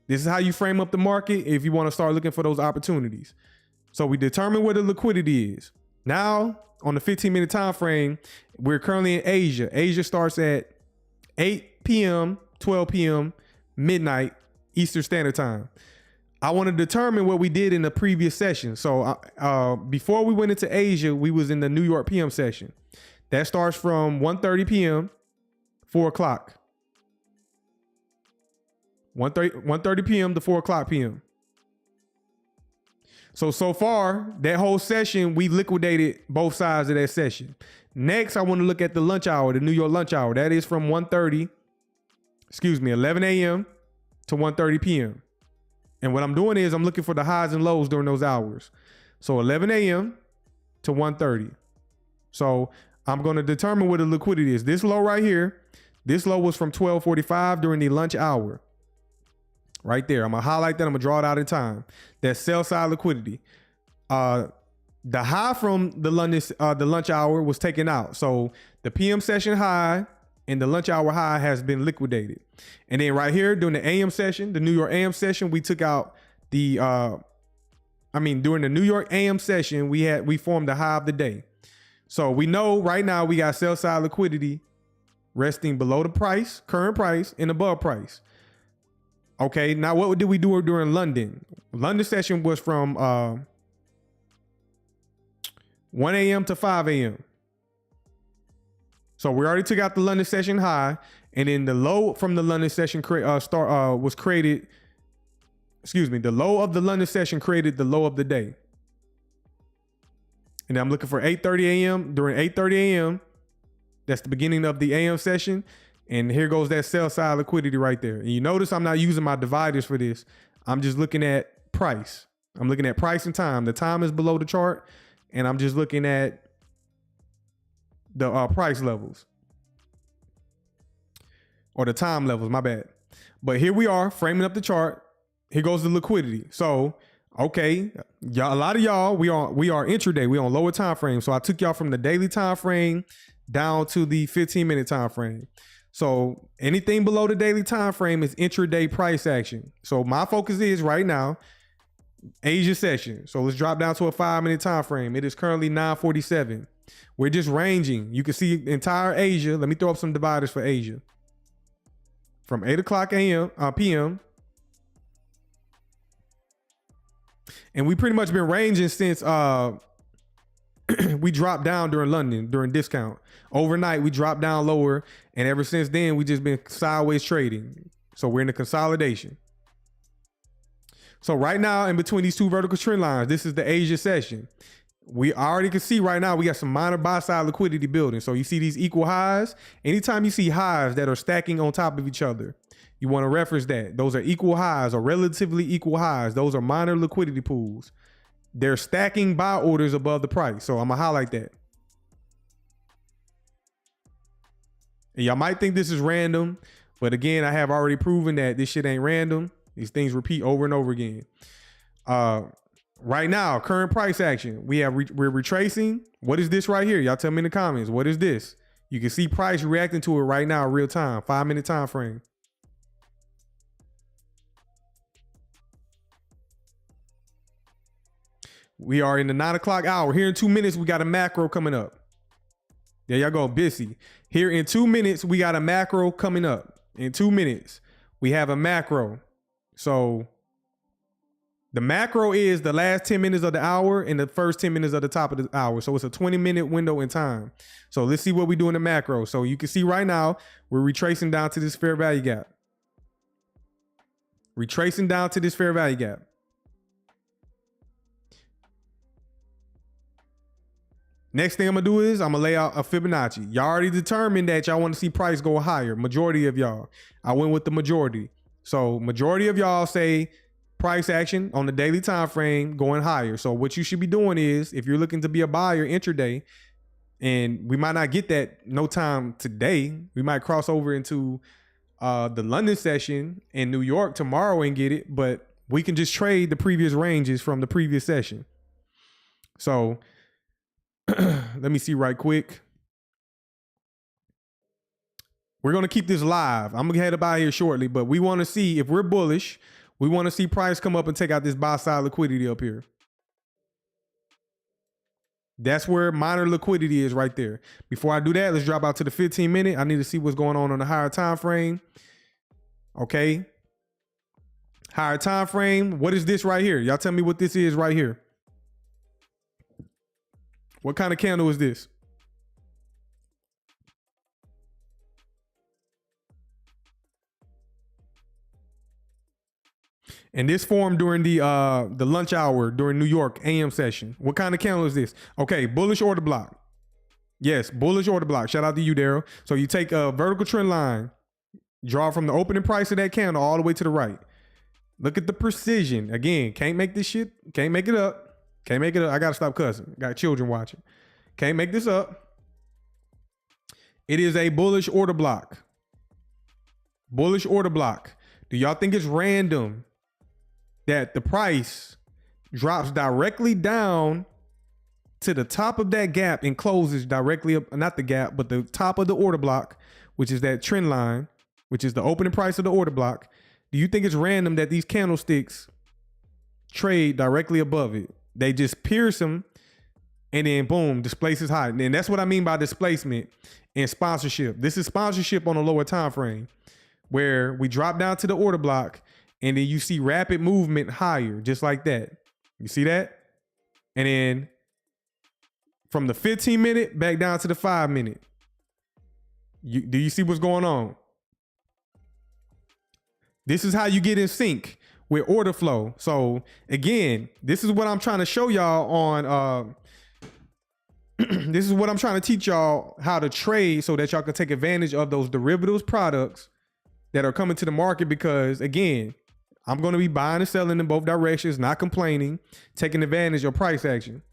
This is how you frame up the market if you want to start looking for those opportunities. So we determine where the liquidity is. Now on the 15-minute time frame, we're currently in Asia. Asia starts at 8 p.m., 12 p.m., midnight, Eastern Standard Time. I want to determine what we did in the previous session. So before we went into Asia, we was in the New York PM session. That starts from 1:30 p.m., 4 o'clock. 1:30 p.m. to 4 o'clock p.m. So far, that whole session, we liquidated both sides of that session. Next, I want to look at the lunch hour, the New York lunch hour. That is from 11 a.m. to 1:30 p.m. And what I'm doing is I'm looking for the highs and lows during those hours. So 11 a.m. to 1:30. So I'm going to determine what the liquidity is. This low right here, this low was from 12:45 during the lunch hour. Right there. I'm going to highlight that. I'm going to draw it out in time. That's sell side liquidity. The high from the lunch hour was taken out. So the PM session high and the lunch hour high has been liquidated. And then right here during the AM session, the New York AM session, we took out the, during the New York AM session, we formed the high of the day. So we know right now we got sell side liquidity resting below the price, current price, and above price. Okay, now what did we do during London? London session was from 1 a.m. to 5 a.m. So we already took out the London session high, and then the low from the London session was created. Excuse me, the low of the London session created the low of the day. And I'm looking for 8:30 a.m. During 8:30 a.m., that's the beginning of the AM session. And here goes that sell side liquidity right there. And you notice I'm not using my dividers for this. I'm just looking at price. I'm looking at price and time. The time is below the chart, and I'm just looking at the price levels. Or the time levels, my bad. But here we are framing up the chart. Here goes the liquidity. So, okay, y'all, a lot of y'all, we are intraday. We on lower time frame. So I took y'all from the daily time frame down to the 15-minute time frame. So anything below the daily time frame is intraday price action. So my focus is right now Asia session. So let's drop down to a 5-minute time frame. It is currently 9:47. We're just ranging. You can see entire Asia. Let me throw up some dividers for Asia. From 8 o'clock p.m. And we pretty much been ranging since we dropped down during London, during discount. Overnight, we dropped down lower. And ever since then, we just been sideways trading. So we're in a consolidation. So right now, in between these two vertical trend lines, this is the Asia session. We already can see right now, we got some minor buy side liquidity building. So you see these equal highs. Anytime you see highs that are stacking on top of each other, you want to reference that. Those are equal highs or relatively equal highs. Those are minor liquidity pools. They're stacking buy orders above the price. So I'm going to highlight that. And y'all might think this is random, but again, I have already proven that this shit ain't random. These things repeat over and over again. Right now, current price action. We're retracing. What is this right here? Y'all tell me in the comments. What is this? You can see price reacting to it right now, real time, 5-minute time frame. We are in the 9 o'clock hour. Here in 2 minutes, we got a macro coming up. There y'all go, busy. Here in 2 minutes, we got a macro coming up. In 2 minutes, we have a macro. So the macro is the last 10 minutes of the hour and the first 10 minutes of the top of the hour. So it's a 20-minute window in time. So let's see what we do in the macro. So you can see right now, we're retracing down to this fair value gap. Retracing down to this fair value gap. Next thing I'm gonna do is I'm gonna lay out a Fibonacci. Y'all already determined that y'all want to see price go higher. Majority of y'all. I went with the majority. So majority of y'all say price action on the daily time frame going higher. So what you should be doing is, if you're looking to be a buyer intraday, and we might not get that no time today, we might cross over into the London session in New York tomorrow and get it, but we can just trade the previous ranges from the previous session. So let me see right quick. We're going to keep this live. I'm going to head up out here shortly, but we want to see if we're bullish. We want to see price come up and take out this buy side liquidity up here. That's where minor liquidity is right there. Before I do that, let's drop out to the 15-minute. I need to see what's going on the higher time frame. Okay. Higher time frame. What is this right here? Y'all tell me what this is right here. What kind of candle is this? And this formed during the lunch hour during New York AM session. What kind of candle is this? Okay, bullish order block. Yes, bullish order block. Shout out to you, Daryl. So you take a vertical trend line, draw from the opening price of that candle all the way to the right. Look at the precision. Again, can't make this shit. Can't make it up. Can't make it up. I gotta stop cussing. Got children watching. Can't make this up. It is a bullish order block. Bullish order block. Do y'all think it's random that the price drops directly down to the top of that gap and closes directly up, not the gap, but the top of the order block, which is that trend line, which is the opening price of the order block? Do you think it's random that these candlesticks trade directly above it? They just pierce them and then boom, displaces high. And that's what I mean by displacement and sponsorship. This is sponsorship on a lower time frame where we drop down to the order block and then you see rapid movement higher, just like that. You see that? And then from the 15-minute back down to the 5-minute. Do you see what's going on? This is how you get in sync with order flow. So again, this is what I'm trying to show y'all on this is what I'm trying to teach y'all how to trade so that y'all can take advantage of those derivatives products that are coming to the market, because again, I'm going to be buying and selling in both directions, not complaining, taking advantage of price action.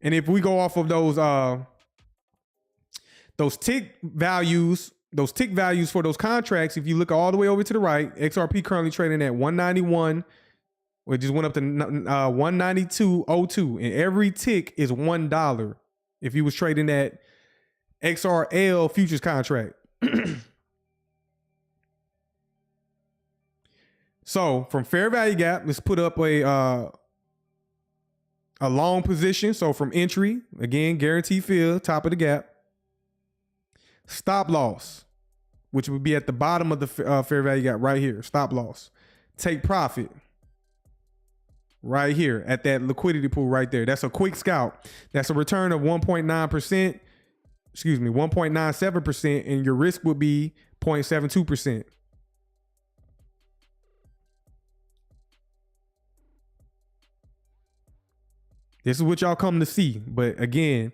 And if we go off of those tick values for those contracts, if you look all the way over to the right, XRP currently trading at 191. It just went up to 192.02, and every tick is $1 if you was trading that XRL futures contract. So from fair value gap, let's put up a long position. So from entry, again, guaranteed fill, top of the gap. Stop loss, which would be at the bottom of the fair value gap right here. Stop loss. Take profit. Right here at that liquidity pool right there. That's a quick scalp. That's a return of 1.9%, excuse me, 1.97%, and your risk would be 0.72%. This is what y'all come to see. But again,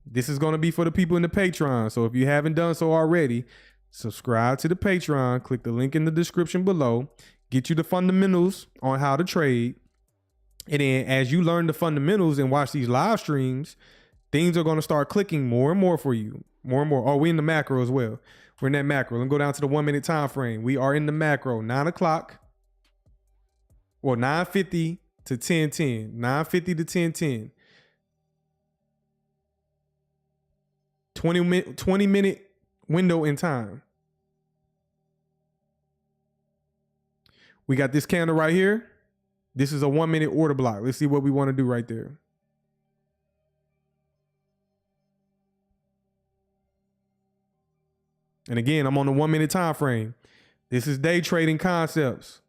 this is going to be for the people in the Patreon. So if you haven't done so already, subscribe to the Patreon. Click the link in the description below. Get you the fundamentals on how to trade. And then as you learn the fundamentals and watch these live streams, things are going to start clicking more and more for you. More and more. Oh, we're in the macro as well. We're in that macro. Let me go down to the 1 minute time frame. We are in the macro. 9 o'clock. Well, 9:50 to 10:10. 9:50 to 10:10. 20 minute window in time. We got this candle right here. This is a 1 minute order block. Let's see what we want to do right there. And again, I'm on the 1 minute time frame. This is day trading concepts.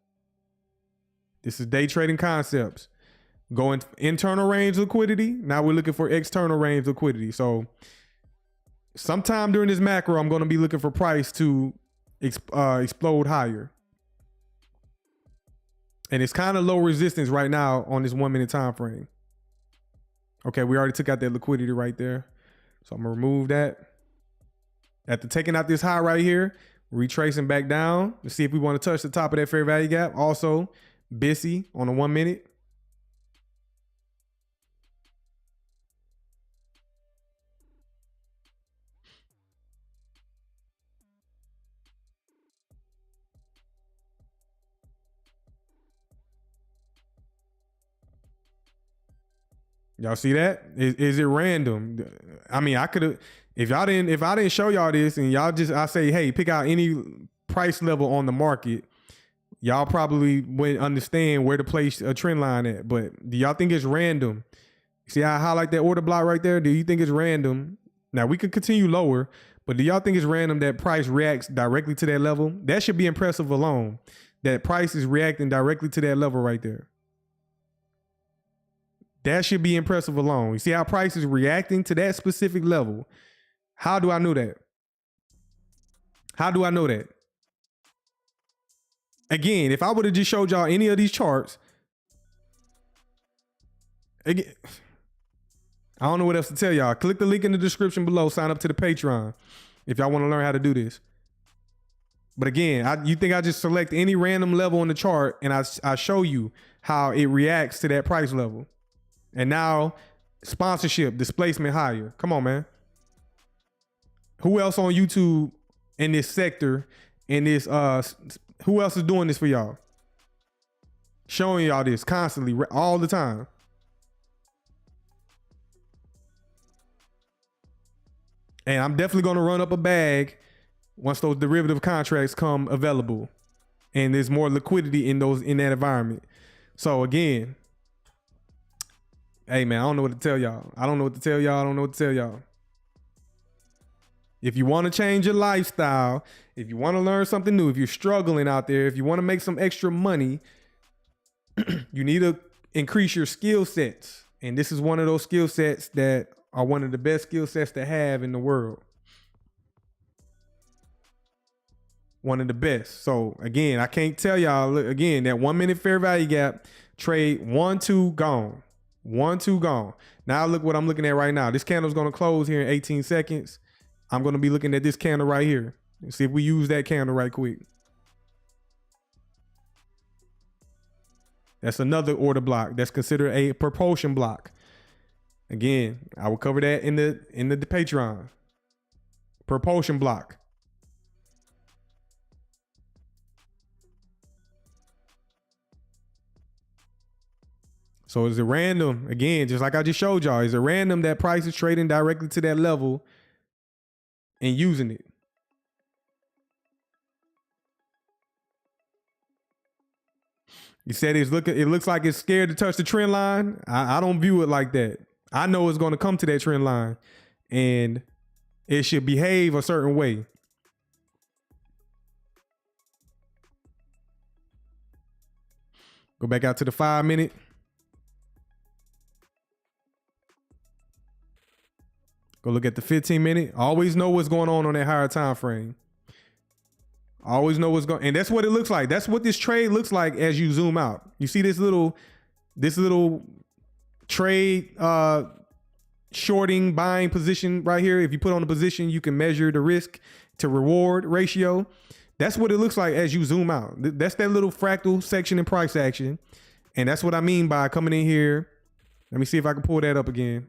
Going internal range liquidity. Now we're looking for external range liquidity. So sometime during this macro, I'm going to be looking for price to explode higher. And it's kind of low resistance right now on this 1 minute time frame. Okay, we already took out that liquidity right there. So I'm going to remove that. After taking out this high right here, retracing back down to see if we want to touch the top of that fair value gap. Also, BISI on the 1 minute. Y'all see that? Is it random? I mean, I could have, if I didn't show y'all this and y'all just, I say, hey, pick out any price level on the market, y'all probably wouldn't understand where to place a trend line at. But do y'all think it's random? See how I highlight that order block right there? Do you think it's random? Now we could continue lower, but do y'all think it's random that price reacts directly to that level? That should be impressive alone, that price is reacting directly to that level right there. That should be impressive alone. You see how price is reacting to that specific level. How do I know that? How do I know that? Again, if I would have just showed y'all any of these charts, again, I don't know what else to tell y'all. Click the link in the description below. Sign up to the Patreon if y'all want to learn how to do this. But again, you think I just select any random level on the chart and I show you how it reacts to that price level. And now sponsorship, displacement higher. Come on, man. Who else on YouTube in this sector, in this, who else is doing this for y'all? Showing y'all this constantly, all the time. And I'm definitely going to run up a bag once those derivative contracts come available and there's more liquidity in that environment. So again, hey man, I don't know what to tell y'all. I don't know what to tell y'all. If you want to change your lifestyle, if you want to learn something new, if you're struggling out there, if you want to make some extra money, you need to increase your skill sets. And this is one of those skill sets that are one of the best skill sets to have in the world. One of the best. So again, I can't tell y'all, again, that 1 minute fair value gap trade 1, 2 gone. 1, 2 gone. Now look what I'm looking at right now. This candle's going to close here in 18 seconds. I'm going to be looking at this candle right here. Let's see if we use that candle right quick. That's another order block. That's considered a propulsion block. Again, I will cover that in the Patreon. Propulsion block. So is it random? Again, just like I just showed y'all, is it random that price is trading directly to that level and using it? You said it looks like it's scared to touch the trend line. I don't view it like that. I know it's going to come to that trend line and it should behave a certain way. Go back out to the 5 minute. Go look at the 15 minute. Always know what's going on that higher time frame. Always know what's going, and that's what it looks like. That's what this trade looks like as you zoom out. You see this little trade shorting buying position right here. If you put on a position, you can measure the risk to reward ratio. That's what it looks like as you zoom out. That's that little fractal section in price action. And that's what I mean by coming in here. Let me see if I can pull that up again.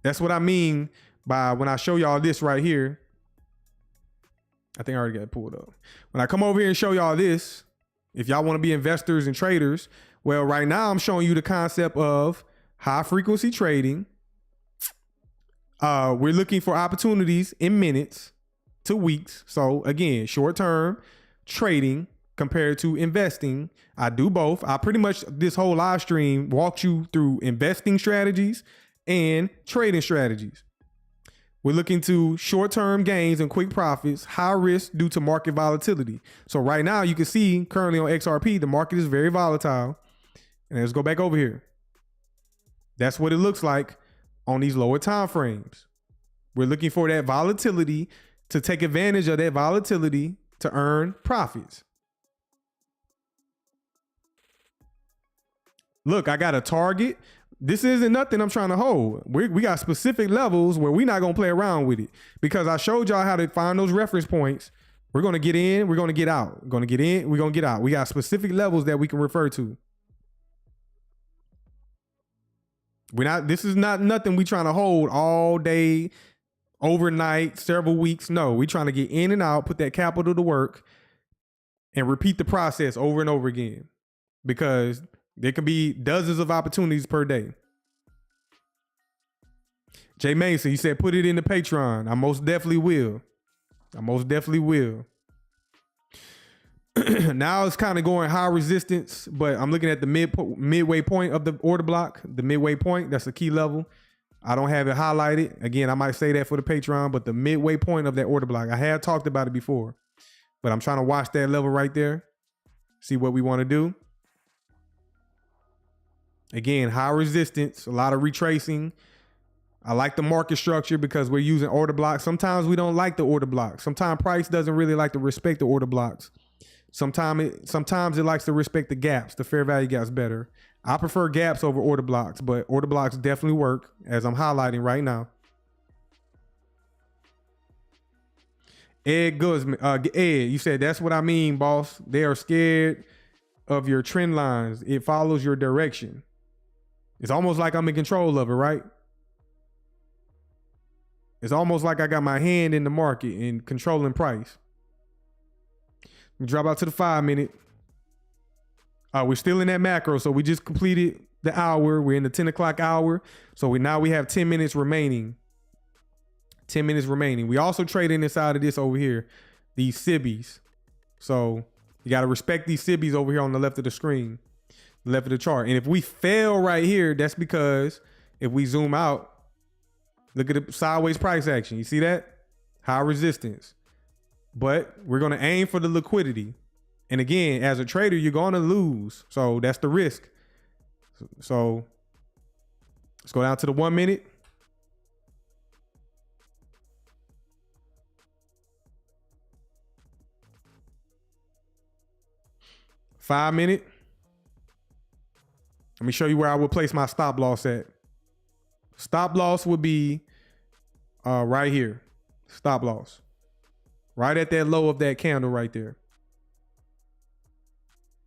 That's what I mean by when I show y'all this right here. I think I already got it pulled up. When I come over here and show y'all this, if y'all want to be investors and traders, well, right now I'm showing you the concept of high frequency trading. We're looking for opportunities in minutes to weeks. So again, short term trading compared to investing. I do both. I pretty much this whole live stream walks you through investing strategies and trading strategies. We're looking to short-term gains and quick profits, high risk due to market volatility. So right now you can see currently on XRP, the market is very volatile. And let's go back over here. That's what it looks like on these lower time frames. We're looking for that volatility to take advantage of that volatility to earn profits. Look, I got a target. This isn't nothing I'm trying to hold. We got specific levels where we're not going to play around with it because I showed y'all how to find those reference points. We're going to get in, we're going to get out. We're going to get in, we're going to get out. We got specific levels that we can refer to. This is not nothing we trying to hold all day, overnight, several weeks. No, we trying to get in and out, put that capital to work and repeat the process over and over again because there could be dozens of opportunities per day. Jay Mason, he said, put it in the Patreon. I most definitely will. I most definitely will. Now it's kind of going high resistance, but I'm looking at the midway point of the order block. The midway point, that's a key level. I don't have it highlighted. Again, I might say that for the Patreon, but the midway point of that order block, I had talked about it before, but I'm trying to watch that level right there. See what we want to do. Again, high resistance, a lot of retracing. I like the market structure because we're using order blocks. Sometimes we don't like the order blocks. Sometimes price doesn't really like to respect the order blocks. Sometimes it likes to respect the gaps, the fair value gaps better. I prefer gaps over order blocks, but order blocks definitely work as I'm highlighting right now. Ed Guzman, Ed, you said that's what I mean, boss. They are scared of your trend lines. It follows your direction. It's almost like I'm in control of it, right? It's almost like I got my hand in the market and controlling price. We drop out to the 5 minute. We're still in that macro, so we just completed the hour. We're in the 10 o'clock hour. So we have 10 minutes remaining. 10 minutes remaining. We also trading inside of this over here, these SIBIs. So you got to respect these SIBIs over here on the left of the screen, the left of the chart. And if we fail right here, that's because if we zoom out, look at the sideways price action. You see that? High resistance. But we're going to aim for the liquidity. And again, as a trader, you're going to lose. So that's the risk. So Let's go down to the 1 minute. Five minute. Let me show you where I would place my stop loss at. Stop loss would be right here. Stop loss. Right at that low of that candle right there.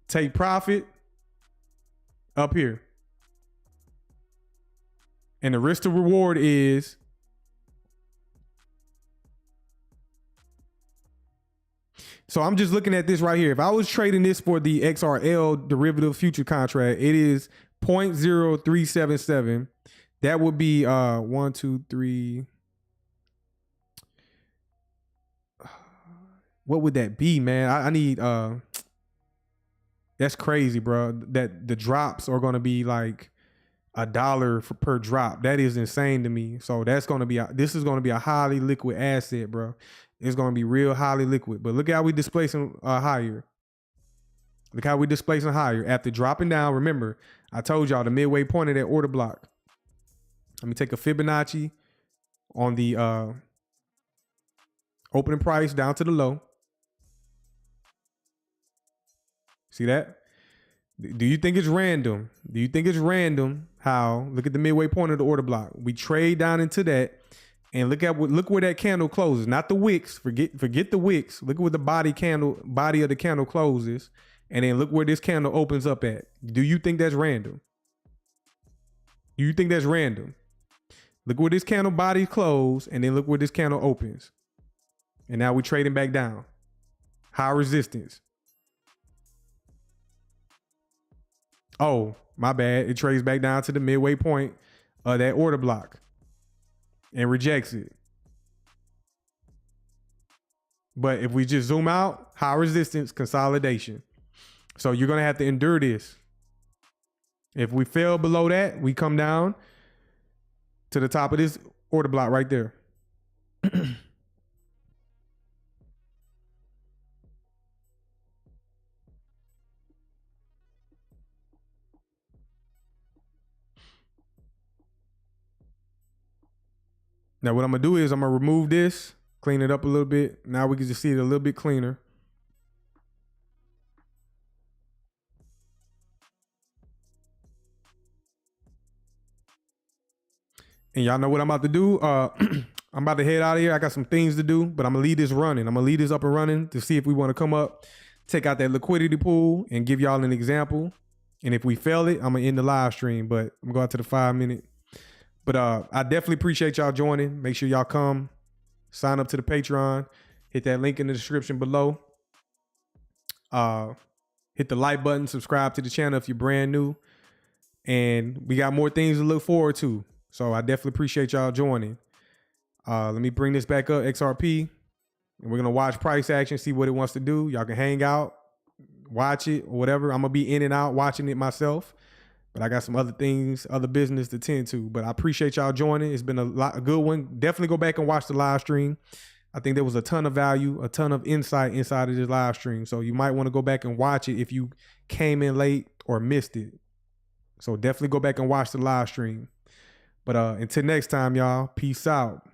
Take profit up here. And the risk to reward is so I'm just looking at this right here. If I was trading this for the XRL derivative future contract, it is 0.0377. That would be 1, 2, 3. What would that be, man? I need that's crazy, bro. That the drops are gonna be like $1 per drop. That is insane to me. So that's gonna be this is gonna be a highly liquid asset, bro. It's gonna be real highly liquid. But look how we displacing higher. Look how we displacing higher after dropping down. Remember, I told y'all the midway point of that order block. Let me take a Fibonacci on the opening price down to the low. See that? Do you think it's random? Do you think it's random how, look at the midway point of the order block. We trade down into that and look where that candle closes. Not the wicks. Forget the wicks. Look at where the body of the candle closes. And then look where this candle opens up at. Do you think that's random? Do you think that's random? Look where this candle body closed and then look where this candle opens. And now we're trading back down. High resistance. Oh, my bad. It trades back down to the midway point of that order block and rejects it. But if we just zoom out, high resistance, consolidation. So you're going to have to endure this. If we fell below that, we come down to the top of this order block right there. Now what I'm gonna do is I'm gonna remove this, clean it up a little bit. Now we can just see it a little bit cleaner. And y'all know what I'm about to do. I'm about to head out of here. I got some things to do, but I'm gonna leave this running. I'm gonna leave this up and running to see if we want to come up, take out that liquidity pool and give y'all an example. And if we fail it, I'm gonna end the live stream, but I'm going to the 5 minute. But I definitely appreciate y'all joining. Make sure y'all come sign up to the Patreon. Hit that link in the description below. Hit the like button, subscribe to the channel if you're brand new. And we got more things to look forward to. So I definitely appreciate y'all joining. Let me bring this back up, XRP. And we're going to watch price action, see what it wants to do. Y'all can hang out, watch it, or whatever. I'm going to be in and out watching it myself. But I got some other things, other business to tend to. But I appreciate y'all joining. It's been a good one. Definitely go back and watch the live stream. I think there was a ton of value, a ton of insight inside of this live stream. So you might want to go back and watch it if you came in late or missed it. So definitely go back and watch the live stream. But until next time, y'all, peace out.